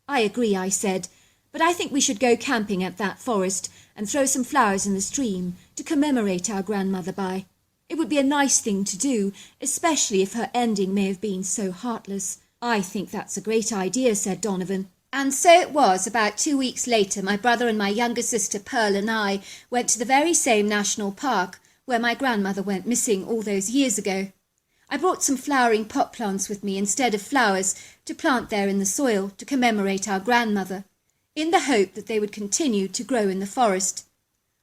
I agree, I said, but I think we should go camping at that forest and throw some flowers in the stream to commemorate our grandmother by. It would be a nice thing to do, especially if her ending may have been so heartless. I think that's a great idea, said Donovan. And so it was. About 2 weeks later, my brother and my younger sister Pearl and I went to the very same national park where my grandmother went missing all those years ago. I brought some flowering pot plants with me instead of flowers to plant there in the soil to commemorate our grandmother, in the hope that they would continue to grow in the forest.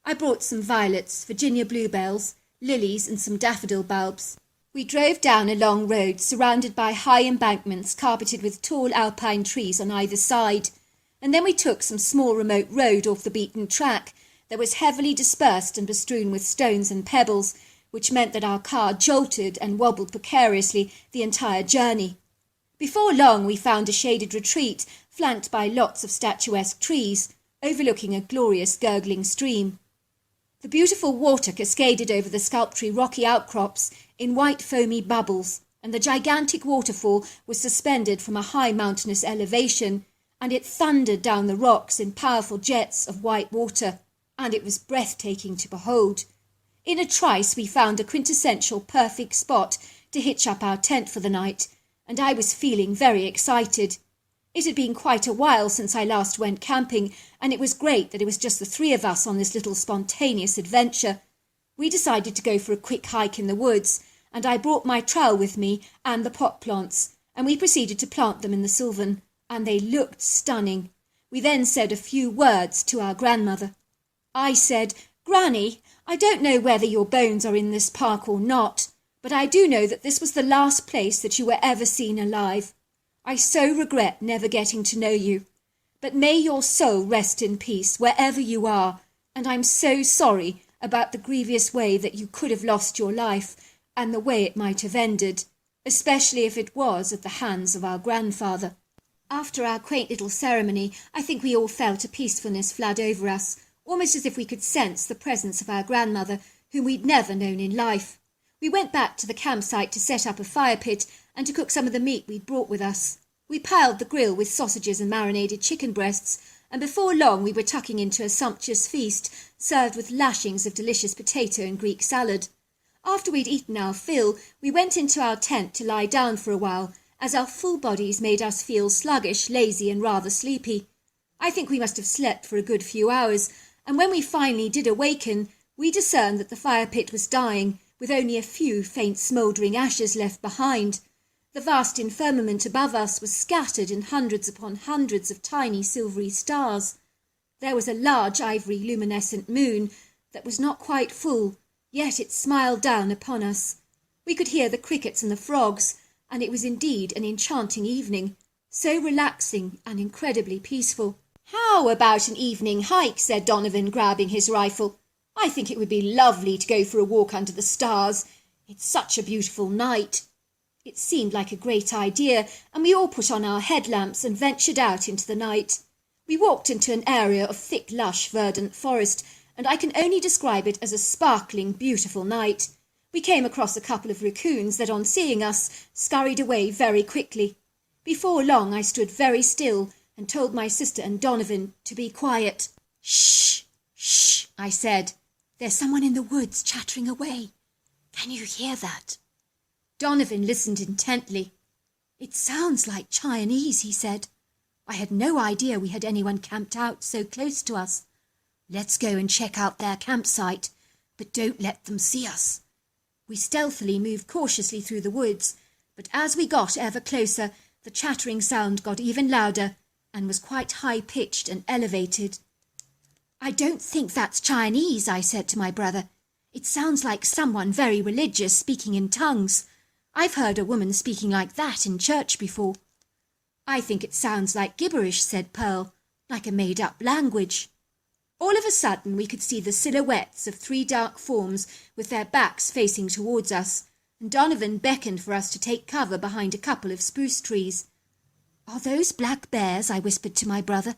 I brought some violets, Virginia bluebells, lilies and some daffodil bulbs. We drove down a long road surrounded by high embankments carpeted with tall alpine trees on either side, and then we took some small remote road off the beaten track that was heavily dispersed and bestrewn with stones and pebbles, which meant that our car jolted and wobbled precariously the entire journey. Before long we found a shaded retreat flanked by lots of statuesque trees, overlooking a glorious gurgling stream. The beautiful water cascaded over the sculptury rocky outcrops in white foamy bubbles, and the gigantic waterfall was suspended from a high mountainous elevation, and it thundered down the rocks in powerful jets of white water, and it was breathtaking to behold. In a trice we found a quintessential perfect spot to hitch up our tent for the night, and I was feeling very excited. It had been quite a while since I last went camping, and it was great that it was just the three of us on this little spontaneous adventure. We decided to go for a quick hike in the woods, and I brought my trowel with me and the pot plants, and we proceeded to plant them in the sylvan, and they looked stunning. We then said a few words to our grandmother. I said, "Granny, I don't know whether your bones are in this park or not, but I do know that this was the last place that you were ever seen alive. I so regret never getting to know you, but may your soul rest in peace wherever you are, and I'm so sorry about the grievous way that you could have lost your life and the way it might have ended, especially if it was at the hands of our grandfather." After our quaint little ceremony, I think we all felt a peacefulness flood over us, almost as if we could sense the presence of our grandmother, whom we'd never known in life. We went back to the campsite to set up a fire pit and to cook some of the meat we'd brought with us. We piled the grill with sausages and marinated chicken breasts, and before long we were tucking into a sumptuous feast served with lashings of delicious potato and Greek salad. After we'd eaten our fill, we went into our tent to lie down for a while, as our full bodies made us feel sluggish, lazy and rather sleepy. I think we must have slept for a good few hours, and when we finally did awaken, we discerned that the fire pit was dying, with only a few faint smouldering ashes left behind. The vast firmament above us was scattered in hundreds upon hundreds of tiny silvery stars. There was a large ivory luminescent moon that was not quite full, yet it smiled down upon us. We could hear the crickets and the frogs, and it was indeed an enchanting evening, so relaxing and incredibly peaceful. "How about an evening hike?" said Donovan, grabbing his rifle. "I think it would be lovely to go for a walk under the stars. It's such a beautiful night." It seemed like a great idea, and we all put on our headlamps and ventured out into the night. We walked into an area of thick, lush, verdant forest, and I can only describe it as a sparkling, beautiful night. We came across a couple of raccoons that, on seeing us, scurried away very quickly. Before long, I stood very still and told my sister and Donovan to be quiet. "Shh, shh," I said. "There's someone in the woods chattering away. Can you hear that?" Donovan listened intently. "It sounds like Chinese," he said. "I had no idea we had anyone camped out so close to us. Let's go and check out their campsite, but don't let them see us." We stealthily moved cautiously through the woods, but as we got ever closer, the chattering sound got even louder and was quite high-pitched and elevated. "I don't think that's Chinese," I said to my brother. "It sounds like someone very religious speaking in tongues. I've heard a woman speaking like that in church before." "I think it sounds like gibberish," said Pearl, "like a made-up language." All of a sudden we could see the silhouettes of 3 dark forms with their backs facing towards us, and Donovan beckoned for us to take cover behind a couple of spruce trees. "Are those black bears?" I whispered to my brother.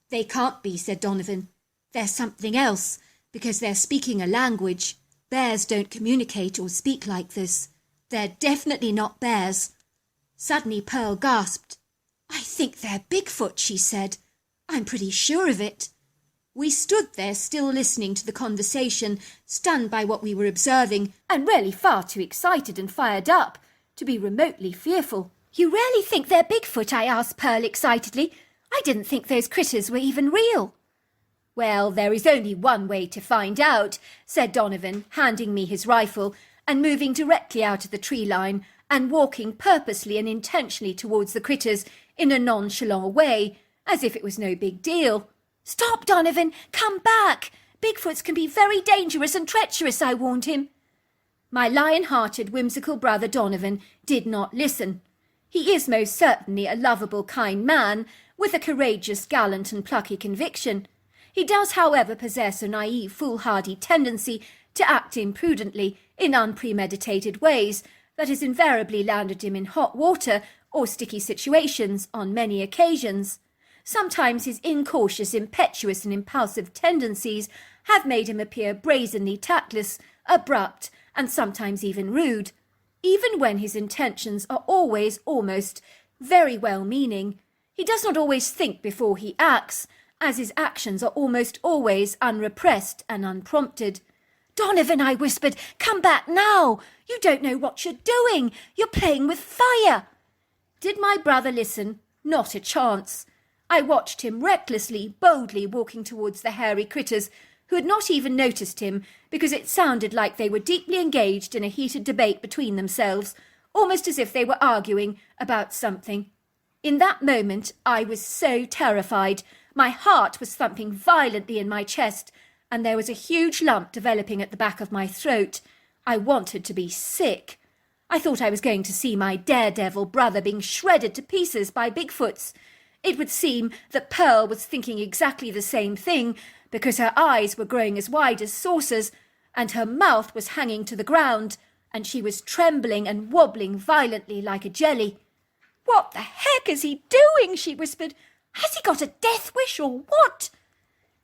"They can't be," said Donovan. "They're something else, because they're speaking a language. Bears don't communicate or speak like this. They're definitely not bears." Suddenly Pearl gasped. "I think they're Bigfoot," she said. "I'm pretty sure of it." We stood there still listening to the conversation, stunned by what we were observing, and really far too excited and fired up to be remotely fearful. "You really think they're Bigfoot?" I asked Pearl excitedly. "I didn't think those critters were even real." "Well, there is only one way to find out," said Donovan, handing me his rifle and moving directly out of the tree line and walking purposely and intentionally towards the critters in a nonchalant way, as if it was no big deal. "Stop, Donovan! Come back! Bigfoots can be very dangerous and treacherous," I warned him. My lion-hearted, whimsical brother Donovan did not listen. He is most certainly a lovable, kind man, with a courageous, gallant and plucky conviction. He does, however, possess a naive, foolhardy tendency to act imprudently in unpremeditated ways that has invariably landed him in hot water or sticky situations on many occasions. Sometimes his incautious, impetuous and impulsive tendencies have made him appear brazenly tactless, abrupt and sometimes even rude, even when his intentions are always almost very well-meaning. He does not always think before he acts, as his actions are almost always unrepressed and unprompted. "Donovan," I whispered, "come back now! You don't know what you're doing! You're playing with fire!" Did my brother listen? Not a chance. I watched him recklessly, boldly walking towards the hairy critters, who had not even noticed him, because it sounded like they were deeply engaged in a heated debate between themselves, almost as if they were arguing about something. In that moment I was so terrified. My heart was thumping violently in my chest, and there was a huge lump developing at the back of my throat. I wanted to be sick. I thought I was going to see my daredevil brother being shredded to pieces by Bigfoots. It would seem that Pearl was thinking exactly the same thing, because her eyes were growing as wide as saucers, and her mouth was hanging to the ground, and she was trembling and wobbling violently like a jelly. "What the heck is he doing?" she whispered. "Has he got a death wish or what?"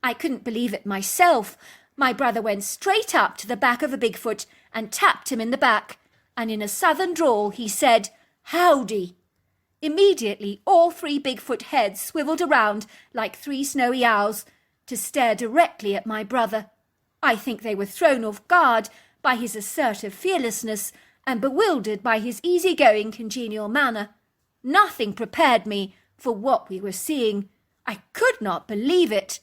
I couldn't believe it myself. My brother went straight up to the back of a Bigfoot and tapped him in the back, and in a southern drawl he said, "Howdy." Immediately all 3 Bigfoot heads swiveled around like 3 snowy owls to stare directly at my brother. I think they were thrown off guard by his assertive fearlessness and bewildered by his easygoing, congenial manner. Nothing prepared me for what we were seeing. I could not believe it.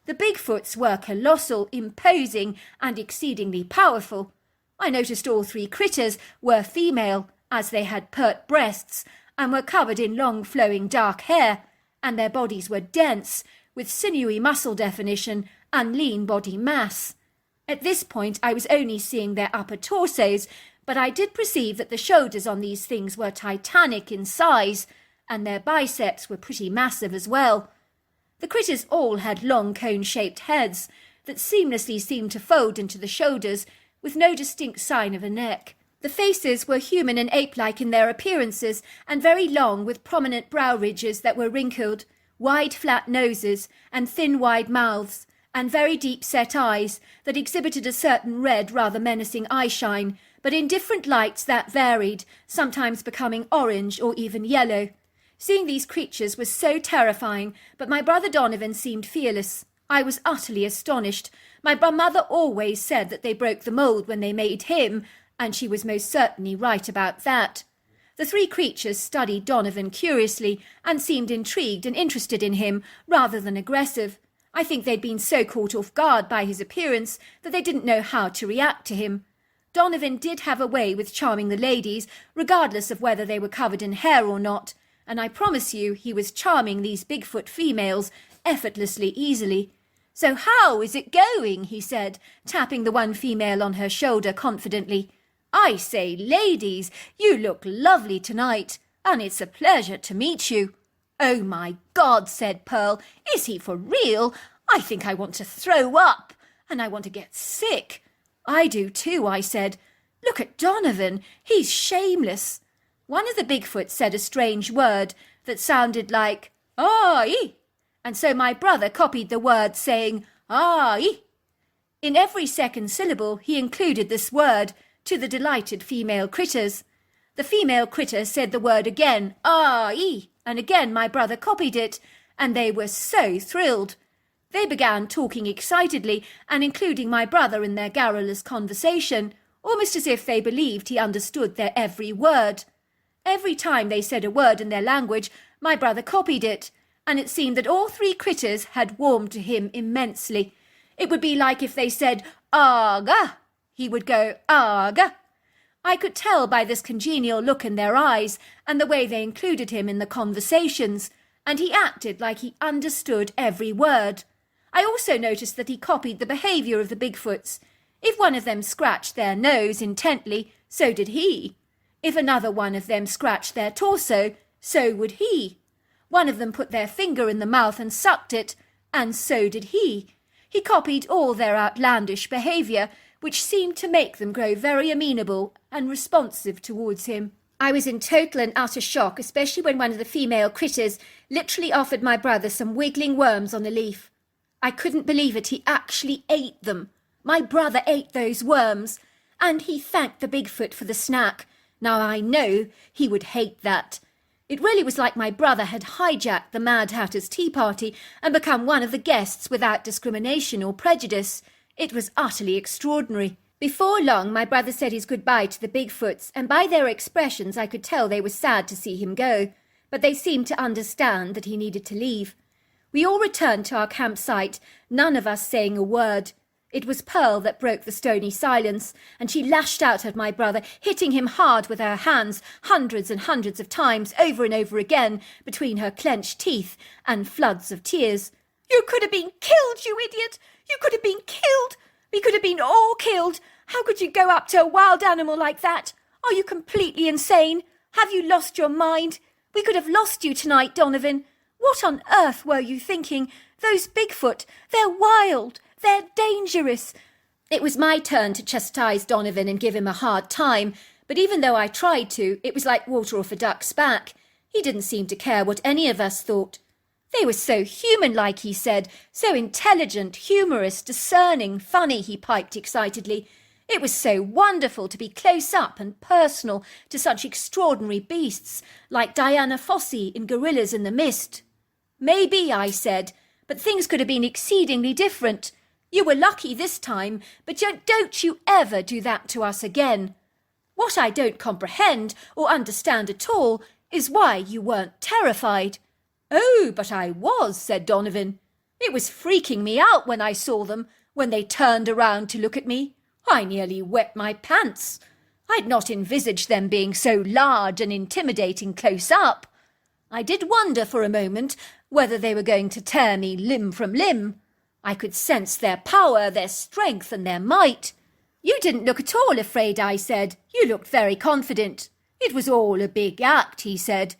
The Bigfoots were colossal, imposing and exceedingly powerful. I noticed all 3 critters were female, as they had pert breasts and were covered in long flowing dark hair, and their bodies were dense, with sinewy muscle definition and lean body mass. At this point I was only seeing their upper torsos, but I did perceive that the shoulders on these things were titanic in size, and their biceps were pretty massive as well. The critters all had long cone-shaped heads that seamlessly seemed to fold into the shoulders, with no distinct sign of a neck. The faces were human and ape-like in their appearances, and very long, with prominent brow ridges that were wrinkled, wide flat noses and thin wide mouths, and very deep-set eyes that exhibited a certain red, rather menacing eyeshine, but in different lights that varied, sometimes becoming orange or even yellow. Seeing these creatures was so terrifying, but my brother Donovan seemed fearless. I was utterly astonished. My mother always said that they broke the mould when they made him, and she was most certainly right about that. The three creatures studied Donovan curiously and seemed intrigued and interested in him rather than aggressive. I think they'd been so caught off guard by his appearance that they didn't know how to react to him. Donovan did have a way with charming the ladies, regardless of whether they were covered in hair or not, and I promise you he was charming these Bigfoot females effortlessly easily. "So how is it going?" he said, tapping the one female on her shoulder confidently. "I say, ladies, you look lovely tonight, and it's a pleasure to meet you." "Oh, my God," said Pearl, "is he for real? I think I want to throw up, and I want to get sick." "I do too," I said. "Look at Donovan, he's shameless." One of the Bigfoot said a strange word that sounded like, "ah-ee," and so my brother copied the word saying, "ah-ee." In every second syllable he included this word, to the delighted female critters. The female critter said the word again, "ah-ee," and again my brother copied it, and they were so thrilled. They began talking excitedly and including my brother in their garrulous conversation, almost as if they believed he understood their every word. Every time they said a word in their language, my brother copied it, and it seemed that all three critters had warmed to him immensely. It would be like if they said, "Aga," he would go, "Aga." I could tell by this congenial look in their eyes and the way they included him in the conversations, and he acted like he understood every word. I also noticed that he copied the behaviour of the Bigfoots. If one of them scratched their nose intently, so did he. If another one of them scratched their torso, so would he. One of them put their finger in the mouth and sucked it, and so did he. He copied all their outlandish behaviour, which seemed to make them grow very amenable and responsive towards him. I was in total and utter shock, especially when one of the female critters literally offered my brother some wiggling worms on a leaf. I couldn't believe it, he actually ate them. My brother ate those worms, and he thanked the Bigfoot for the snack. Now I know he would hate that. It really was like my brother had hijacked the Mad Hatter's tea party and become one of the guests without discrimination or prejudice. It was utterly extraordinary. Before long, my brother said his goodbye to the Bigfoots, and by their expressions I could tell they were sad to see him go, but they seemed to understand that he needed to leave. We all returned to our campsite, none of us saying a word. It was Pearl that broke the stony silence, and she lashed out at my brother, hitting him hard with her hands hundreds and hundreds of times over and over again between her clenched teeth and floods of tears. "You could have been killed, you idiot! You could have been killed! We could have been all killed! How could you go up to a wild animal like that? Are you completely insane? Have you lost your mind? We could have lost you tonight, Donovan. What on earth were you thinking? Those Bigfoot, they're wild! They're dangerous." It was my turn to chastise Donovan and give him a hard time, but even though I tried to, it was like water off a duck's back. He didn't seem to care what any of us thought. "They were so human-like," he said, "so intelligent, humorous, discerning, funny," he piped excitedly. "It was so wonderful to be close up and personal to such extraordinary beasts, like Diana Fossey in Gorillas in the Mist." "Maybe," I said, "but things could have been exceedingly different. You were lucky this time, but don't you ever do that to us again. What I don't comprehend or understand at all is why you weren't terrified." "Oh, but I was," said Donovan. "It was freaking me out when I saw them, when they turned around to look at me. I nearly wet my pants. I'd not envisaged them being so large and intimidating close up. I did wonder for a moment whether they were going to tear me limb from limb. I could sense their power, their strength, and their might." "You didn't look at all afraid," I said. "You looked very confident." "It was all a big act," he said.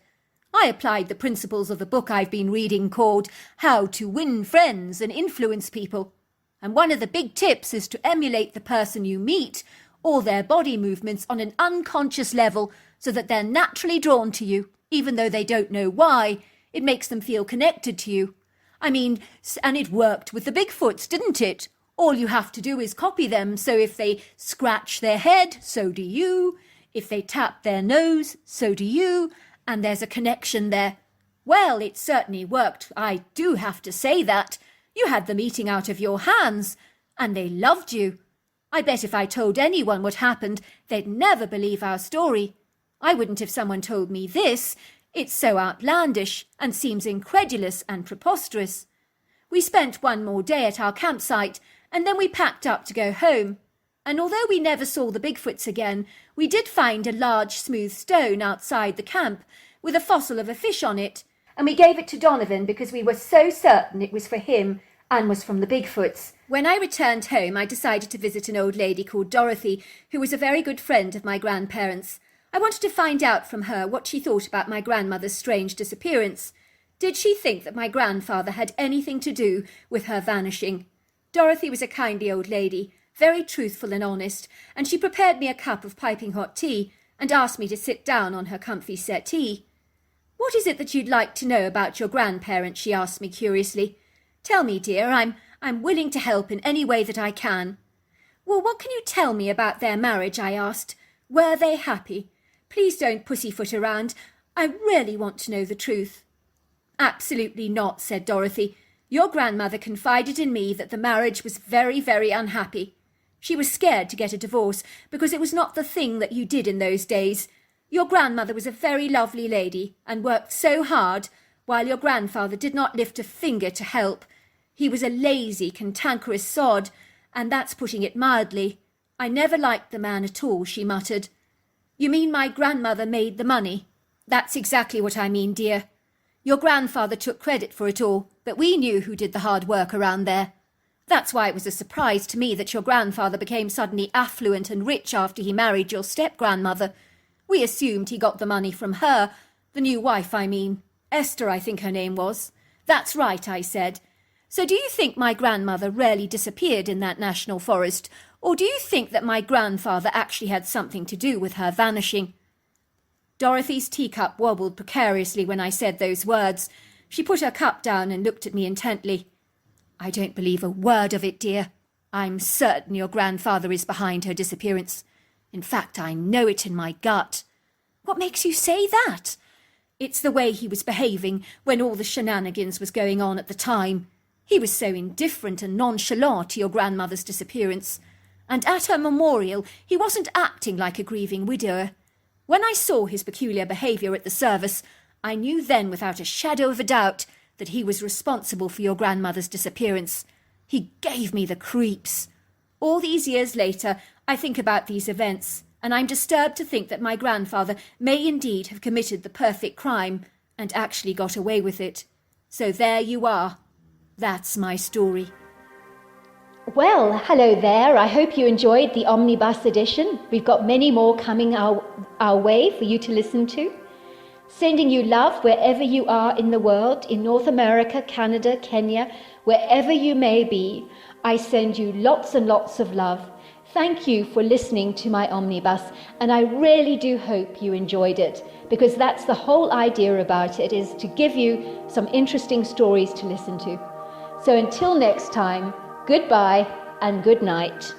"I applied the principles of the book I've been reading called How to Win Friends and Influence People. And one of the big tips is to emulate the person you meet, all their body movements on an unconscious level, so that they're naturally drawn to you, even though they don't know why. It makes them feel connected to you. I mean, and it worked with the Bigfoots, didn't it? All you have to do is copy them, so if they scratch their head, so do you. If they tap their nose, so do you, and there's a connection there. Well, it certainly worked, I do have to say that. You had them eating out of your hands, and they loved you. I bet if I told anyone what happened, they'd never believe our story. I wouldn't if someone told me this. It's so outlandish and seems incredulous and preposterous. We spent one more day at our campsite, and then we packed up to go home. And although we never saw the Bigfoots again, we did find a large smooth stone outside the camp with a fossil of a fish on it, and we gave it to Donovan because we were so certain it was for him and was from the Bigfoots. When I returned home, I decided to visit an old lady called Dorothy, who was a very good friend of my grandparents'. I wanted to find out from her what she thought about my grandmother's strange disappearance. Did she think that my grandfather had anything to do with her vanishing? Dorothy was a kindly old lady, very truthful and honest, and she prepared me a cup of piping hot tea and asked me to sit down on her comfy settee. "What is it that you'd like to know about your grandparents?" she asked me curiously. "Tell me, dear, I'm willing to help in any way that I can." "Well, what can you tell me about their marriage?" I asked. "Were they happy? Please don't pussyfoot around. I really want to know the truth." "Absolutely not," said Dorothy. "Your grandmother confided in me that the marriage was very, very unhappy. She was scared to get a divorce because it was not the thing that you did in those days. Your grandmother was a very lovely lady and worked so hard, while your grandfather did not lift a finger to help. He was a lazy, cantankerous sod, and that's putting it mildly. I never liked the man at all," she muttered. "You mean my grandmother made the money?" "That's exactly what I mean, dear. Your grandfather took credit for it all, but we knew who did the hard work around there. That's why it was a surprise to me that your grandfather became suddenly affluent and rich after he married your step-grandmother. We assumed he got the money from her, the new wife, I mean. Esther, I think her name was." "That's right," I said. "So do you think my grandmother really disappeared in that national forest, or do you think that my grandfather actually had something to do with her vanishing?" Dorothy's teacup wobbled precariously when I said those words. She put her cup down and looked at me intently. "I don't believe a word of it, dear. I'm certain your grandfather is behind her disappearance. In fact, I know it in my gut." "What makes you say that?" "It's the way he was behaving when all the shenanigans was going on at the time. He was so indifferent and nonchalant to your grandmother's disappearance. And at her memorial, he wasn't acting like a grieving widower. When I saw his peculiar behaviour at the service, I knew then without a shadow of a doubt that he was responsible for your grandmother's disappearance. He gave me the creeps. All these years later, I think about these events, and I'm disturbed to think that my grandfather may indeed have committed the perfect crime and actually got away with it. So there you are. That's my story." Well, hello there. I hope you enjoyed the omnibus edition. We've got many more coming our way for you to listen to. Sending you love wherever you are in the world, in North America, Canada, Kenya, wherever you may be. I send you lots and lots of love. Thank you for listening to my omnibus, and I really do hope you enjoyed it, because that's the whole idea about it, is to give you some interesting stories to listen to. So until next time, goodbye and good night.